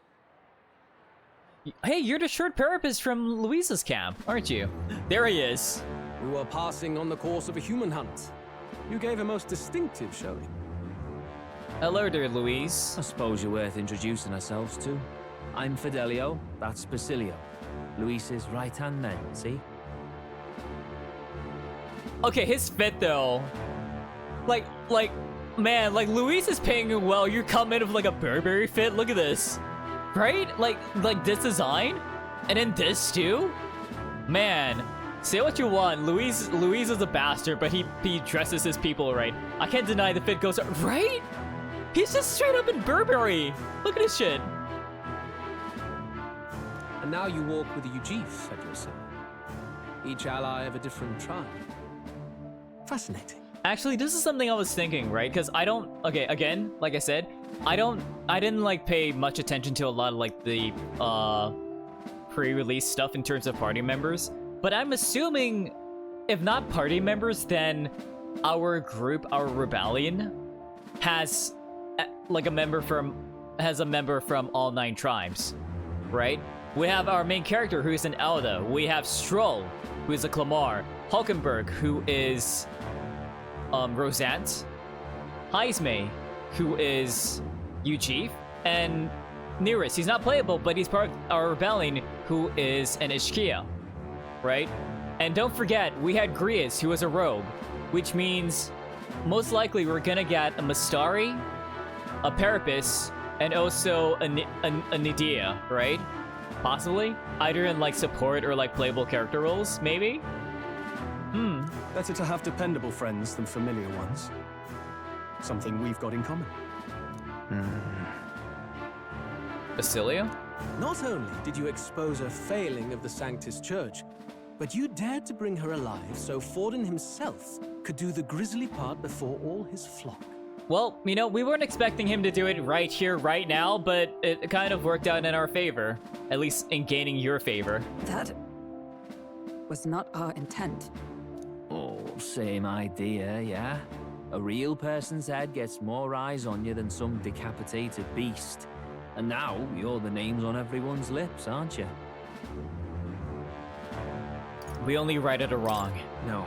Hey, you're the short parapist from Louisa's camp, aren't you? There he is. We were passing on the course of a human hunt. You gave a most distinctive showing. Hello there, Louise. I suppose you're worth introducing ourselves to. I'm Fidelio, that's Basilio. Luis's right-hand man, see? Okay, his fit though. Like, man, like Luis is paying him well. You come in with like a Burberry fit. Look at this, right? Like this design, and then this too. Man, say what you want. Luis is a bastard, but he dresses his people right. I can't deny the fit goes right. He's just straight up in Burberry. Look at this shit. And now you walk with the Ujif at your side. Each ally of a different tribe. Fascinating. Actually, this is something I was thinking, right? Because I don't... Okay, again, like I said, I didn't, like, pay much attention to a lot of, like, the, pre-release stuff in terms of party members. But I'm assuming, if not party members, then our group, our rebellion, has, like, a member from all 9 tribes, right? We have our main character, who's an Elda. We have Stroll, who is a Clamar. Hulkenberg, who is... Rosant, Heisme, who is Ujif, and Nearest. He's not playable, but he's part of our rebellion, who is an Ishkia, right? And don't forget, we had Grias, who was a rogue, which means most likely we're gonna get a Mastari, a Parapis, and also a Nidia, right? Possibly? Either in like support or like playable character roles, maybe? Better to have dependable friends than familiar ones. Something we've got in common. Basilio? Not only did you expose a failing of the Sanctus Church, but you dared to bring her alive so Forden himself could do the grisly part before all his flock. Well, you know, we weren't expecting him to do it right here, right now, but it kind of worked out in our favor. At least in gaining your favor. That was not our intent. Oh, same idea, yeah? A real person's head gets more eyes on you than some decapitated beast. And now, you're the names on everyone's lips, aren't you? We only righted a wrong. No.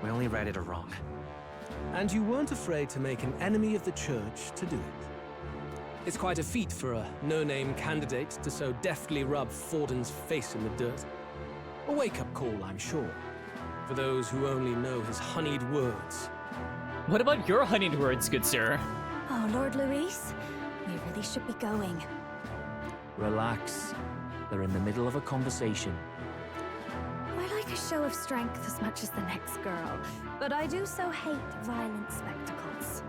We only righted a wrong. And you weren't afraid to make an enemy of the church to do it. It's quite a feat for a no-name candidate to so deftly rub Forden's face in the dirt. A wake-up call, I'm sure, for those who only know his honeyed words. What about your honeyed words, good sir? Oh, Lord Luis, we really should be going. Relax. They're in the middle of a conversation. I like a show of strength as much as the next girl, but I do so hate violent spectacles.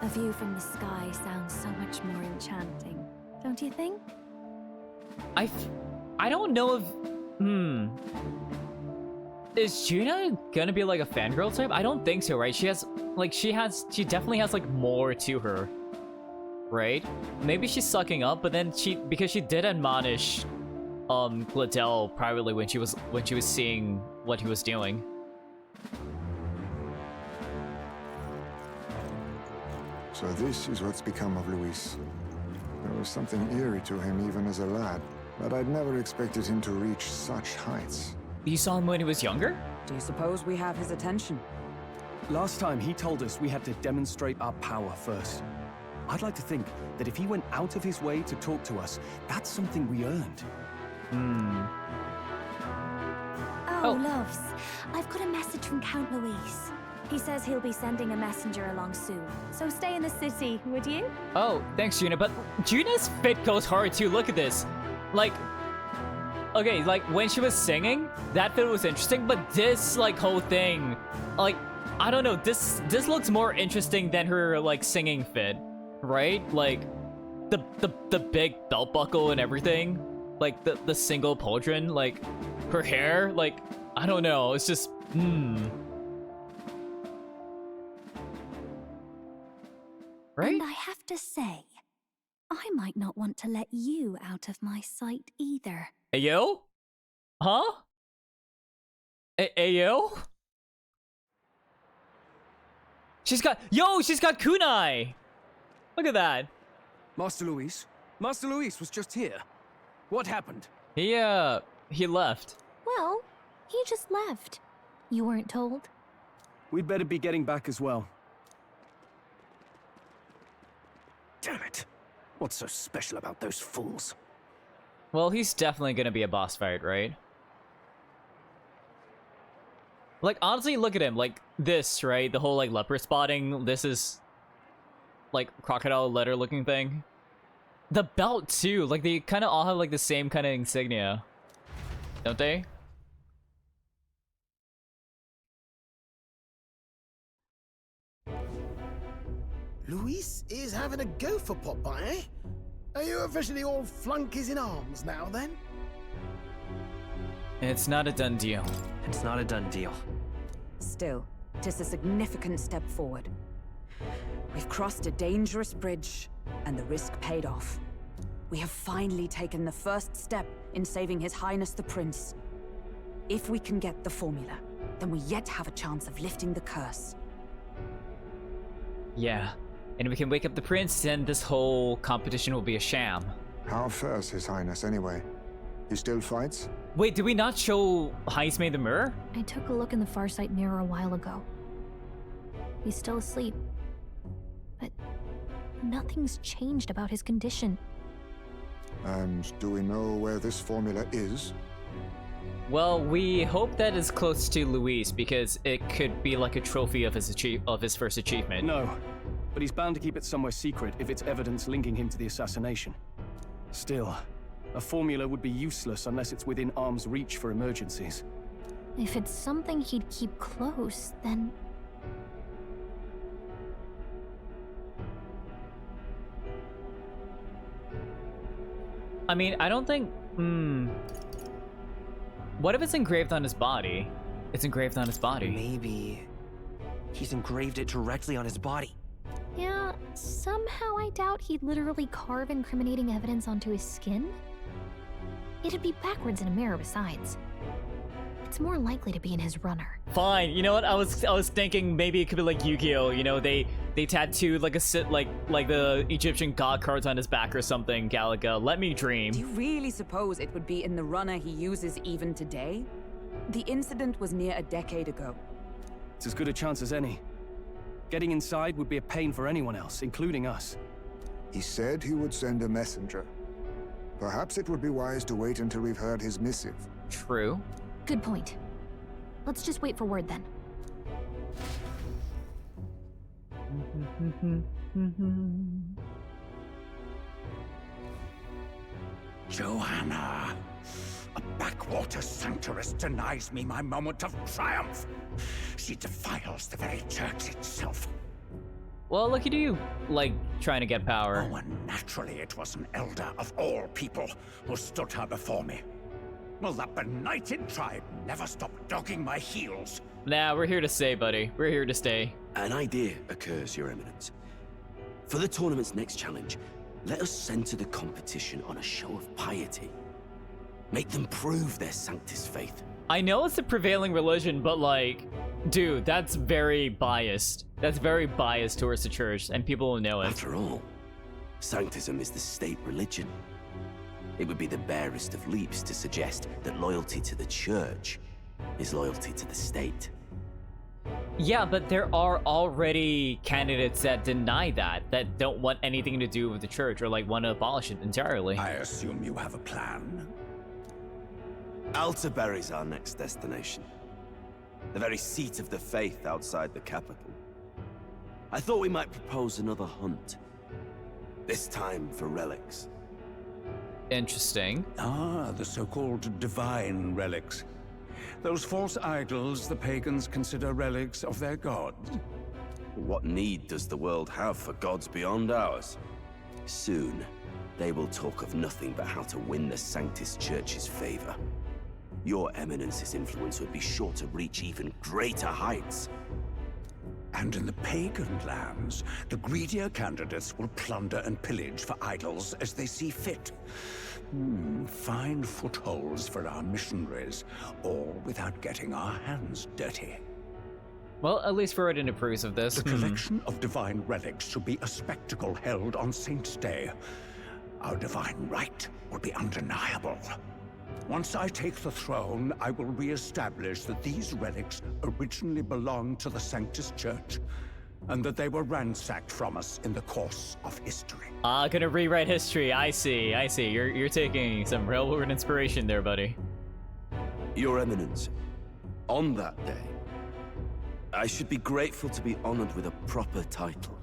A view from the sky sounds so much more enchanting, don't you think? I don't know if... Is Juna gonna be like a fangirl type? I don't think so, right? She definitely has like more to her, right? Maybe she's sucking up, but then because she did admonish Gladel privately when she was seeing what he was doing. So this is what's become of Luis. There was something eerie to him even as a lad, but I'd never expected him to reach such heights. You saw him when he was younger? Do you suppose we have his attention? Last time he told us we had to demonstrate our power first. I'd like to think that if he went out of his way to talk to us, that's something we earned. Oh, loves. I've got a message from Count Luis. He says he'll be sending a messenger along soon. So stay in the city, would you? Oh, thanks, Juna. But Juna's fit goes hard too. Look at this. Like, okay, like when she was singing, that fit was interesting. But this like whole thing, like, I don't know. This looks more interesting than her like singing fit, right? Like, the big belt buckle and everything. Like the single pauldron, like her hair. Like, I don't know. It's just Right? And I have to say, I might not want to let you out of my sight either. Ayo? Huh? Ayo? She's got kunai! Look at that. Master Luis was just here. What happened? He left. Well, he just left. You weren't told? We'd better be getting back as well. Damn it. What's so special about those fools? Well, he's definitely gonna be a boss fight, right? Like, honestly, look at him. Like, this, right? The whole, like, leper spotting. This is, like, crocodile letter looking thing. The belt, too. Like, they kind of all have, like, the same kind of insignia. Don't they? Luis is having a go for Popeye, eh? Are you officially all flunkies in arms now, then? It's not a done deal. It's not a done deal. Still, tis a significant step forward. We've crossed a dangerous bridge, and the risk paid off. We have finally taken the first step in saving His Highness the Prince. If we can get the formula, then we yet have a chance of lifting the curse. Yeah. And we can wake up the prince, and this whole competition will be a sham. How fares His Highness, anyway? He still fights? Wait, did we not show Heist made the mirror? I took a look in the Farsight mirror a while ago. He's still asleep. But nothing's changed about his condition. And do we know where this formula is? Well, we hope that it's close to Luis, because it could be like a trophy of his first achievement. No, but he's bound to keep it somewhere secret if it's evidence linking him to the assassination. Still, a formula would be useless unless it's within arm's reach for emergencies. If it's something he'd keep close, then... I mean, I don't think... What if it's engraved on his body? It's engraved on his body. Maybe he's engraved it directly on his body. Yeah, somehow I doubt he'd literally carve incriminating evidence onto his skin. It'd be backwards in a mirror besides. It's more likely to be in his runner. Fine, you know what? I was thinking maybe it could be like Yu-Gi-Oh! You know, they tattooed like like the Egyptian god cards on his back or something, Galaga. Let me dream. Do you really suppose it would be in the runner he uses even today? The incident was near a decade ago. It's as good a chance as any. Getting inside would be a pain for anyone else, including us. He said he would send a messenger. Perhaps it would be wise to wait until we've heard his missive. True. Good point. Let's just wait for word then. Johanna! A backwater sanctuarist denies me my moment of triumph. She defiles the very church itself. Well, look at you, like, trying to get power. Oh, and naturally it was an elder of all people who stood her before me. Will that benighted tribe never stop dogging my heels? Nah, we're here to stay, buddy. We're here to stay. An idea occurs, Your Eminence. For the tournament's next challenge, let us center the competition on a show of piety. Make them prove their Sanctus faith. I know it's the prevailing religion, but like, dude, that's very biased. That's very biased towards the church, and people will know it. After all, Sanctism is the state religion. It would be the barest of leaps to suggest that loyalty to the church is loyalty to the state. Yeah, but there are already candidates that deny that don't want anything to do with the church or like want to abolish it entirely. I assume you have a plan? Altaberry's our next destination. The very seat of the faith outside the capital. I thought we might propose another hunt. This time for relics. Interesting. Ah, the so-called divine relics. Those false idols the pagans consider relics of their gods. What need does the world have for gods beyond ours? Soon, they will talk of nothing but how to win the Sanctus Church's favor. Your Eminence's influence would be sure to reach even greater heights. And in the pagan lands, the greedier candidates will plunder and pillage for idols as they see fit. Fine footholds for our missionaries, all without getting our hands dirty. Well, at least Ferrodin approves of this. The collection of divine relics should be a spectacle held on Saint's Day. Our divine right will be undeniable. Once I take the throne, I will re-establish that these relics originally belonged to the Sanctus Church, and that they were ransacked from us in the course of history. Gonna rewrite history. I see. You're taking some railroad inspiration there, buddy. Your Eminence, on that day, I should be grateful to be honored with a proper title.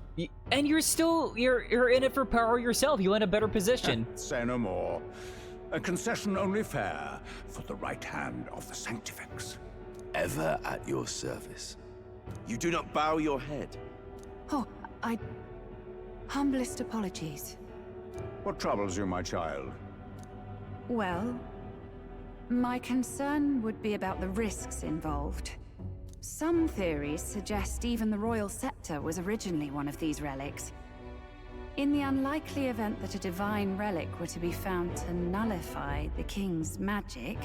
And you're in it for power yourself. You in a better position. Say no more. A concession only fair for the right hand of the Sanctifex. Ever at your service. You do not bow your head. Oh, humblest apologies. What troubles you, my child? Well, my concern would be about the risks involved. Some theories suggest even the royal scepter was originally one of these relics. In the unlikely event that a divine relic were to be found to nullify the king's magic...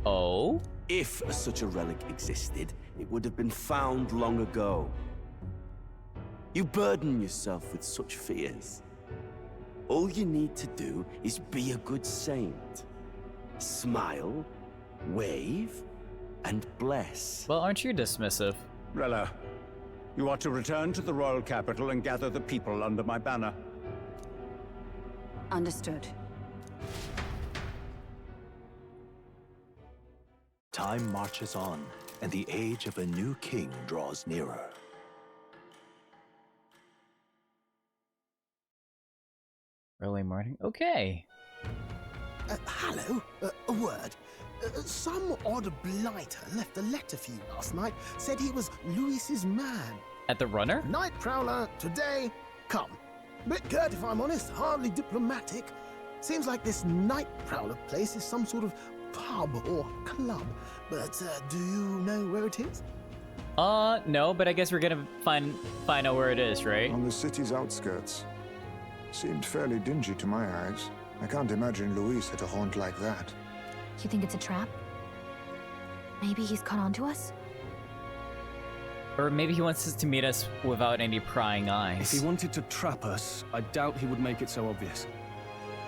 Oh? If such a relic existed, it would have been found long ago. You burden yourself with such fears. All you need to do is be a good saint. Smile, wave, and bless. Well, aren't you dismissive? Rella, you are to return to the royal capital and gather the people under my banner. Understood. Time marches on, and the age of a new king draws nearer. Early morning? Okay. Hello? A word. Some odd blighter left a letter for you last night. Said he was Louis's man. At the runner? Night Prowler, today, come. Bit curt if I'm honest, hardly diplomatic. Seems like this Night Prowler place is some sort of pub or club. But do you know where it is? No, but I guess we're gonna find out where it is, right? On the city's outskirts. Seemed fairly dingy to my eyes. I can't imagine Louis at a haunt like that. You think it's a trap? Maybe he's caught on to us? Or maybe he wants us to meet us without any prying eyes. If he wanted to trap us, I doubt he would make it so obvious.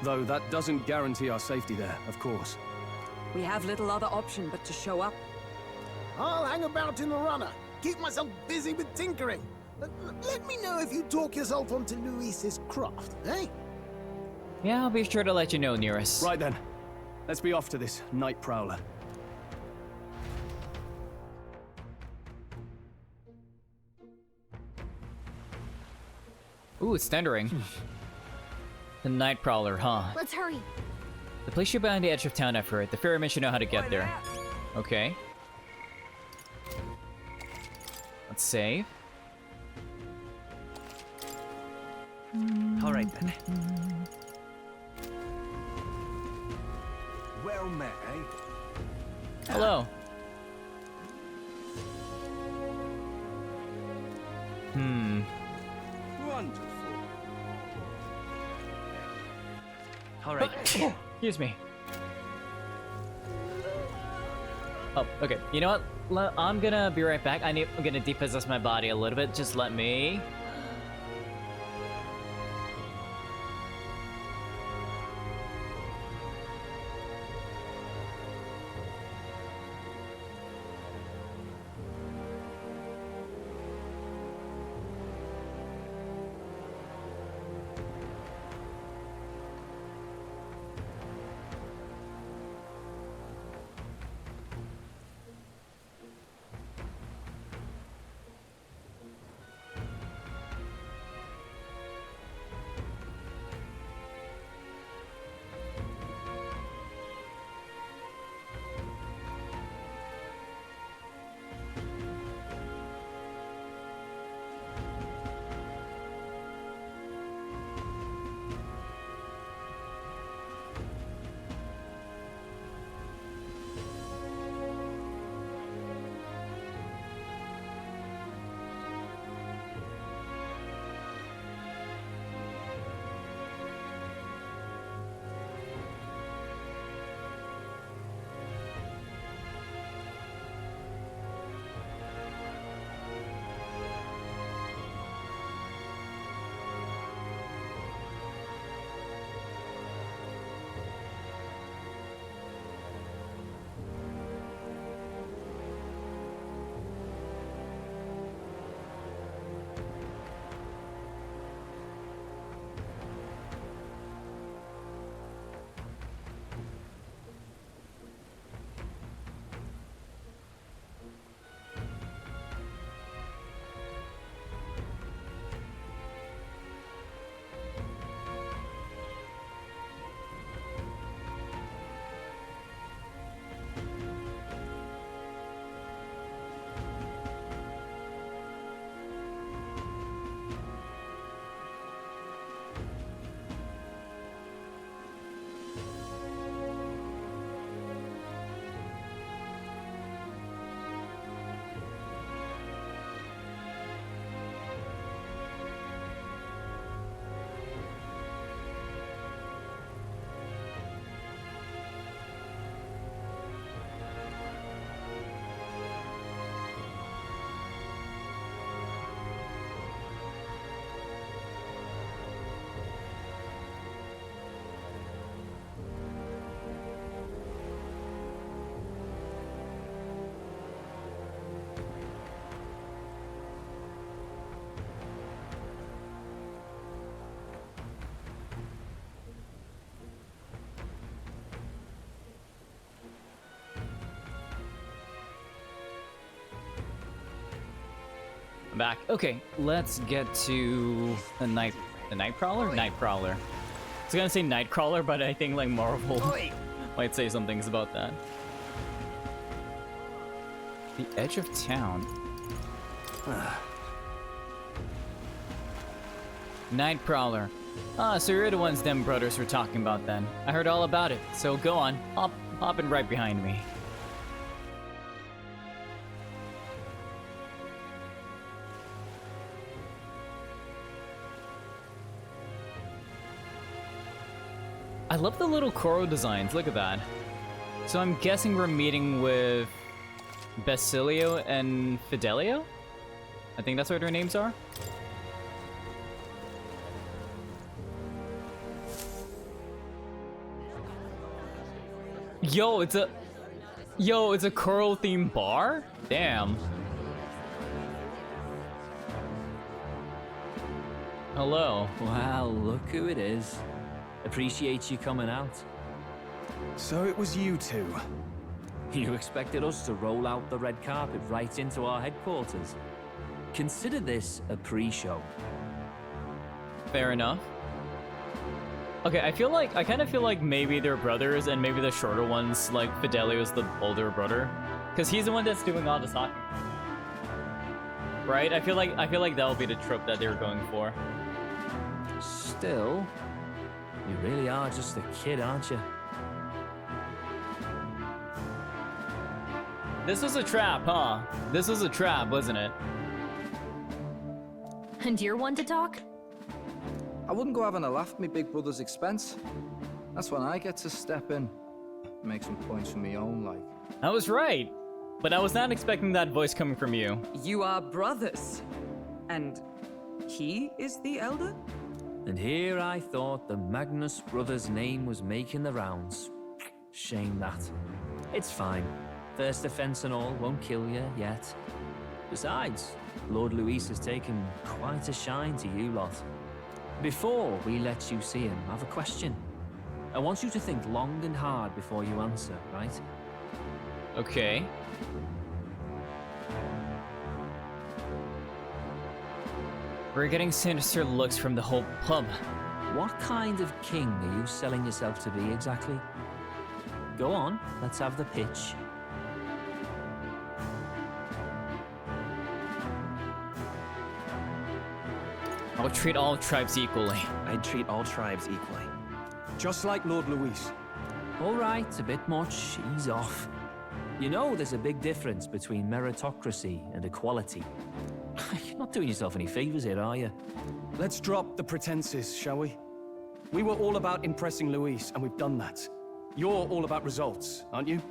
Though that doesn't guarantee our safety there, of course. We have little other option but to show up. I'll hang about in the runner. Keep myself busy with tinkering. Let me know if you talk yourself onto Louis's craft, eh? Yeah, I'll be sure to let you know, Nearest. Right then. Let's be off to this Night Prowler. Ooh, it's thundering. The Night Prowler, huh? Let's hurry. The place should be on the edge of town effort. The ferryman should know how to get there. Okay. Let's save. All right then. Well met, eh? Hello. Wonderful. All right. Excuse me. Oh, okay. You know what? I'm gonna be right back. I'm gonna depossess my body a little bit. Just let me. I'm back. Okay, let's get to the Nightcrawler? Nightcrawler. I was gonna say Nightcrawler, but I think like Marvel might say some things about that. The edge of town. Nightcrawler. Ah, so you're the ones them brothers were talking about then. I heard all about it, so go on. Hop in right behind me. I love the little coral designs, look at that. So I'm guessing we're meeting with Basilio and Fidelio? I think that's what their names are. Yo, it's a coral themed bar? Damn. Hello. Wow, look who it is. Appreciate you coming out. So it was you two. You expected us to roll out the red carpet right into our headquarters. Consider this a pre-show. Fair enough. Okay, I kind of feel like maybe they're brothers and maybe the shorter one's like Fidelio's the older brother. Because he's the one that's doing all the talking. Right? I feel like that'll be the trope that they were going for. Still, you really are just a kid, aren't you? This was a trap, huh? This was a trap, wasn't it? And you're one to talk? I wouldn't go having a laugh at me big brother's expense. That's when I get to step in. Make some points for me own, like. I was right. But I was not expecting that voice coming from you. You are brothers. And he is the elder? And here I thought the Magnus brothers' name was making the rounds. Shame that. It's fine. First offense and all won't kill you yet. Besides, Lord Luis has taken quite a shine to you lot. Before we let you see him, I have a question. I want you to think long and hard before you answer, right? Okay. We're getting sinister looks from the whole pub. What kind of king are you selling yourself to be exactly? Go on, let's have the pitch. I'll treat all tribes equally. I'd treat all tribes equally. Just like Lord Luis. All right, a bit much. Ease off. You know there's a big difference between meritocracy and equality. You're not doing yourself any favors here, are you? Let's drop the pretenses, shall we? We were all about impressing Luis, and we've done that. You're all about results, aren't you?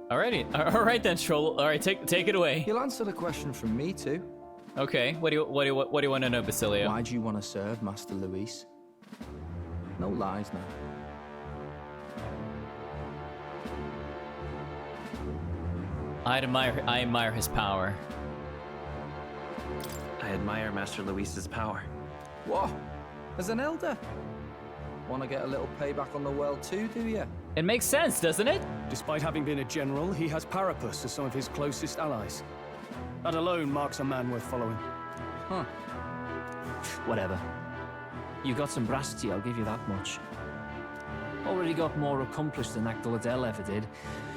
Alrighty. All right then, Stroll. All right, take it away. You'll answer the question from me too. Okay. What do you want to know, Basilio? Why do you want to serve Master Luis? No lies now. I admire his power. I admire Master Luis's power. What? As an elder? Want to get a little payback on the world too, do you? It makes sense, doesn't it? Despite having been a general, he has Parapus as some of his closest allies. That alone marks a man worth following. Huh. Whatever. You got some brasty, I'll give you that much. Already got more accomplished than Agdaladel ever did.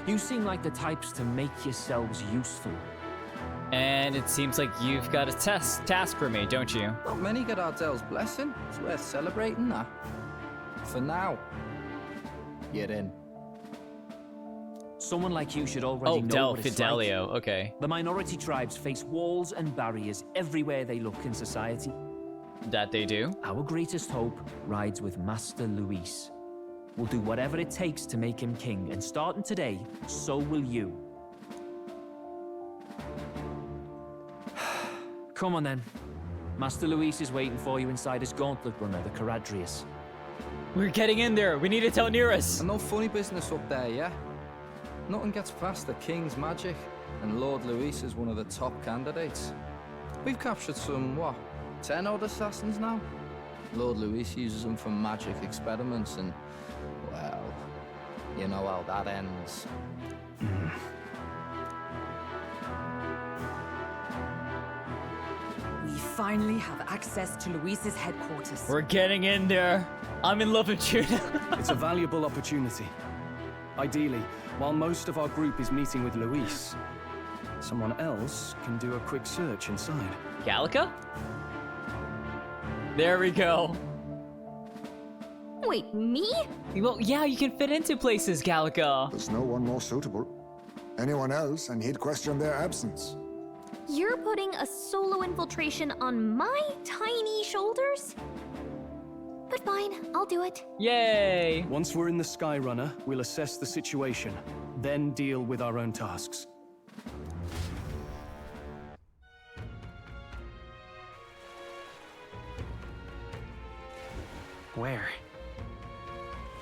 You seem like the types to make yourselves useful. And it seems like you've got a task for me, don't you? Not many get Ardel's blessing. It's worth celebrating that. For now, you're in. Someone like you should already know what it's Fidelio, like. okay. The minority tribes face walls and barriers everywhere they look in society. That they do? Our greatest hope rides with Master Luis. We'll do whatever it takes to make him king, and starting today, so will you. Come on then. Master Luis is waiting for you inside his gauntlet runner, the Caradrius. We're getting in there. We need to tell Nearest. And no funny business up there, yeah? Nothing gets past the king's magic, and Lord Luis is one of the top candidates. We've captured some, 10 odd assassins now? Lord Luis uses them for magic experiments, and, well, you know how that ends. finally have access to Luis's headquarters. We're getting in there. I'm in love with Judah. It's a valuable opportunity. Ideally, while most of our group is meeting with Luis, someone else can do a quick search inside. Gallica? There we go. Wait, me? Well, yeah, you can fit into places, Gallica. There's no one more suitable. Anyone else, and he'd question their absence. You're putting a solo infiltration on my tiny shoulders? But fine, I'll do it. Yay! Once we're in the Skyrunner, we'll assess the situation, then deal with our own tasks. Where?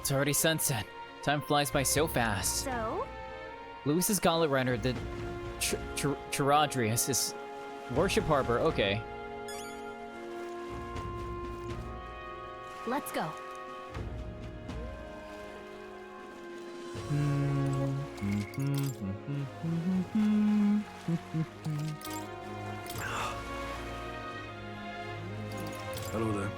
It's already sunset. Time flies by so fast. So? Luis's gauntlet runner, the Charadrius, is Worship Harbor. Okay. Let's go. Hello there.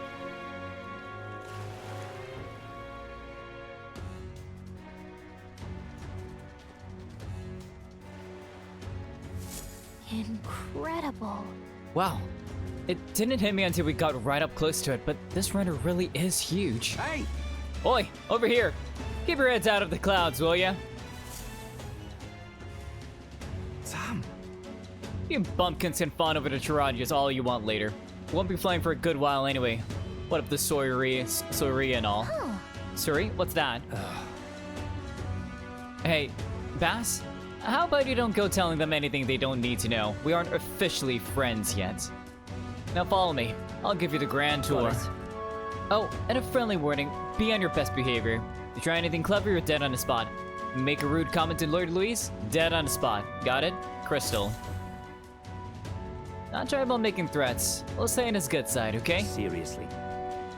Incredible. Wow. It didn't hit me until we got right up close to it, but this runner really is huge. Hey! Oi, over here. Keep your heads out of the clouds, will ya? Sam! You bumpkins can fawn over the Charadrius all you want later. Won't be flying for a good while anyway. What if the Soiri and all? Huh. Sorry, what's that? Hey, Bass? How about you don't go telling them anything they don't need to know? We aren't officially friends yet. Now follow me. I'll give you the grand tour. Oh, and a friendly warning, be on your best behavior. If you try anything clever, you're dead on the spot. Make a rude comment to Lord Luis, dead on the spot. Got it? Crystal. Not try about making threats. We'll stay on his good side, okay? Seriously.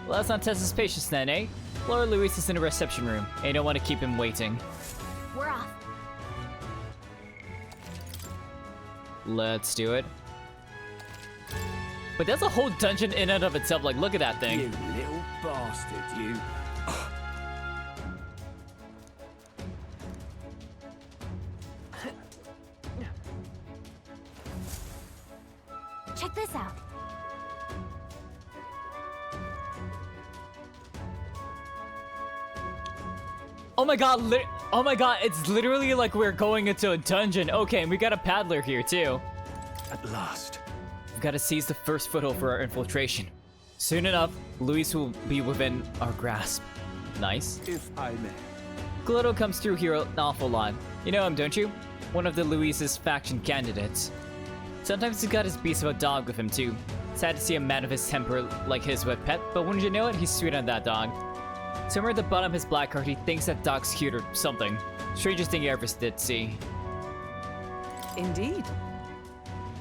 Well, let's not test his patience then, eh? Lord Luis is in the reception room, and you don't want to keep him waiting. We're off. Let's do it. But that's a whole dungeon in and of itself. Like, look at that thing. You little bastard, you. Check this out. Oh my god, oh my god, it's literally like we're going into a dungeon. Okay, and we got a paddler here too. At last. We've got to seize the first foothold for our infiltration. Soon enough, Luis will be within our grasp. Nice. If I may. Glotto comes through here an awful lot. You know him, don't you? One of the Luis's faction candidates. Sometimes he's got his beast of a dog with him too. Sad to see a man of his temper like his with pet, but wouldn't you know it, he's sweet on that dog. Somewhere at the bottom of his black heart, he thinks that dog's cute or something. Strangest thing he ever did see. Indeed.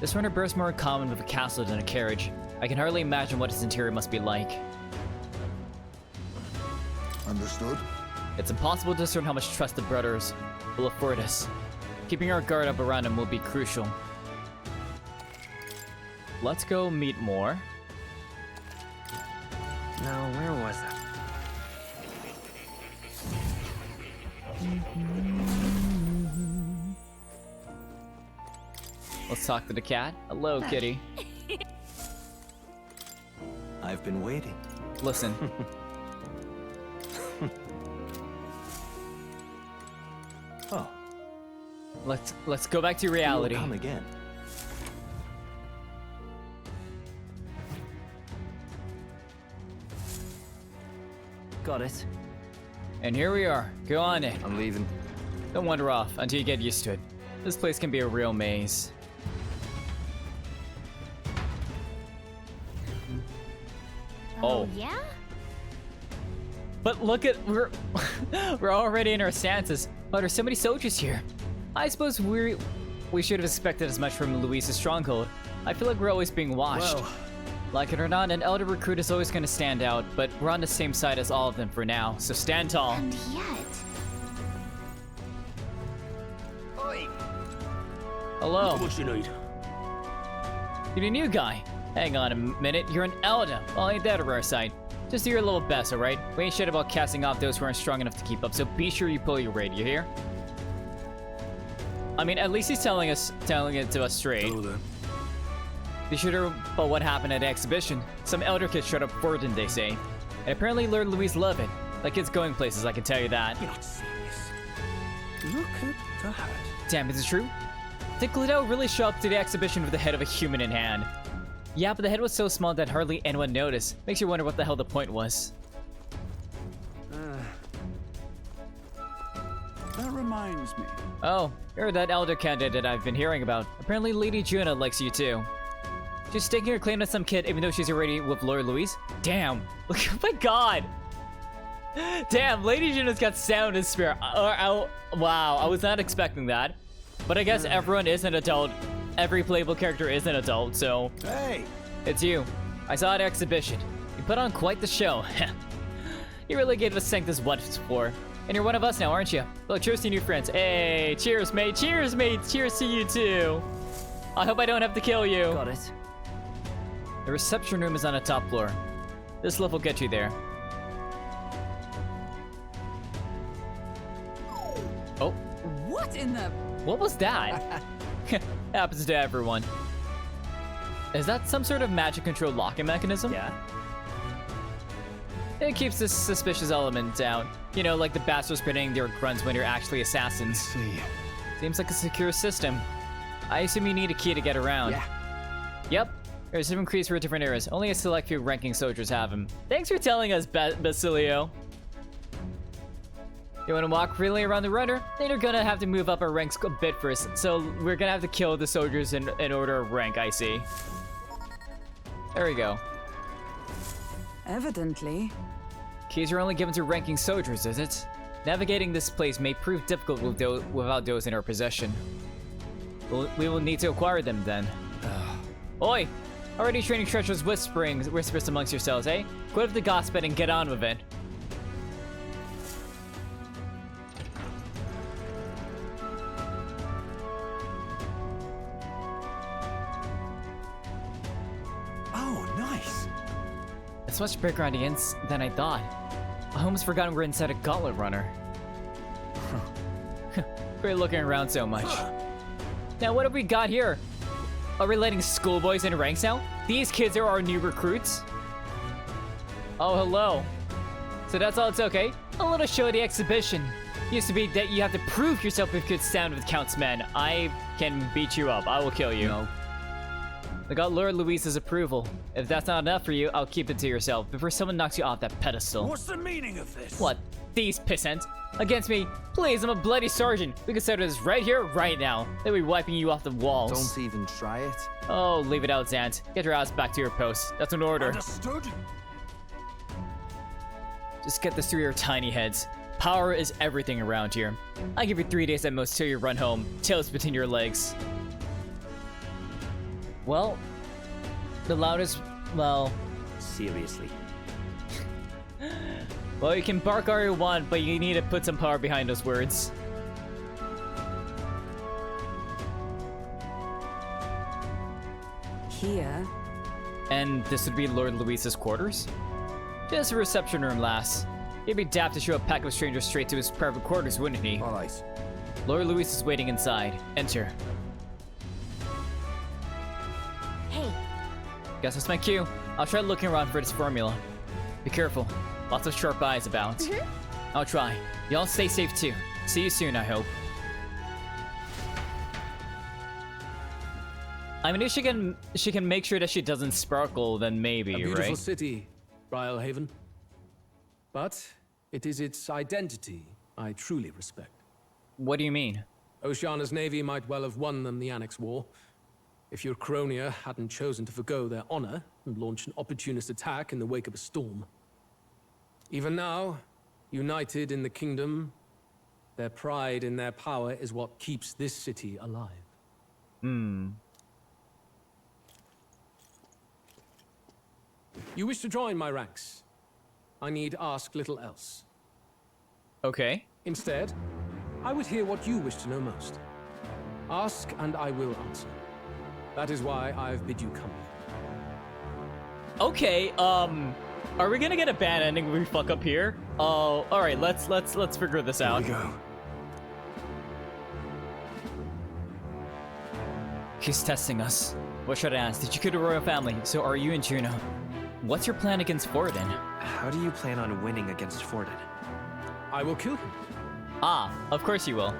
This runner bears more in common with a castle than a carriage. I can hardly imagine what its interior must be like. Understood. It's impossible to discern how much trust the brothers will afford us. Keeping our guard up around him will be crucial. Let's go meet more. Now, where was that? Let's talk to the cat. Hello, kitty. I've been waiting. Listen. Oh. Let's go back to reality. You'll come again. Got it. And here we are. Go on in. I'm leaving. Don't wander off until you get used to it. This place can be a real maze. Oh. Yeah? But look at we're already in our stances. Oh, there's so many soldiers here. I suppose we should have expected as much from Luis's stronghold. I feel like we're always being watched. Well. Like it or not, an elder recruit is always going to stand out, but we're on the same side as all of them for now, so stand tall. And yet... Hello. What you need? You're the new guy. Hang on a minute, you're an Elder. Well, ain't that a rare sight? Just do your little best, alright? We ain't shit about casting off those who aren't strong enough to keep up, so be sure you pull your weight, you hear? I mean, at least he's telling it to us straight. Hello there. Be sure about what happened at the exhibition. Some Elder kids showed up for them, they say. And apparently Lord Louis loved it. Like it's going places, I can tell you that. You're not serious. Look at that. Damn, is it true? Did Gludo really show up to the exhibition with the head of a human in hand? Yeah, but the head was so small that hardly anyone noticed. Makes you wonder what the hell the point was. That reminds me. Oh, you're that Elder candidate I've been hearing about. Apparently Lady Juna likes you too. She's staking her claim to some kid even though she's already with Lord Louise? Damn. Look, oh my god. Damn, Lady Juna's got sound and spirit. Wow, I was not expecting that. But I guess everyone is an adult. Every playable character is an adult, so... Hey! It's you. I saw at exhibition. You put on quite the show. You really gave us Sanctus once before. And you're one of us now, aren't you? Well, cheers to your new friends. Hey, cheers, mate. Cheers, mate. Cheers to you, too. I hope I don't have to kill you. Got it. The reception room is on the top floor. This lift will get you there. Oh. What in the... What was that? Happens to everyone. Is that some sort of magic-controlled locking mechanism? Yeah. It keeps this suspicious element down. You know, like the bastards spitting their grunts when you're actually assassins. See. Seems like a secure system. I assume you need a key to get around. Yeah. Yep. There's different keys for different eras. Only a select few ranking soldiers have them. Thanks for telling us, Basilio. You want to walk freely around the runner? Then you're gonna have to move up our ranks a bit first. So we're gonna have to kill the soldiers in order of rank, I see. There we go. Evidently. Keys are only given to ranking soldiers, is it? Navigating this place may prove difficult without those in our possession. We will need to acquire them then. Oi! Already training treacherous whispers amongst yourselves, eh? Quit with the gossip and get on with it. Oh, nice. It's much bigger on the inside than I thought. I almost forgot we're inside a gauntlet runner. Great looking around so much. Now what have we got here? Are we letting schoolboys in ranks now? These kids are our new recruits? Oh, hello. So that's all it's okay? A little show at the exhibition. Used to be that you have to prove yourself with good sound with Count's men. I can beat you up. I will kill you. No. I got Lord Louise's approval. If that's not enough for you, I'll keep it to yourself before someone knocks you off that pedestal. What's the meaning of this? What? These pissants? Against me? Please, I'm a bloody sergeant. We can settle this right here, right now. They'll be wiping you off the walls. Don't even try it. Oh, leave it out, Zant. Get your ass back to your post. That's an order. Understood? Just get this through your tiny heads. Power is everything around here. I give you 3 days at most till you run home, tails between your legs. Well, the loudest, well... Seriously. Well, you can bark all you want, but you need to put some power behind those words. Here. And this would be Lord Louise's quarters? Just a reception room, lass. He'd be daft to show a pack of strangers straight to his private quarters, wouldn't he? All right. Lord Louise is waiting inside. Enter. Hey. Guess that's my cue. I'll try looking around for this formula. Be careful. Lots of sharp eyes about. I'll try. Y'all stay safe too. See you soon, I hope. I mean, if she can make sure that she doesn't sparkle, then maybe, A beautiful right? city, Brilehaven. But it is its identity I truly respect. What do you mean? Oceana's navy might well have won them the Annex War, if your Cronia hadn't chosen to forgo their honor and launch an opportunist attack in the wake of a storm. Even now, united in the kingdom, their pride in their power is what keeps this city alive. You wish to join my ranks. I need ask little else. Okay. Instead, I would hear what you wish to know most. Ask and I will answer. That is why I've bid you come here. Okay, are we gonna get a bad ending when we fuck up here? Oh, alright, let's figure this out. Here we go. He's testing us. What should I ask? Did you kill the royal family? So are you and Juno? What's your plan against Forden? How do you plan on winning against Forden? I will kill him. Ah, of course you will.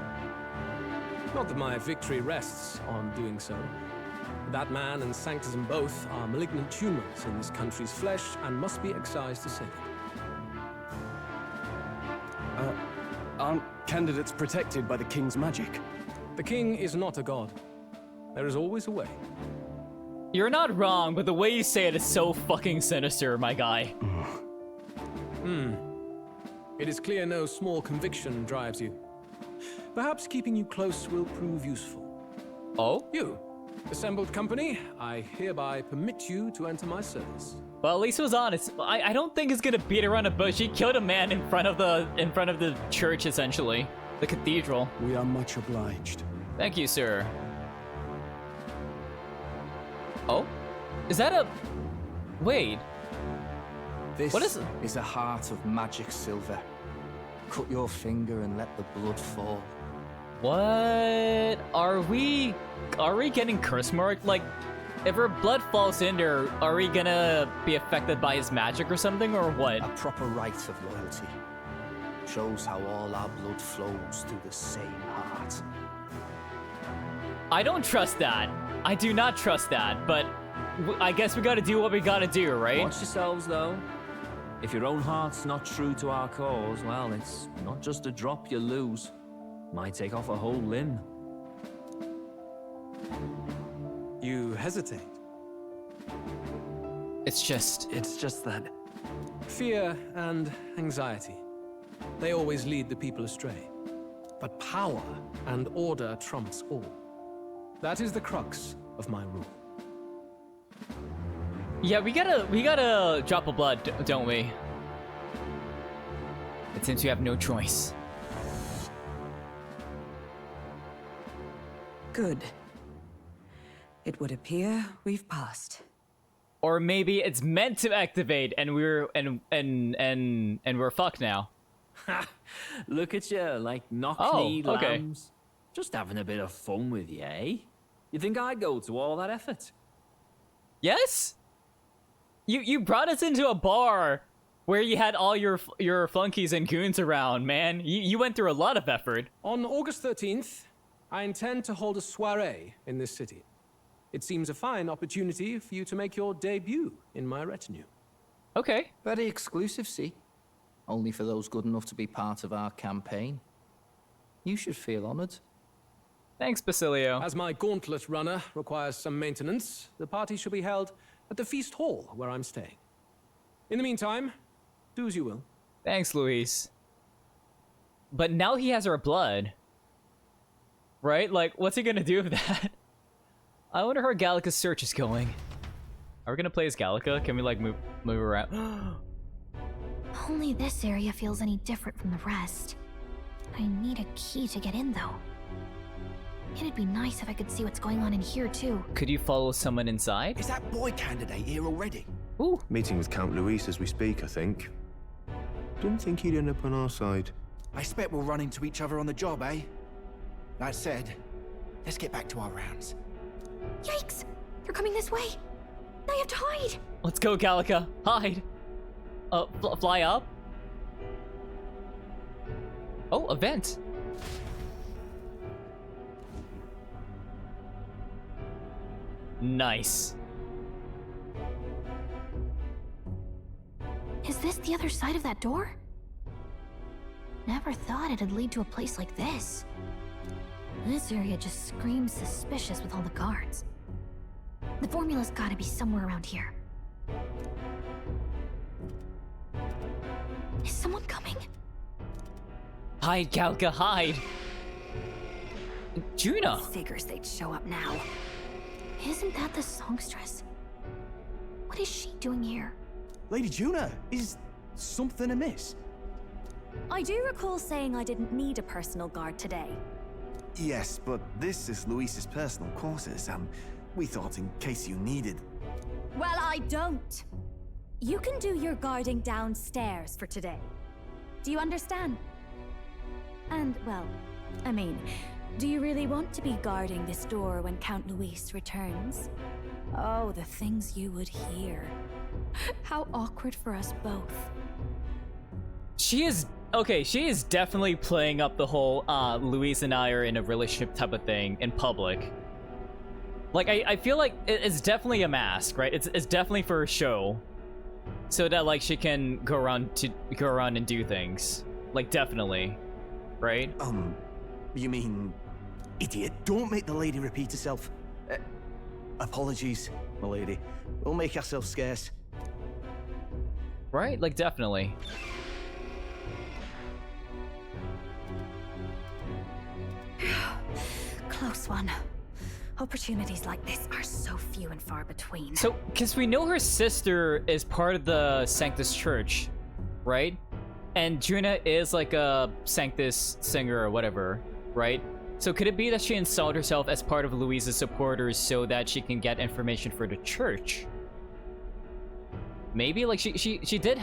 Not that my victory rests on doing so. That man and Sanctism both are malignant tumors in this country's flesh and must be excised to save it. Aren't candidates protected by the king's magic? The king is not a god. There is always a way. You're not wrong, but the way you say it is so fucking sinister, my guy. It is clear no small conviction drives you. Perhaps keeping you close will prove useful. Oh? You, assembled company, I hereby permit you to enter my service. Well, at least it was honest. I don't think he's gonna beat around a bush. He killed a man in front of the church, essentially. The cathedral. We are much obliged. Thank you, sir. Oh? Is that a... Wait. This What is it? is a heart of magic silver. Cut your finger and let the blood fall. What? Are we getting curse marked? Like, if our blood falls in there, are we gonna be affected by his magic or something, or what? A proper rite of loyalty. Shows how all our blood flows through the same heart. I don't trust that. I do not trust that, but I guess we gotta do what we gotta do, right? Watch yourselves, though. If your own heart's not true to our cause, well, it's not just a drop you lose. Might take off a whole limb. You hesitate. It's just that... Fear and anxiety. They always lead the people astray. But power and order trumps all. That is the crux of my rule. Yeah, we gotta drop a blood, don't we? It seems we have no choice. Good. It would appear we've passed. Or maybe it's meant to activate, and we're fucked now. Ha! Look at you, like knock-kneed lambs. Just having a bit of fun with you, eh? You think I'd go to all that effort? Yes? You brought us into a bar where you had all your flunkies and goons around, man. You went through a lot of effort. On August 13th, I intend to hold a soiree in this city. It seems a fine opportunity for you to make your debut in my retinue. Okay. Very exclusive, see? Only for those good enough to be part of our campaign. You should feel honored. Thanks, Basilio. As my gauntlet runner requires some maintenance, the party shall be held at the feast hall where I'm staying. In the meantime, do as you will. Thanks, Luis. But now he has our blood. Right? Like, what's he gonna do with that? I wonder how Gallica's search is going. Are we gonna play as Gallica? Can we, like, move around? Only this area feels any different from the rest. I need a key to get in, though. It'd be nice if I could see what's going on in here, too. Could you follow someone inside? Is that boy candidate here already? Ooh. Meeting with Count Luis as we speak, I think. Didn't think he'd end up on our side. I expect we'll run into each other on the job, eh? That said, let's get back to our rounds. Yikes! They're coming this way! I have to hide! Let's go, Gallica. Hide. Fly up. Oh, a vent. Nice. Is this the other side of that door? Never thought it'd lead to a place like this. This area just screams suspicious with all the guards. The formula's gotta be somewhere around here. Is someone coming? Hide, Gallica, hide. Juno. Figures they'd show up now. Isn't that the songstress? What is she doing here? Lady Juno, is something amiss? I do recall saying I didn't need a personal guard today. Yes, but this is Luis's personal quarters, and we thought in case you needed... Well, I don't. You can do your guarding downstairs for today. Do you understand? And, well, I mean, do you really want to be guarding this door when Count Luis returns? Oh, the things you would hear. How awkward for us both. She is definitely playing up the whole Luis and I are in a relationship type of thing in public. Like, I feel like it's definitely a mask, right? It's definitely for a show, so that like she can go around and do things. Like, definitely, right? You mean, idiot? Don't make the lady repeat herself. Apologies, my lady. We'll make ourselves scarce. Right? Like, definitely. Close one. Opportunities like this are so few and far between. So, because we know her sister is part of the Sanctus Church, right? And Juna is like a Sanctus singer or whatever, right? So could it be that she installed herself as part of Luis's supporters so that she can get information for the church? Maybe, like, she did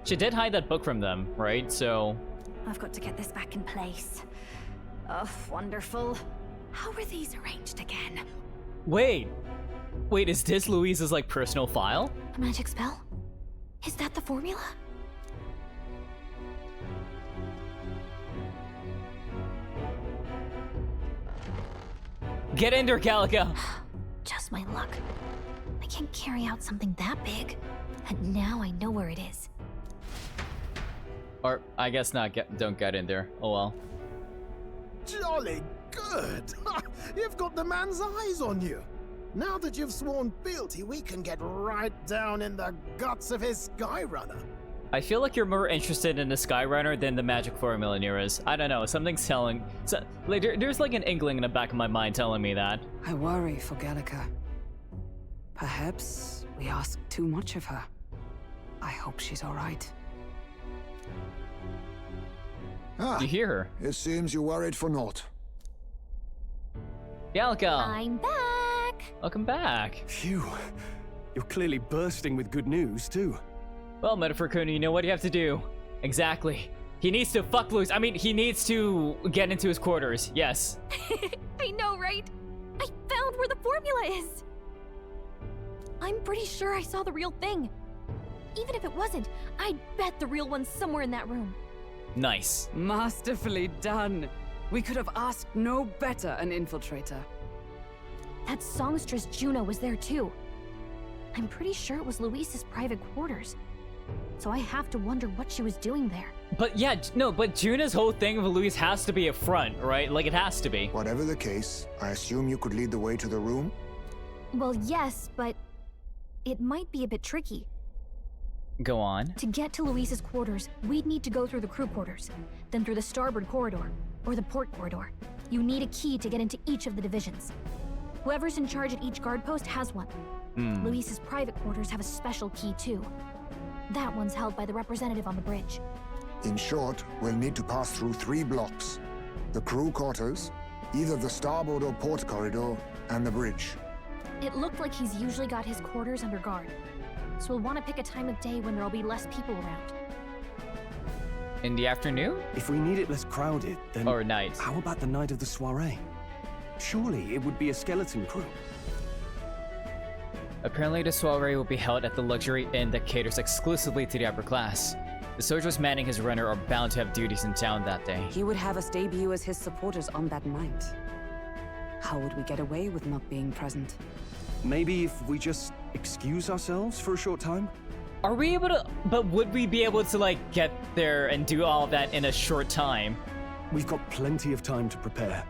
she did hide that book from them, right? So I've got to get this back in place. Oh, wonderful. How were these arranged again? Wait, is this Luis's like personal file? A magic spell? Is that the formula? Get in there, Gallica! Just my luck. I can't carry out something that big. And now I know where it is. Or, I guess not, don't get in there. Oh well. Jolly good! You've got the man's eyes on you. Now that you've sworn fealty, we can get right down in the guts of his Skyrunner. I feel like you're more interested in the Skyrunner than the magic formula, Neras. I don't know, something's telling... like, there's like an inkling in the back of my mind telling me that. I worry for Gallica. Perhaps we ask too much of her. I hope she's all right. You hear her? It seems you worried for naught. Gallica! I'm back! Welcome back. Phew. You're clearly bursting with good news, too. Well, Metaphor Kuno, you know what you have to do. Exactly. He needs to fuck loose. I mean, he needs to get into his quarters. Yes. I know, right? I found where the formula is! I'm pretty sure I saw the real thing. Even if it wasn't, I'd bet the real one's somewhere in that room. Nice. Masterfully done. We could have asked no better an infiltrator. That songstress Juno was there too. I'm pretty sure it was Luis's private quarters. So I have to wonder what she was doing there. But yeah, no, but Juna's whole thing with Luis has to be a front, right? Like, it has to be. Whatever the case, I assume you could lead the way to the room? Well, yes, but it might be a bit tricky. Go on. To get to Luis's quarters, we'd need to go through the crew quarters, then through the starboard corridor, or the port corridor. You need a key to get into each of the divisions. Whoever's in charge at each guard post has one. Luis's private quarters have a special key too. That one's held by the representative on the bridge. In short, we'll need to pass through 3 blocks. The crew quarters, either the starboard or port corridor, and the bridge. It looked like he's usually got his quarters under guard. So we'll want to pick a time of day when there'll be less people around. In the afternoon? If we need it less crowded, then... Or night. How about the night of the soiree? Surely it would be a skeleton crew. Apparently the soiree will be held at the luxury inn that caters exclusively to the upper class. The soldiers manning his runner are bound to have duties in town that day. He would have us debut as his supporters on that night. How would we get away with not being present? Maybe if we just excuse ourselves for a short time? Are we able to... But would we be able to, like, get there and do all of that in a short time? We've got plenty of time to prepare.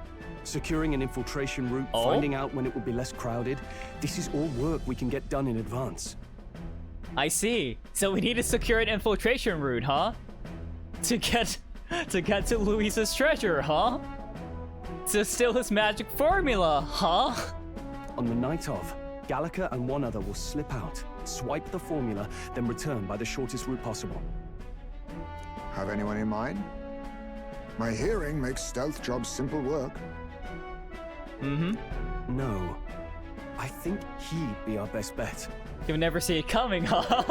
Securing an infiltration route, finding out when it will be less crowded. This is all work we can get done in advance. I see. So we need to secure an infiltration route, huh? To get to Luis's treasure, huh? To steal his magic formula, huh? On the night of, Gallica and one other will slip out, swipe the formula, then return by the shortest route possible. Have anyone in mind? My hearing makes stealth jobs simple work. No. I think he'd be our best bet. You'll never see it coming, huh?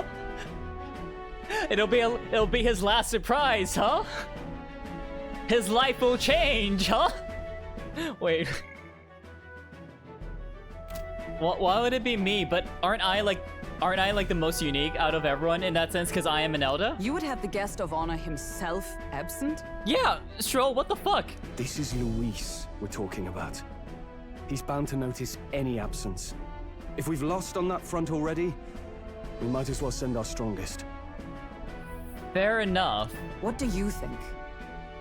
It'll be his last surprise, huh? His life will change, huh? Wait. Why would it be me? But aren't I like the most unique out of everyone in that sense because I am an Elder? You would have the guest of honor himself absent? Yeah, Stroll, what the fuck? This is Luis we're talking about. He's bound to notice any absence. If we've lost on that front already, we might as well send our strongest. Fair enough. What do you think?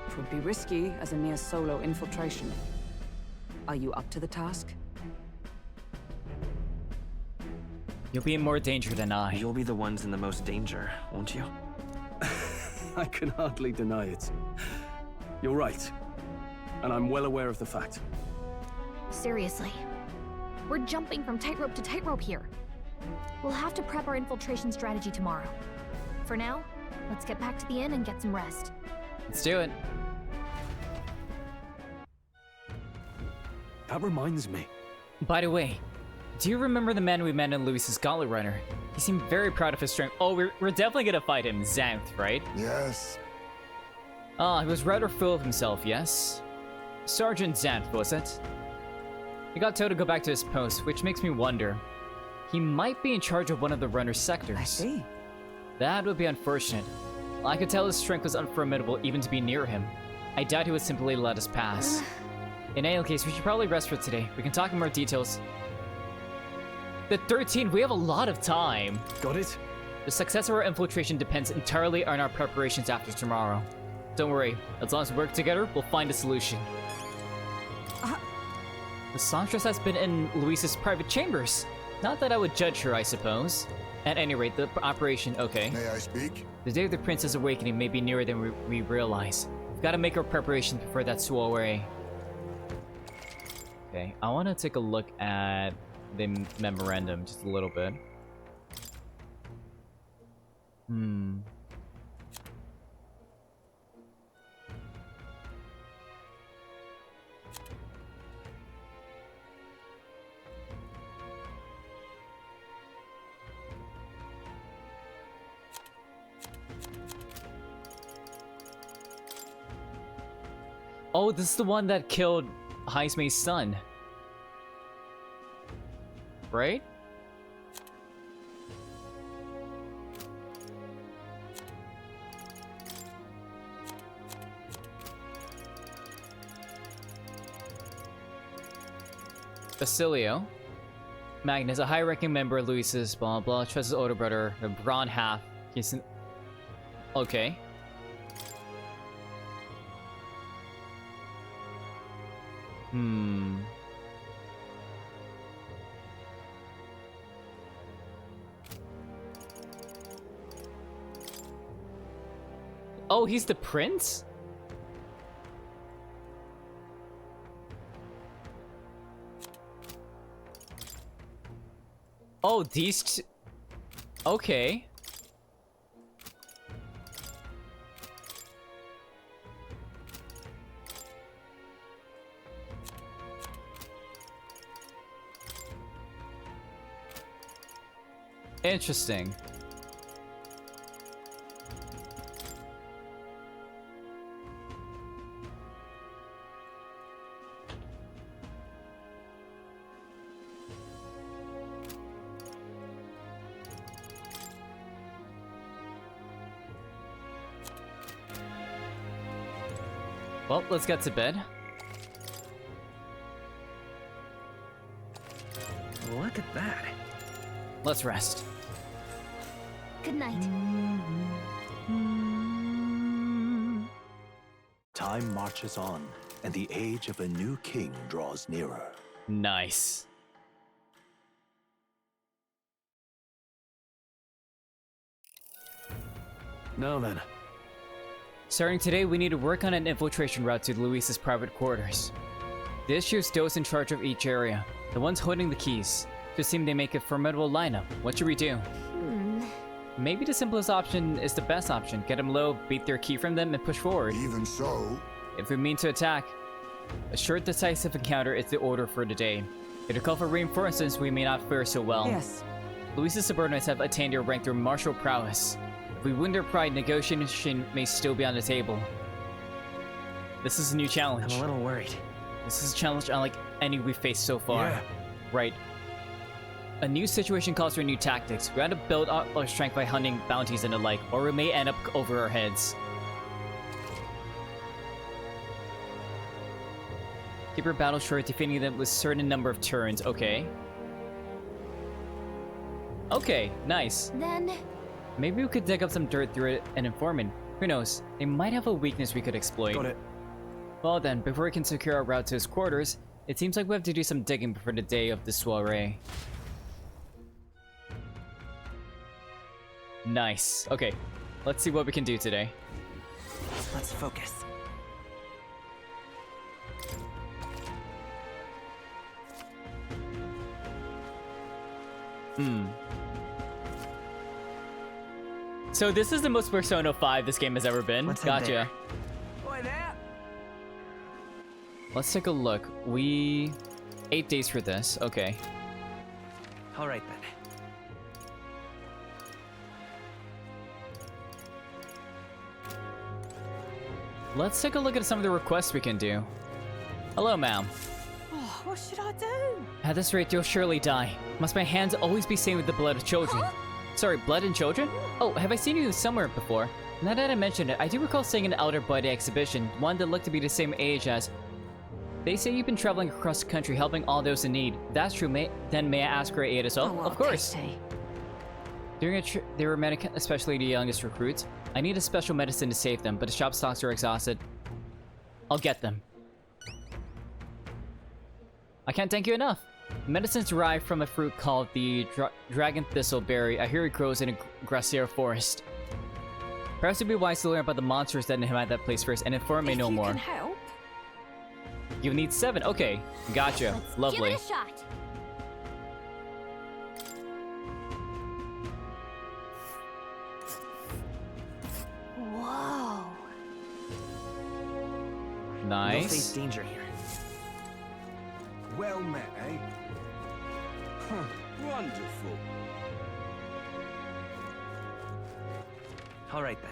It would be risky as a near solo infiltration. Are you up to the task? You'll be in more danger than I. You'll be the ones in the most danger, won't you? I can hardly deny it. You're right. And I'm well aware of the fact. Seriously. We're jumping from tightrope to tightrope here. We'll have to prep our infiltration strategy tomorrow. For now, let's get back to the inn and get some rest. Let's do it. That reminds me. By the way, do you remember the man we met in Luis's Gauntlet Runner? He seemed very proud of his strength. Oh, we're definitely gonna fight him, Xanth, right? Yes. Ah, he was rather full of himself, yes? Sergeant Xanth, was it? He got told to go back to his post, which makes me wonder. He might be in charge of one of the runner's sectors. I see. That would be unfortunate. I could tell his strength was unformidable even to be near him. I doubt he would simply let us pass. In any case, we should probably rest for today. We can talk in more details. The 13th, we have a lot of time. Got it? The success of our infiltration depends entirely on our preparations after tomorrow. Don't worry, as long as we work together, we'll find a solution. The songstress has been in Luis's private chambers. Not that I would judge her, I suppose. At any rate, the operation, okay. May I speak? The day of the Princess Awakening may be nearer than we realize. We've got to make our preparations before that soiree. Okay, I want to take a look at the memorandum just a little bit. Oh, this is the one that killed Heismei's son. Right? Basilio. Magnus, a high-ranking member of Luis's blah blah, trusts his older brother, the Braun half. He's an... Okay. Oh, he's the prince? Oh, these two... Okay. Interesting. Well, let's get to bed. Look at that. Let's rest. Good night. Time marches on, and the age of a new king draws nearer. Nice. Now then. Starting today, we need to work on an infiltration route to Luis's private quarters. This shows those in charge of each area, the ones holding the keys. Just seem they make a formidable lineup. What should we do? Maybe the simplest option is the best option. Get them low, beat their key from them, and push forward. Even so... If we mean to attack, a short, decisive encounter is the order for the day. It'll call for reinforcements we may not fare so well. Yes. Luis's subordinates have attained their rank through martial prowess. If we win their pride, negotiation may still be on the table. This is a new challenge. I'm a little worried. This is a challenge unlike any we've faced so far. Yeah. Right. A new situation calls for new tactics. We have to build up our strength by hunting bounties and the like, or we may end up over our heads. Keep your battle short, defeating them with a certain number of turns. Okay. Okay, nice. Then... Maybe we could dig up some dirt through it and inform it. Who knows? They might have a weakness we could exploit. Got it. Well then, before we can secure our route to his quarters, it seems like we have to do some digging before the day of the soiree. Nice. Okay, let's see what we can do today. Let's focus. So this is the most Persona 5 this game has ever been. Gotcha. Let's take a look. 8 days for this. Okay. All right then. Let's take a look at some of the requests we can do. Hello, ma'am. Oh, what should I do? At this rate, you'll surely die. Must my hands always be stained with the blood of children? Sorry, blood and children? Oh, have I seen you somewhere before? Now that I mentioned it, I do recall seeing an elder boy at the exhibition, one that looked to be the same age as... They say you've been traveling across the country helping all those in need. If that's true, then may I ask for aid as well? Of course. During a trip, they were medic, especially the youngest recruits. I need a special medicine to save them, but the shop stocks are exhausted. I'll get them. I can't thank you enough. The medicine's derived from a fruit called the dragon thistleberry. I hear it grows in a grassy forest. Perhaps it'd be wise to learn about the monsters that inhabit that place first and inform me no more. Can help. You need 7. Okay, gotcha. Lovely. Give it a shot. Whoa. Nice. You'll face danger here. Well met, eh? Huh, wonderful. All right then.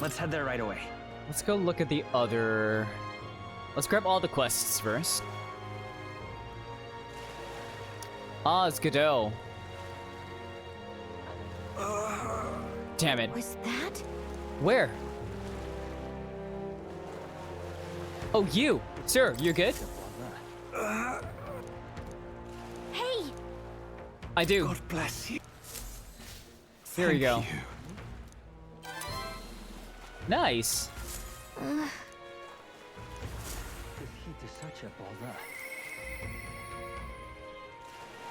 Let's head there right away. Let's go look at the other... Let's grab all the quests first. Ah, it's Godot. Damn it. Was that? Where? Oh, you! Sir, you're good? Hey! I do. God bless you. Here we go. Nice. This heat is such a bother.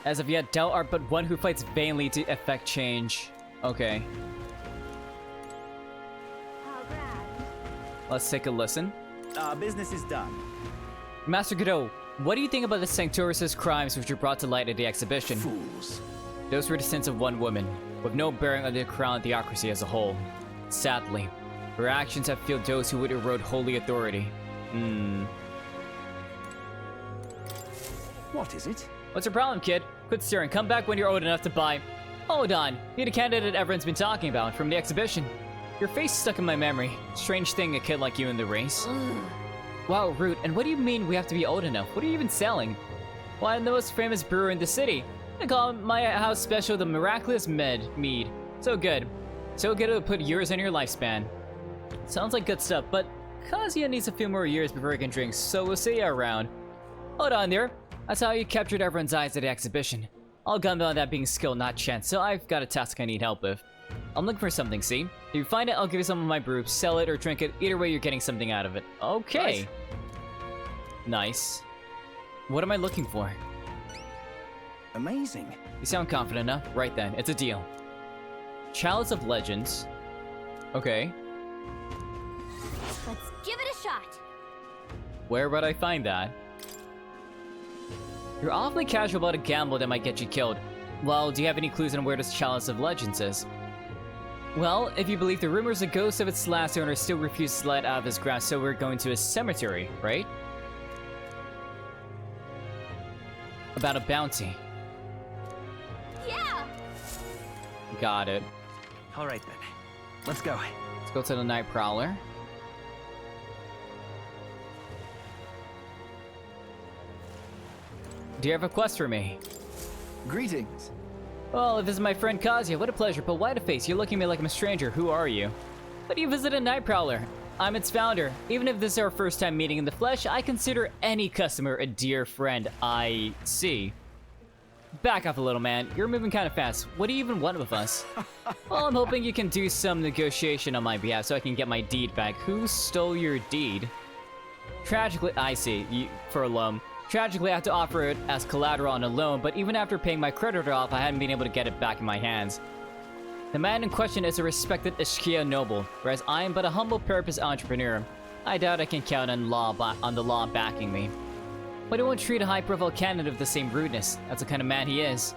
As of yet, thou art but one who fights vainly to effect change. Okay. Let's take a listen. Business is done. Master Godot, what do you think about the Sanctoris' crimes which were brought to light at the exhibition? Fools. Those were the sins of one woman, with no bearing on the crown theocracy as a whole. Sadly, her actions have fueled those who would erode holy authority. What is it? What's your problem, kid? Quit staring. Come back when you're old enough to buy... Hold on. You're the candidate everyone's been talking about from the exhibition. Your face is stuck in my memory. Strange thing, a kid like you in the race. Wow, Root, and what do you mean we have to be old enough? What are you even selling? Well, I'm the most famous brewer in the city. I call my house special the Miraculous Mead. So good. So good it'll put years on your lifespan. Sounds like good stuff, but Kazuya needs a few more years before he can drink, so we'll see you around. Hold on there. That's how you captured everyone's eyes at the exhibition. I'll gamble on that being skill, not chance, so I've got a task I need help with. I'm looking for something, see? If you find it, I'll give you some of my brew, sell it or drink it. Either way, you're getting something out of it. Okay. Nice. What am I looking for? Amazing. You sound confident enough. Right then, it's a deal. Chalice of Legends. Okay. Let's give it a shot. Where would I find that? You're awfully casual about a gamble that might get you killed. Well, do you have any clues on where this Chalice of Legends is? Well, if you believe the rumors, the ghost of its last owner still refuses to let out of his grasp, so we're going to a cemetery, right? About a bounty. Yeah! Got it. All right then. Let's go. Let's go to the Night Prowler. Do you have a quest for me? Greetings. Well, this is my friend Kazuya. What a pleasure, but why the face? You're looking at me like I'm a stranger. Who are you? But you visit a Night Prowler. I'm its founder. Even if this is our first time meeting in the flesh, I consider any customer a dear friend. I see. Back off a little, man. You're moving kind of fast. What do you even want with us? Well, I'm hoping you can do some negotiation on my behalf so I can get my deed back. Who stole your deed? Tragically, I see. For a loan. Tragically, I have to offer it as collateral on a loan, but even after paying my creditor off, I haven't been able to get it back in my hands. The man in question is a respected Ishkia noble, whereas I am but a humble purpose entrepreneur. I doubt I can count on the law backing me. But he won't treat a high-profile candidate with the same rudeness. That's the kind of man he is.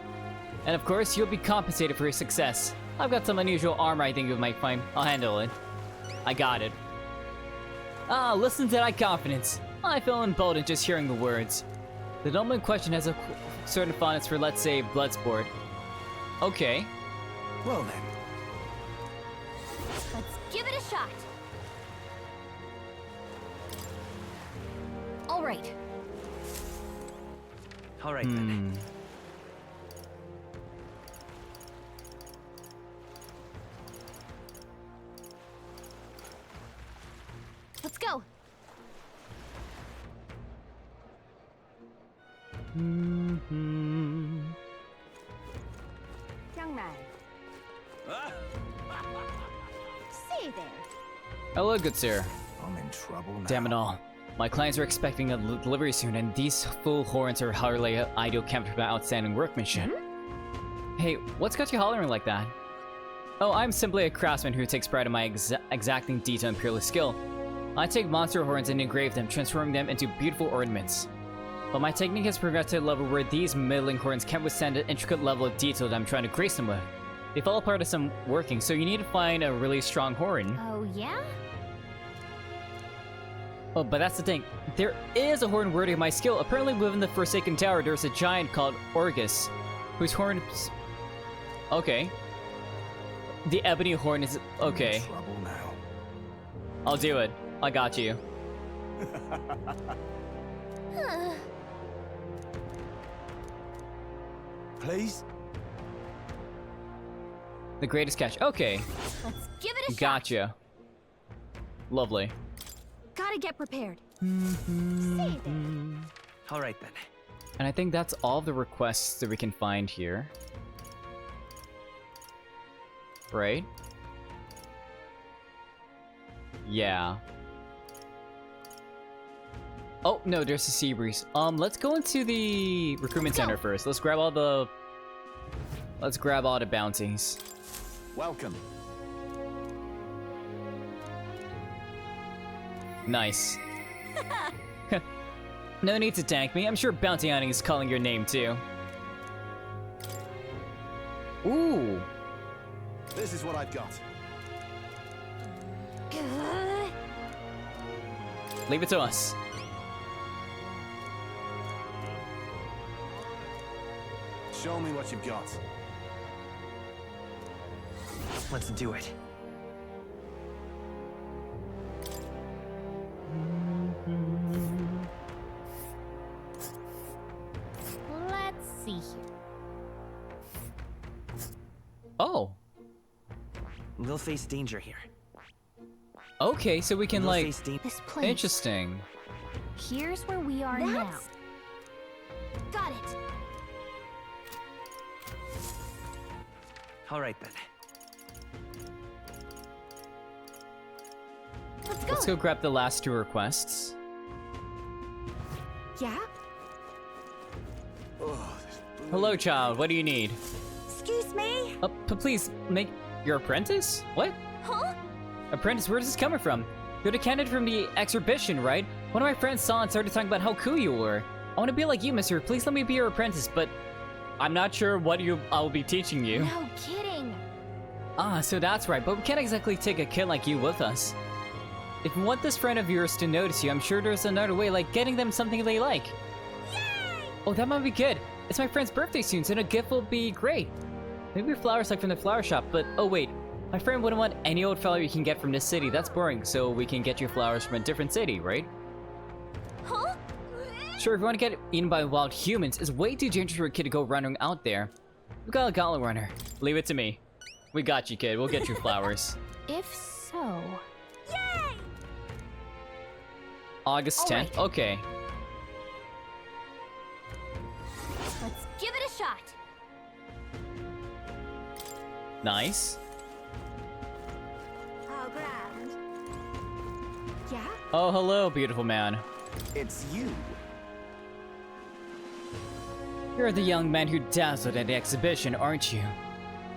And of course, you'll be compensated for your success. I've got some unusual armor I think you might find. I'll handle it. I got it. Ah, listen to that confidence. I feel emboldened just hearing the words. The noble in question has a certain fondness for, let's say, blood sport. Okay. Well then. Let's give it a shot. All right. All right then. Let's go. Young man. See there. Hello, good sir. I'm in trouble now. Damn it all. My clients are expecting a delivery soon, and these fool horns are hardly ideal candidates for outstanding workmanship. Hey, what's got you hollering like that? Oh, I'm simply a craftsman who takes pride in my exacting detail and peerless skill. I take monster horns and engrave them, transforming them into beautiful ornaments. But my technique has progressed to a level where these middling horns can't withstand the intricate level of detail that I'm trying to grace them with. They fall apart as I'm working, so you need to find a really strong horn. Oh, yeah? Oh, but that's the thing. There is a horn worthy of my skill. Apparently within the Forsaken Tower, there's a giant called Orgus, whose horn... Okay. The ebony horn is... Okay. I'm in trouble now. I'll do it. I got you. Please? The greatest catch. Okay. Let's give it a shot. Gotcha. Lovely. Gotta get prepared. See there. All right then. And I think that's all the requests that we can find here. Right? Yeah. Oh, no, there's a sea breeze. Let's go into the recruitment center first. Let's grab all the bounties. Welcome. Nice. No need to thank me. I'm sure bounty hunting is calling your name too. Ooh. This is what I've got. Leave it to us. Show me what you've got. Let's do it. Let's see here. Oh. We'll face danger here. Okay, so we can We'll like... face This place. Interesting. Here's where we are now. Got it. All right then. Let's go. Let's go grab the last two requests. Yeah? Hello, child. What do you need? Excuse me? Please, make your apprentice? What? Huh? Apprentice, where's this coming from? You're the candidate from the exhibition, right? One of my friends saw and started talking about how cool you were. I want to be like you, mister. Please let me be your apprentice, but I'm not sure what I will be teaching you. No kidding. Ah, so that's right, but we can't exactly take a kid like you with us. If you want this friend of yours to notice you, I'm sure there's another way, like getting them something they like. Yay! Oh, that might be good. It's my friend's birthday soon, so a gift will be great. Maybe flowers like from the flower shop, but oh wait. My friend wouldn't want any old flower you can get from this city. That's boring, so we can get you flowers from a different city, right? Huh? Sure, if you want to get eaten by wild humans, it's way too dangerous for a kid to go running out there. We got a gauntlet runner. Leave it to me. We got you, kid. We'll get you flowers. If so... Yay! August 10th? Alright. Okay. Let's give it a shot. Nice. Oh, grand. Yeah? Oh, hello, beautiful man. It's you. You're the young man who dazzled at the exhibition, aren't you?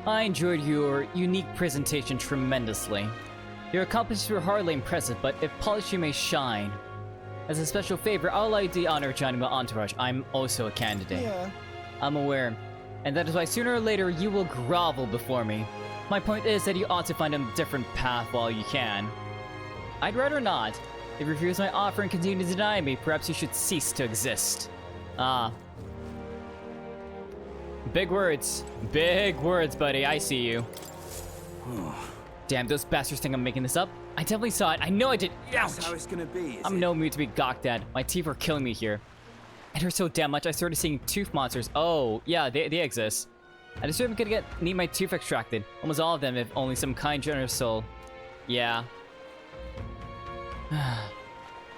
I enjoyed your unique presentation tremendously. Your accomplishments were hardly impressive, but if polished you may shine. As a special favor, I'll allow you the honor of joining my entourage. I'm also a candidate. Yeah. I'm aware, and that is why sooner or later you will grovel before me. My point is that you ought to find a different path while you can. I'd rather not. If you refuse my offer and continue to deny me, perhaps you should cease to exist. Ah. Big words. Big words, buddy. I see you. Damn, those bastards think I'm making this up. I definitely saw it. I know I did. That's Ouch. how it's gonna be. I'm no mood to be gawked at. My teeth are killing me here. It hurts so damn much I started seeing tooth monsters. Oh, yeah, they exist. I just am gonna need my tooth extracted. Almost all of them, if only some kind generous soul. Yeah.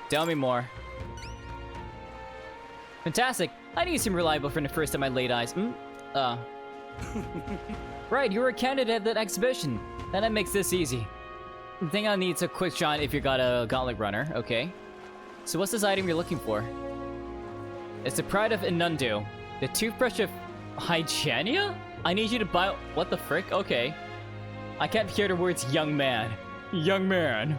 Tell me more. Fantastic. I knew you seemed reliable from the first time I laid eyes. Right, you were a candidate at that exhibition. That makes this easy. The thing I need is a quick shot if you got a gauntlet runner. Okay. So what's this item you're looking for? It's the pride of Inundu. The toothbrush of Hygienia? I need you to buy— what the frick? Okay. I can't hear the words young man. Young man.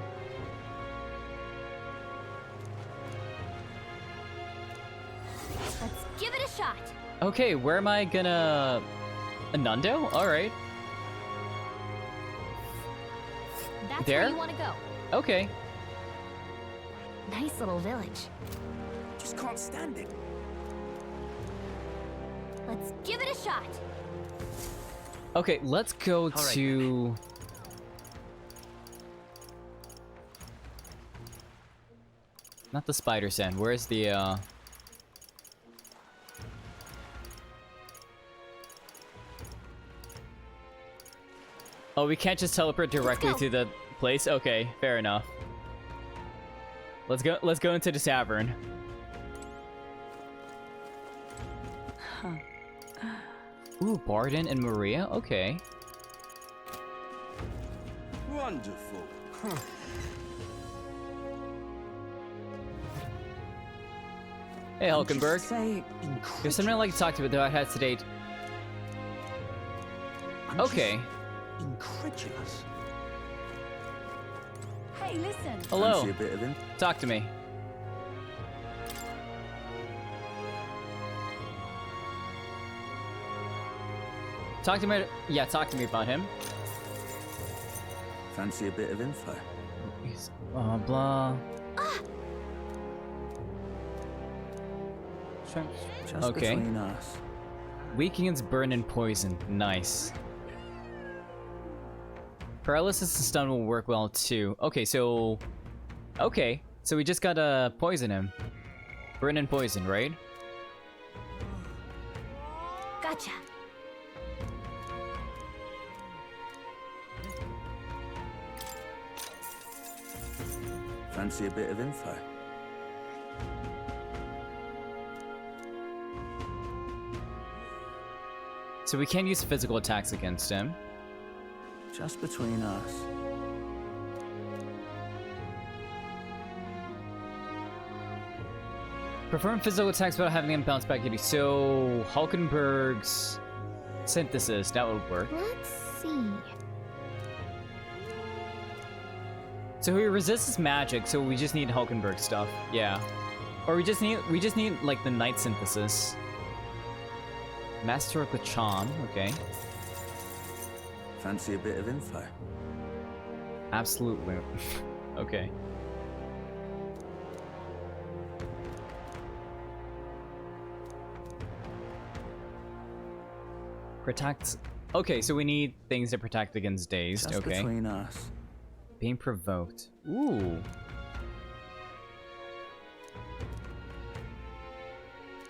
Let's give it a shot. Okay, where am I gonna... Inundu? Alright. That's There? where you want to go. Okay. Nice little village. Just can't stand it. Let's give it a shot. Okay, let's go to... Not the Spider's End. Where's the, Oh, we can't just teleport directly to the place? Okay, fair enough. Let's go into the tavern. Ooh, Barden and Maria? Okay. Wonderful. Hey, Hulkenberg. There's something I'd like to talk to you about that I had to date. Okay. Incredulous. Hey, listen. Hello. Fancy a bit of him? Talk to me. Talk to me. Yeah, talk to me about him. Fancy a bit of info? Blah blah. Just Okay. between us. Weakens, burn, and poison. Nice. Paralysis and stun will work well too. Okay, so... Okay, so we just gotta poison him. Burn and poison, right? Gotcha. Fancy a bit of info? So we can't use physical attacks against him. Just between us. Perform physical attacks without having him bounce back at you. So Hulkenberg's synthesis, that would work. Let's see. So he resists magic, so we just need Hulkenberg stuff. Yeah. Or we just need like the night synthesis. Master of the charm, okay. Fancy a bit of info? Absolutely. Okay. Protect. Okay, so we need things to protect against dazed. Just okay. between us. Being provoked. Ooh.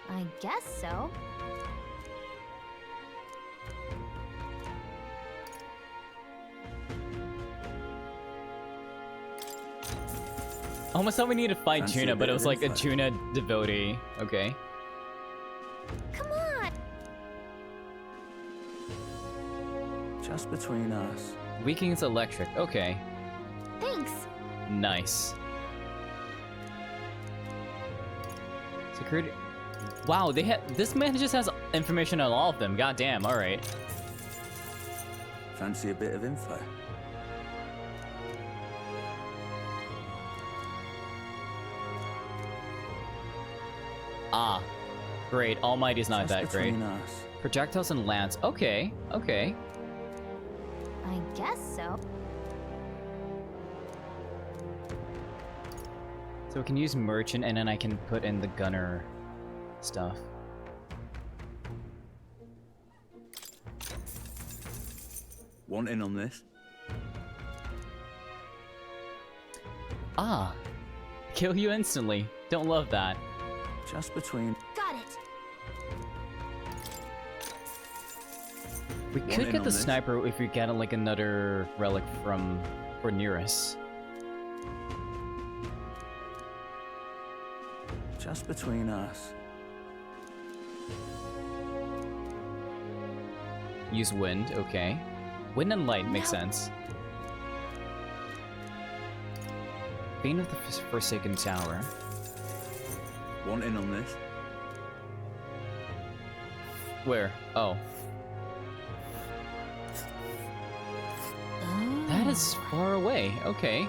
I guess so. Almost thought we needed to fight Fancy a Juna, but bit it of was like a info. Juna devotee. Okay. Come on! Just between us. Weak against electric. Okay. Thanks. Nice. Security. Wow, they had this man just has information on all of them. God damn. All right. Fancy a bit of info? Ah, great. Almighty's not Just that great. between us. Projectiles and lance. Okay. Okay. I guess so. So we can use merchant, and then I can put in the gunner stuff. Want in on this? Ah, kill you instantly. Don't love that. Just between. Got it. We Want could in get on the this? sniper if we get like another relic from Nearest. Just between us. Use wind. Okay. Wind and light makes sense. Bane of the Forsaken Tower. Want in on this? Where? Oh. That is far away. Okay.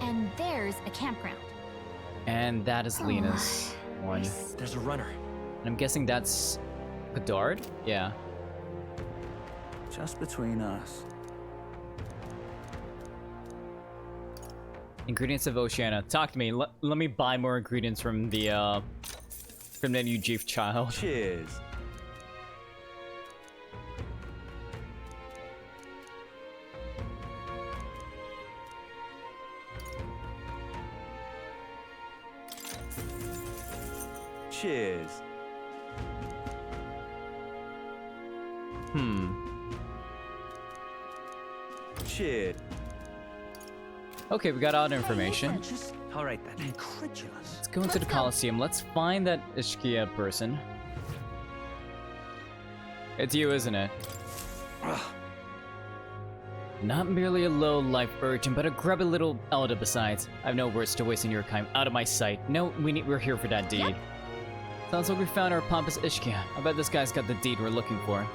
And there's a campground. And that is Lena's one. There's a runner. And I'm guessing that's Pedard? Yeah. Just between us. Ingredients of Oceania. Talk to me. Let me buy more ingredients from the new chief child. Cheers. Cheers. Cheers. Okay, we got all the information. All right then. Incredulous. Let's go into the Colosseum. Let's find that Ishkia person. It's you, isn't it? Not merely a low-life urchin, but a grubby little elder besides. I have no words to waste in your time. Out of my sight. No, we're here for that deed. Yep. Sounds like we found our pompous Ishkia. I bet this guy's got the deed we're looking for.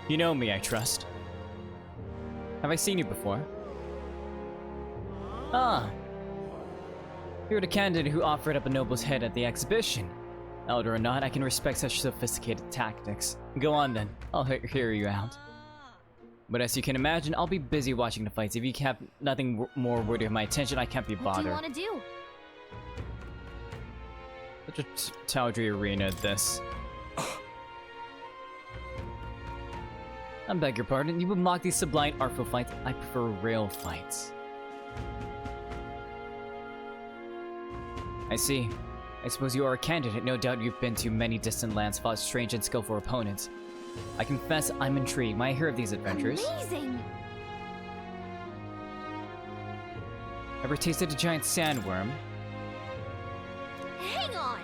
You know me, I trust. Have I seen you before? Ah! You're the candidate who offered up a noble's head at the exhibition. Elder or not, I can respect such sophisticated tactics. Go on then, I'll hear you out. But as you can imagine, I'll be busy watching the fights. If you have nothing more worthy of my attention, I can't be bothered. What do you want to do? Such a tawdry arena, this. I beg your pardon, you would mock these sublime artful fights. I prefer real fights. I see. I suppose you are a candidate. No doubt you've been to many distant lands, fought strange and skillful opponents. I confess I'm intrigued. Might I hear of these adventures? Amazing! Ever tasted a giant sandworm? Hang on!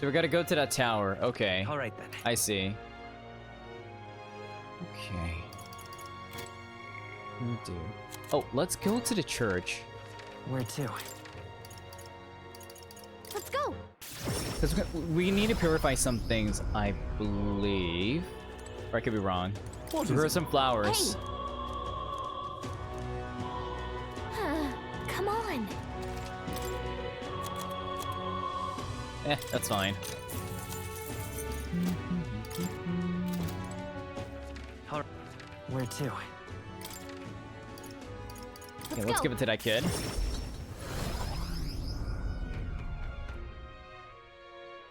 So we gotta go to that tower. Okay. All right then. I see. Okay. Dude. Oh, let's go to the church. Where to? Let's go! Because we need to purify some things, I believe. Or I could be wrong. There are some flowers. Hey. That's fine. Where to? Okay, let's give it to that kid.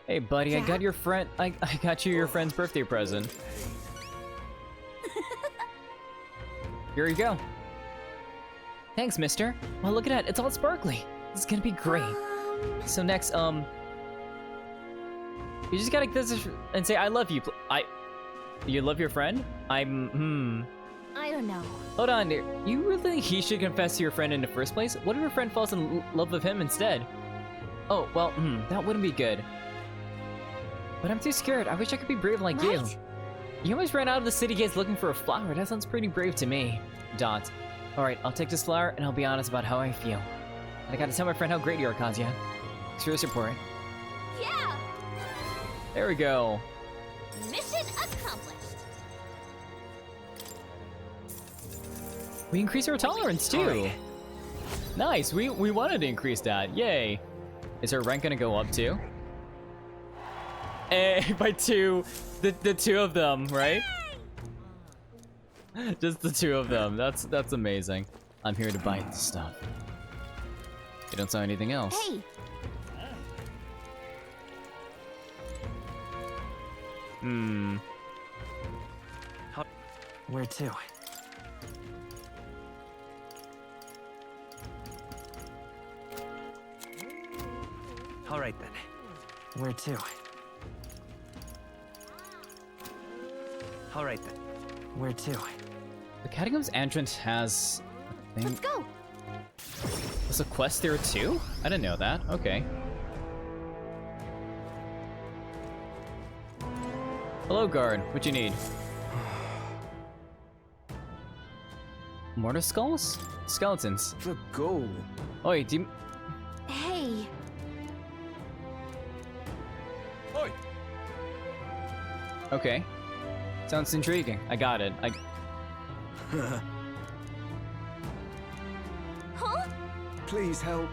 Hey, buddy, I got your friend. I got you your friend's birthday present. Here you go. Thanks, mister. Well, look at that. It's all sparkly. This is gonna be great. So next, you just gotta this and say, I love you. You love your friend? I don't know. Hold on, you really think he should confess to your friend in the first place? What if your friend falls in love with him instead? Oh, well, that wouldn't be good. But I'm too scared. I wish I could be brave like you. You almost ran out of the city gates looking for a flower. That sounds pretty brave to me. Dot. Alright, I'll take this flower and I'll be honest about how I feel. And I gotta tell my friend how great you are, Kazia. Thanks for your support. Yeah! There we go. Mission accomplished. We increase our tolerance too. Nice, we wanted to increase that. Yay. Is our rank gonna go up too? By 2. The 2 of them, right? Just the 2 of them. That's amazing. I'm here to buy stuff. You don't sell anything else. Hey. Where to? All right then. Where to? All right then. Where to? The Catacombs entrance has a thing. Let's go. There's a quest there too? I didn't know that. Okay. Hello, guard. What you need? Mortar skulls? Skeletons. The goal. Oh, wait, do you... Hey. Oi. Okay. Sounds intriguing. I got it. Huh? Please help.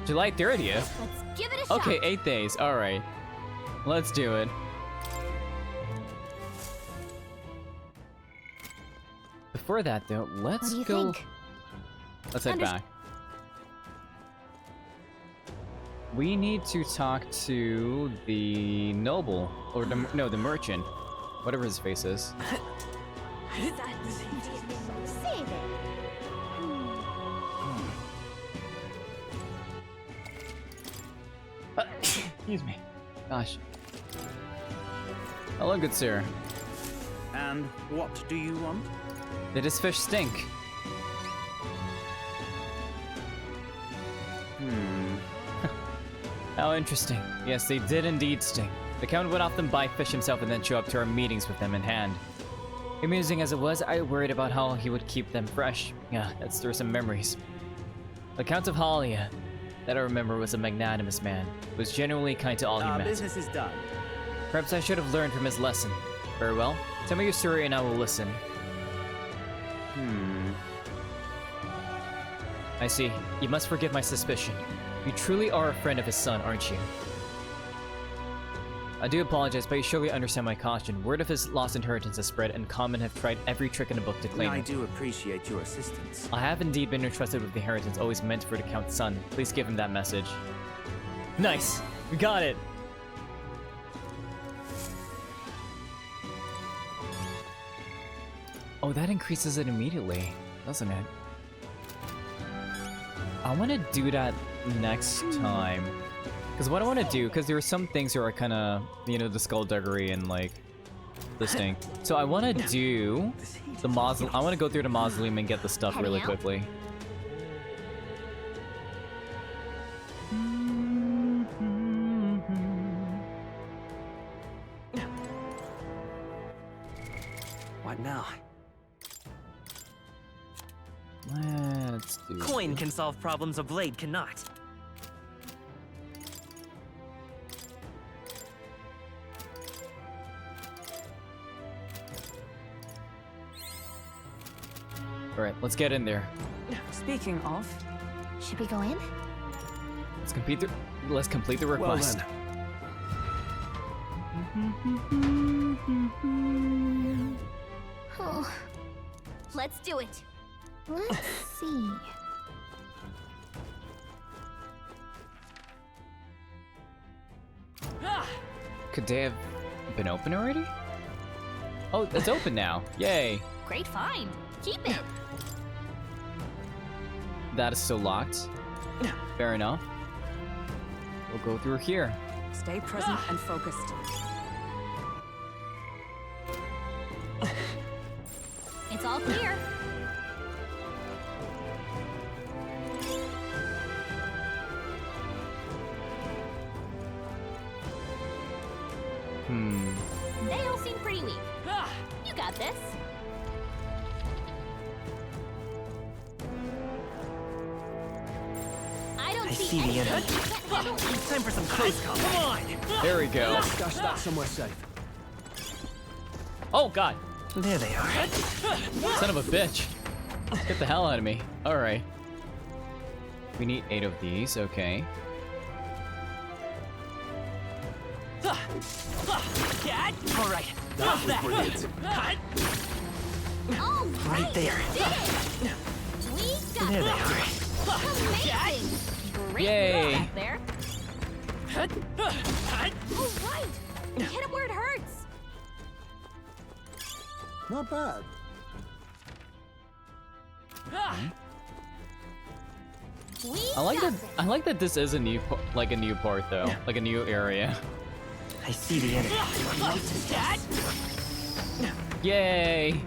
July 30th? Let's give it a shot. Okay, 8 days. Alright. Let's do it. Before that, though, let's What do you go... think? Let's head back. We need to talk to the noble, or the merchant, whatever his face is. Save it. Excuse me. Gosh. Hello, good sir. And what do you want? Did this fish stink? How interesting. Yes, they did indeed stink. The Count would often buy fish himself and then show up to our meetings with them in hand. Amusing as it was, I worried about how he would keep them fresh. Yeah, that stirs some memories. The Count of Halia, that I remember, was a magnanimous man. He was genuinely kind to all he Our met. business is done. Perhaps I should have learned from his lesson. Very well. Tell me your story and I will listen. I see. You must forgive my suspicion. You truly are a friend of his son, aren't you? I do apologize, but you surely understand my caution. Word of his lost inheritance has spread, and Common have tried every trick in the book to claim I it. do appreciate your assistance. I have indeed been entrusted with the inheritance always meant for the Count's son. Please give him that message. Nice! We got it! Oh, that increases it immediately, doesn't it? I want to do that next time. Because what I want to do, because there are some things that are kind of, you know, the skullduggery and like this thing. So I want to do the mausoleum. I want to go through the mausoleum and get the stuff really quickly. What now? Let's do Coin can solve problems a blade cannot. Alright, let's get in there. Speaking of, Should we go in? Let's complete the request. Oh, let's do it. Let's see. Could they have been open already? Oh, it's open now. Yay. Great find. Keep it. That is still locked. Fair enough. We'll go through here. Stay present and focused. It's all clear. They all seem pretty weak. You got this. I see the enemy. It's time for some close combat. Come on! There we go. Stash that somewhere safe. Oh god. There they are. Son of a bitch. Get the hell out of me. Alright. We need 8 of these, okay. Alright, how's that? Right there. There they are. Amazing. Great Yay. work back there. All right. Hit him where it hurts. Not bad. I like that this is a new part though, like a new area. I see the enemy. Yay!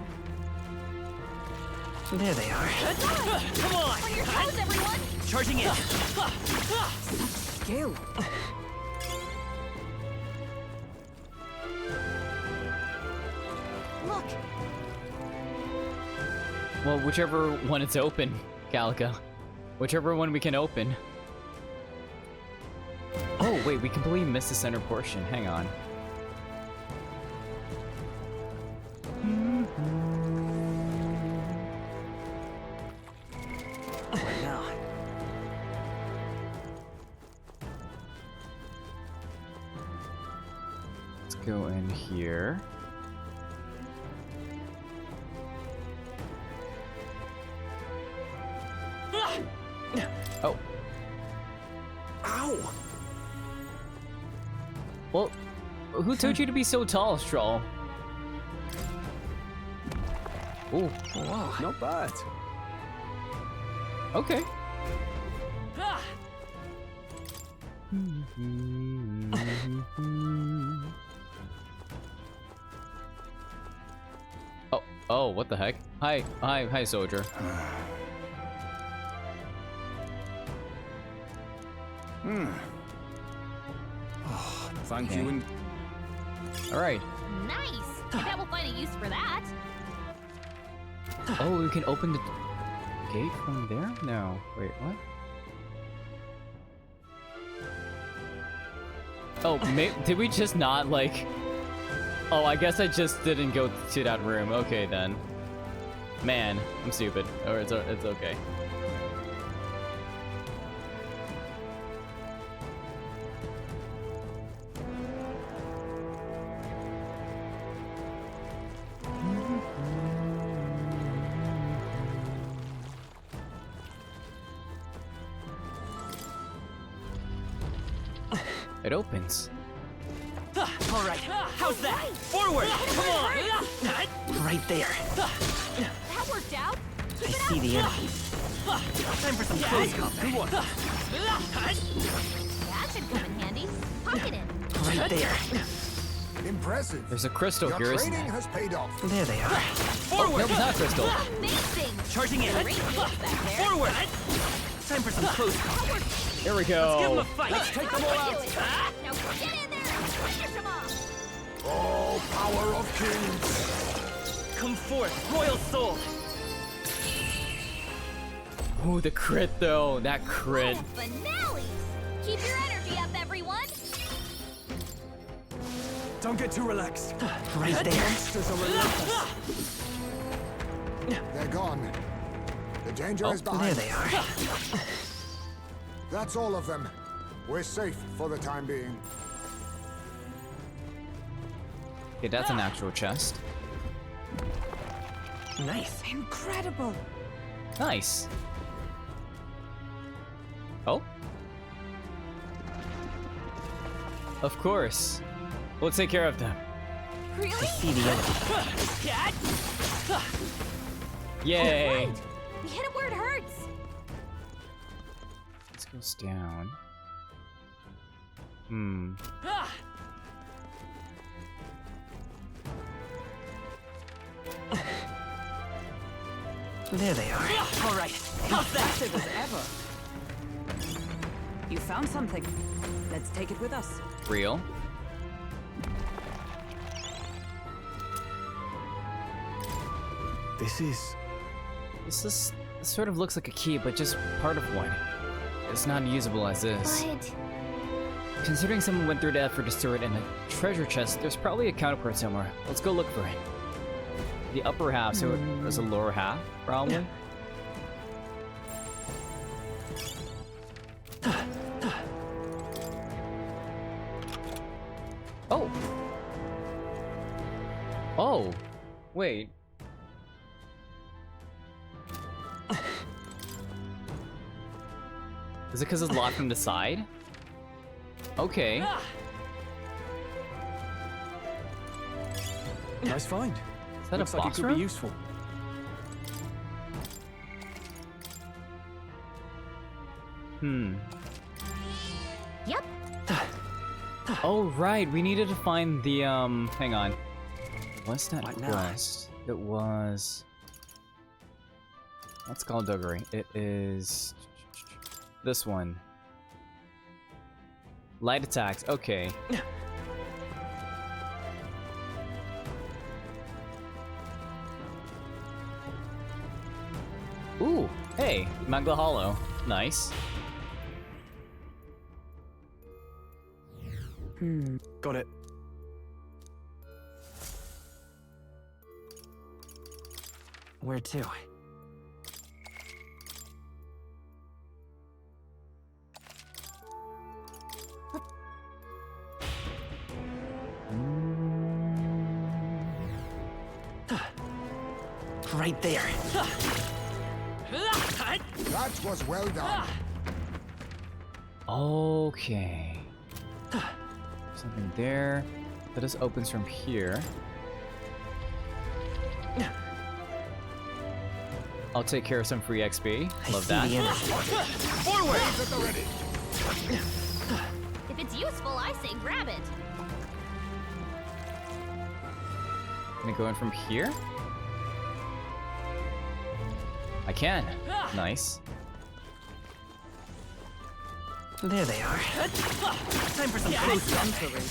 There they are. Come on. On your toes, everyone. Charging in. Skill. Look. Well, whichever one it's open, Calico. Whichever one we can open. Oh, wait, we completely missed the center portion. Hang on. What now? Let's go in here. Oh. Ow! Well, who told you to be so tall, Stroll? Ooh. Wow, not bad. Okay. Oh, what the heck? Hi, soldier. Oh, thank you and... Alright. Nice. I bet we'll find a use for that. Oh, we can open the gate from there? No. Wait, what? Oh, did we just not, like... Oh, I guess I just didn't go to that room. Okay, then. Man, I'm stupid. Or it's okay. It opens. All right, how's that? Forward! Come on! Right there. That worked out. I see the enemy. Time for some close combat. That should come in handy. Pocket it. Right there. Impressive. There's a crystal Your here, isn't training there? has paid off. There they are. Oh, no, it's not crystal. Amazing. Charging in. Great work back there. Forward! Time for some close combat. Here we go. Let's give them a fight. Let's take them all out. Now get in there and finish them off. Oh, power of kings. Come forth, royal soul. Ooh, the crit though. That crit. What a finale. Keep your energy up, everyone. Don't get too relaxed. Right there. Monsters are relentless. They're gone. The danger is behind. There they are. That's all of them. We're safe for the time being. Okay, that's an actual chest. Nice. Incredible. Nice. Oh? Of course. We'll take care of them. Really? I see the enemy. Yay! Right. We hit it where it hurts. This goes down. There they are. All right. How's that? Impressive as ever. You found something. Let's take it with us. Real. This sort of looks like a key, but just part of one. It's not usable as is. But Considering someone went through the effort to store it in a treasure chest, there's probably a counterpart somewhere. Let's go look for it. The upper half, so there's a lower half, probably. Oh! Oh! Wait. Is it because it's locked from the side? Okay. Nice find. Is that Looks a like it boss could room? be useful. yep. Oh, right. We needed to find the, hang on. What's that What now? quest? It was... That's skullduggery. It is... This one. Light attacks. Okay. Ooh, hey, Magla Hollow. Nice. Got it. Where to? Right there. That was well done. Okay. Something there. That just opens from here. I'll take care of some free XP. Love that. Forward! If it's useful, I say grab it. Can I go in from here? I can. Nice. There they are. Time for some close entering.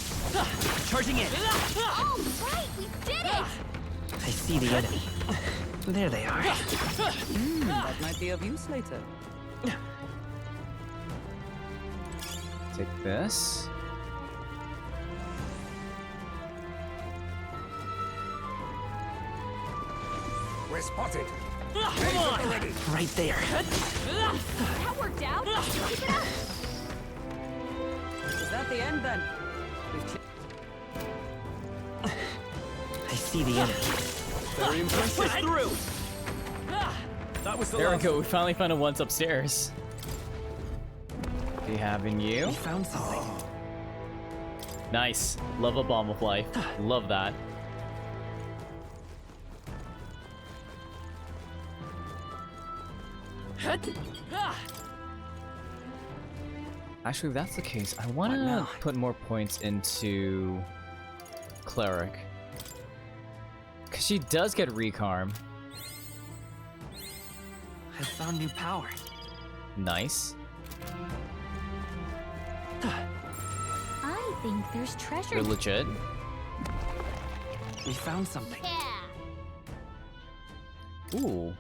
Charging in. All right, we did it. I see the enemy. There they are. That might be of use later. Take this. We're spotted. Come on! Right there. That worked out. Keep it up. Is that the end then? I see the enemy. Very impressive. Push through! That was the There we last go. We finally found a once upstairs. We having you. We found something. Nice. Love a bomb of life. Love that. Actually, if that's the case, I want to put more points into Cleric. Because she does get Recarm. I found new power. Nice. I think there's treasure. You're legit. We found something. Yeah. Ooh.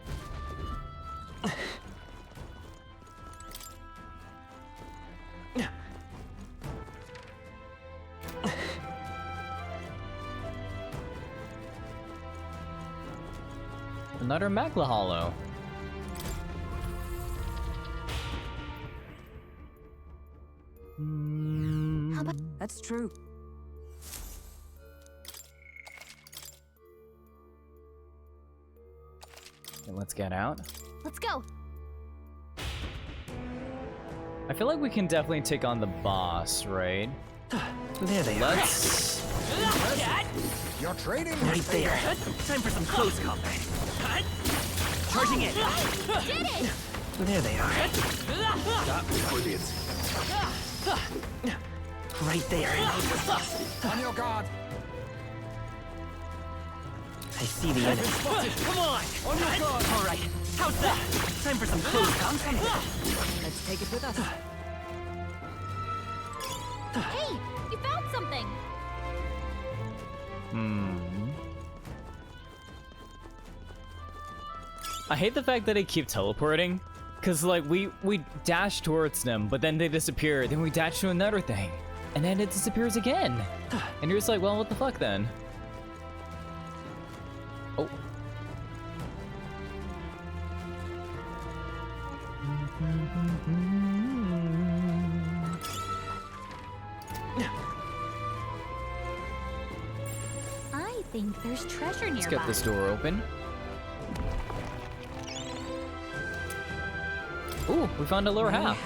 Another Magla Hollow. That's true. Okay, let's get out. Let's go. I feel like we can definitely take on the boss, right? There they are. Let's... Your training Right there. Time for some close combat. Charging in. Did it! There they are. Brilliant. Right there. On your guard. I see the enemy. Come on! On your guard! All right. How's that? Time for some close combat. Let's take it with us. Hey, you found something. I hate the fact that they keep teleporting. Cause like we dash towards them, but then they disappear. Then we dash to another thing, and then it disappears again. And you're just like, well, what the fuck then? Oh. I think there's treasure nearby. Let's get this door open. Ooh, we found a lower half.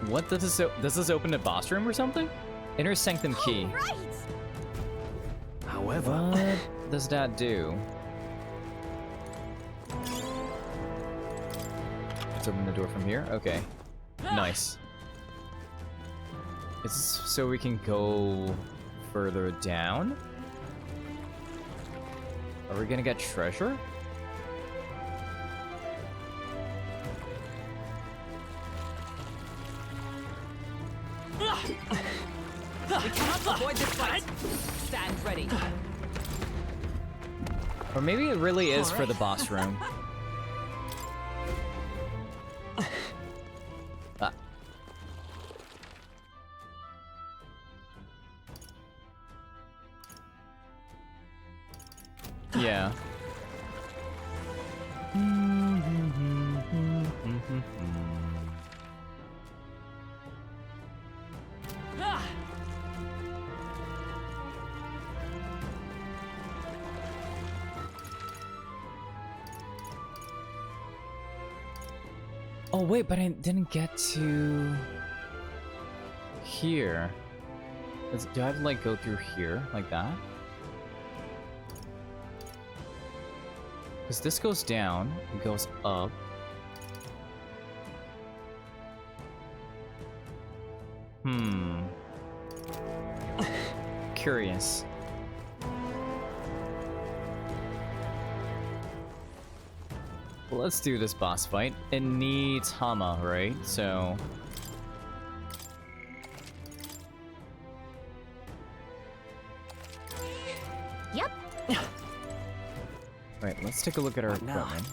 What does this open a boss room or something? Inner sanctum key. Right. However, what does that do? Let's open the door from here. Okay, nice. Is this so we can go further down? Are we gonna get treasure? We cannot avoid this fight. Stand ready. Or maybe it really is for the boss room. Ah. Yeah. Oh wait, but I didn't get to here. Do I have to like go through here like that? Because this goes down, it goes up. Curious. Well, let's do this boss fight. It needs Hama, right? So... Yep. Right, let's take a look at our equipment.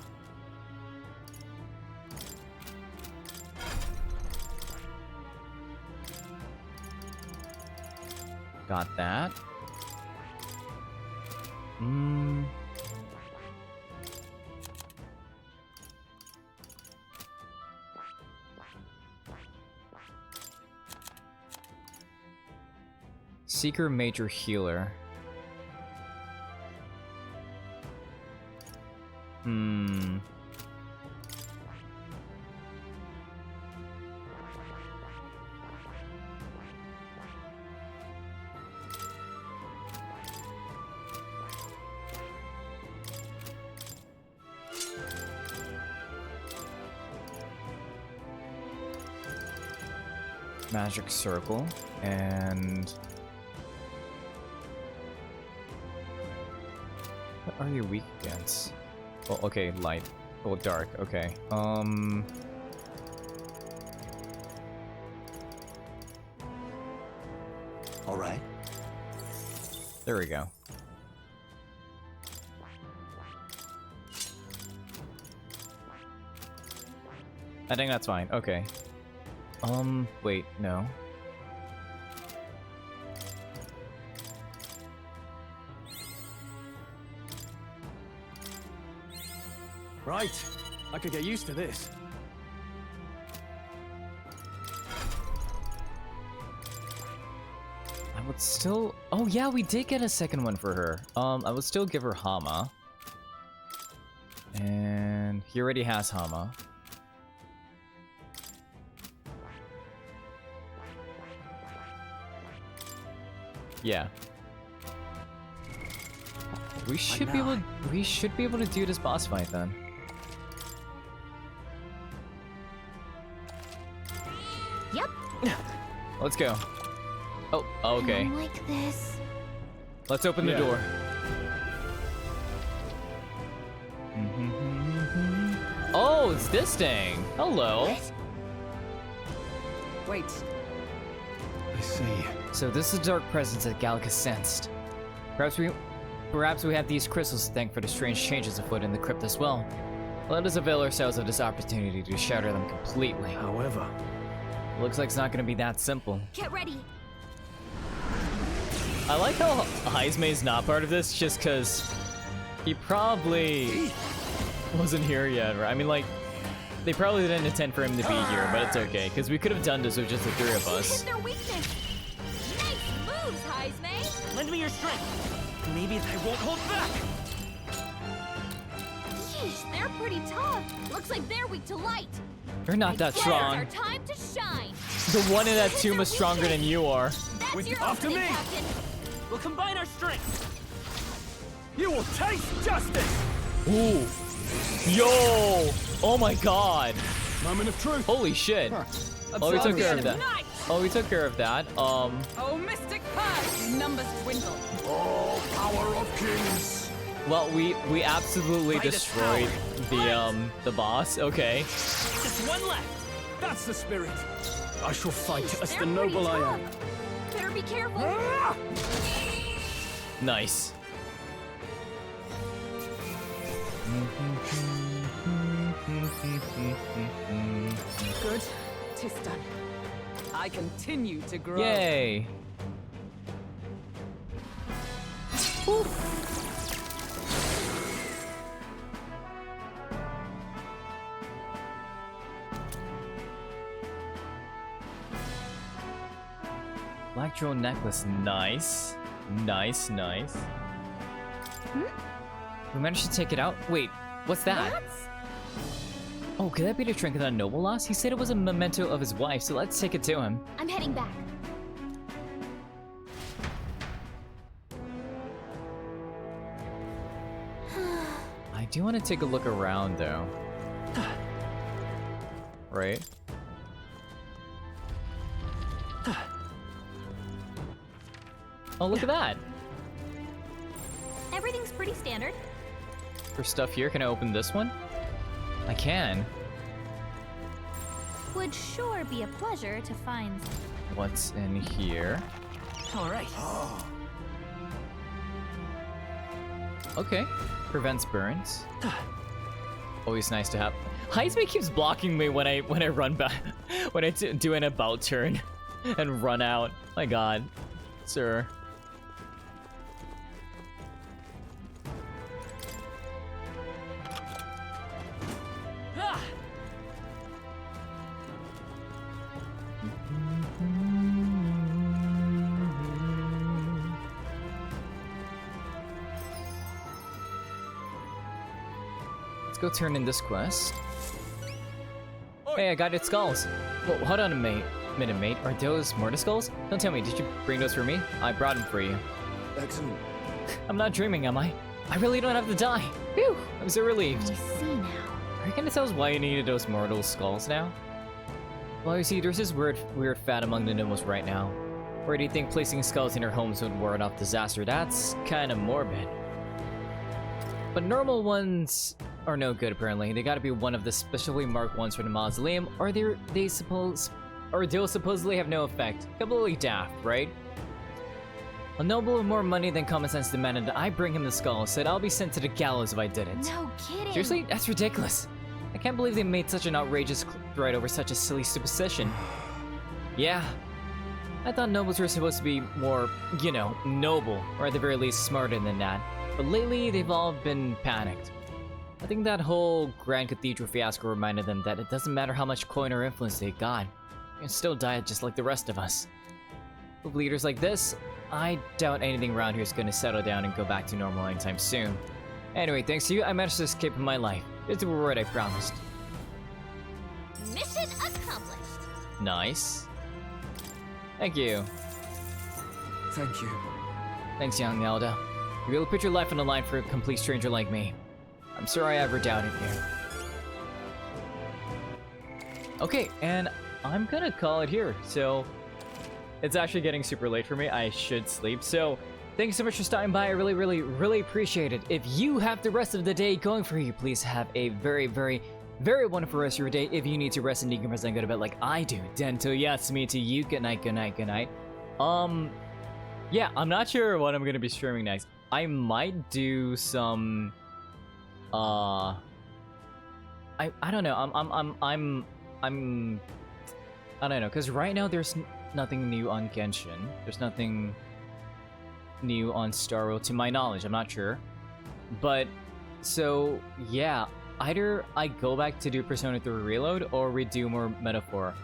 Got that. Seeker Major Healer. Magic Circle and... What are you weak against? Well, okay, light. Oh, dark, okay. Alright. There we go. I think that's fine, okay. Wait, no. Right, I could get used to this. would still... Oh yeah, we did get a second one for her. I would still give her Hama. And he already has Hama. Yeah. We should be able to do this boss fight then. Yep. Let's go. Oh, okay. Like this. Let's open the door. Oh, it's this thing. Hello. Wait. I see. So this is the dark presence that Gallica sensed. Perhaps we have these crystals to thank for the strange changes afoot in the crypt as well. Let us avail ourselves of this opportunity to shatter them completely. However, looks like it's not going to be that simple. Get ready. I like how Heismay's not part of this, just because he probably wasn't here yet, right? I mean, like, they probably didn't intend for him to be here, but it's okay, because we could have done this with just the three of us. Hit their weakness. Nice moves, Heismay. Lend me your strength. Maybe they won't hold back. Yeesh, they're pretty tough. Looks like they're weak to light. You're not that strong. It's our time to shine. The one in that tomb is stronger than you are. That's your after opening, me. Captain. We'll combine our strengths. You will taste justice! Ooh. Yo! Oh my god. Moment of truth. Holy shit. Oh, we took care of that. Oh, we took care of that. Oh, mystic purge! Numbers dwindle. Oh, power of kings. Well, we absolutely destroyed the boss. Okay. Just one left. That's the spirit. I shall fight as They're the noble pretty I am. tough. Better be careful. Nice. Good. Tis done. I continue to grow. Yay. Black jewel necklace, nice. Nice. We managed to take it out. Wait, what's that? Oh, could that be the trinket that Noble lost? He said it was a memento of his wife, so let's take it to him. I'm heading back. I do want to take a look around, though. Right? Oh, look at that! Everything's pretty standard. For stuff here, can I open this one? I can. Would sure be a pleasure to find. What's in here? All right. Okay. Prevents burns. Always nice to have. Heisman keeps blocking me when I run back, when I do an about turn and run out. My god, sir. Let's go turn in this quest. Hey, I got its skulls. Well, hold on a minute, mate. Are those mortar skulls? Don't tell me, did you bring those for me? I brought them for you. Excellent. I'm not dreaming, am I? I really don't have to die. Phew, I'm so relieved. I see now. Are you gonna tell us why you needed those mortal skulls now? Well, you see, there's this weird fad among the nobles right now. Where do you think placing skulls in their homes would ward off disaster? That's kind of morbid. But normal ones are no good, apparently. They gotta be one of the specially marked ones for the mausoleum, or they'll supposedly have no effect. Completely daft, right? A noble with more money than common sense demanded that I bring him the skull, said I'll be sent to the gallows if I did it. No kidding. Seriously? That's ridiculous. I can't believe they made such an outrageous threat over such a silly superstition. Yeah. I thought nobles were supposed to be more, you know, noble, or at the very least smarter than that. But lately, they've all been panicked. I think that whole Grand Cathedral fiasco reminded them that it doesn't matter how much coin or influence they got. They can still die just like the rest of us. With leaders like this, I doubt anything around here is gonna settle down and go back to normal anytime soon. Anyway, thanks to you, I managed to escape in my life. It's the reward I promised. Mission accomplished. Nice. Thank you. Thank you. Thanks, young Nelda. You really put your life on the line for a complete stranger like me. I'm sorry I ever doubted you. Okay, and I'm gonna call it here. So, it's actually getting super late for me. I should sleep. So, thanks so much for stopping by. I really appreciate it. If you have the rest of the day going for you, please have a very wonderful rest of your day. If you need to rest and decompress and go to bed like I do, then to Yatsumi, to you, good night. Yeah, I'm not sure what I'm gonna be streaming next. I might do some, I don't know. I don't know, because right now there's nothing new on Genshin. There's nothing new on Star Rail to my knowledge. I'm not sure, but so yeah, either I go back to do Persona 3 Reload or we do more Metaphor.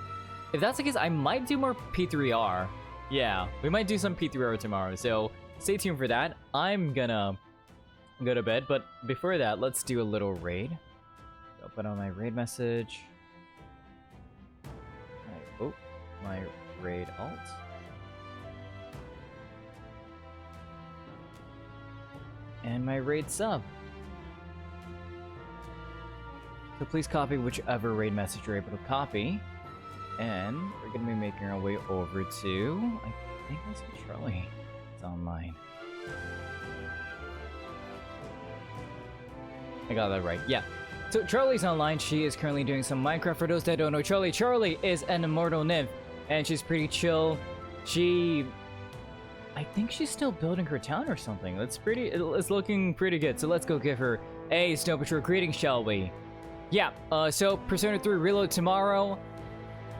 If that's the case, I might do more P3R. Yeah, we might do some P3R tomorrow, so stay tuned for that. I'm gonna go to bed, but before that, let's do a little raid. So put on my raid message. My raid alt. And my raid sub. So please copy whichever raid message you're able to copy. And we're gonna be making our way over to, I think that's Charlie. It's online. I got that right, yeah. So Charlie's online. She is currently doing some Minecraft. For those that don't know Charlie is an immortal nymph, and she's pretty chill. I think she's still building her town or something. It's looking pretty good. So let's go give her a Snow Patrol greeting, shall we? Yeah, so Persona 3 Reload tomorrow.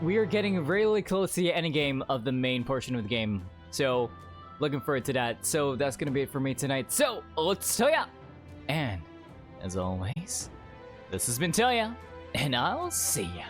We are getting really close to the end game of the main portion of the game. So, looking forward to that. So, that's gonna be it for me tonight. So, let's Toya! And, as always, this has been Toya, and I'll see ya.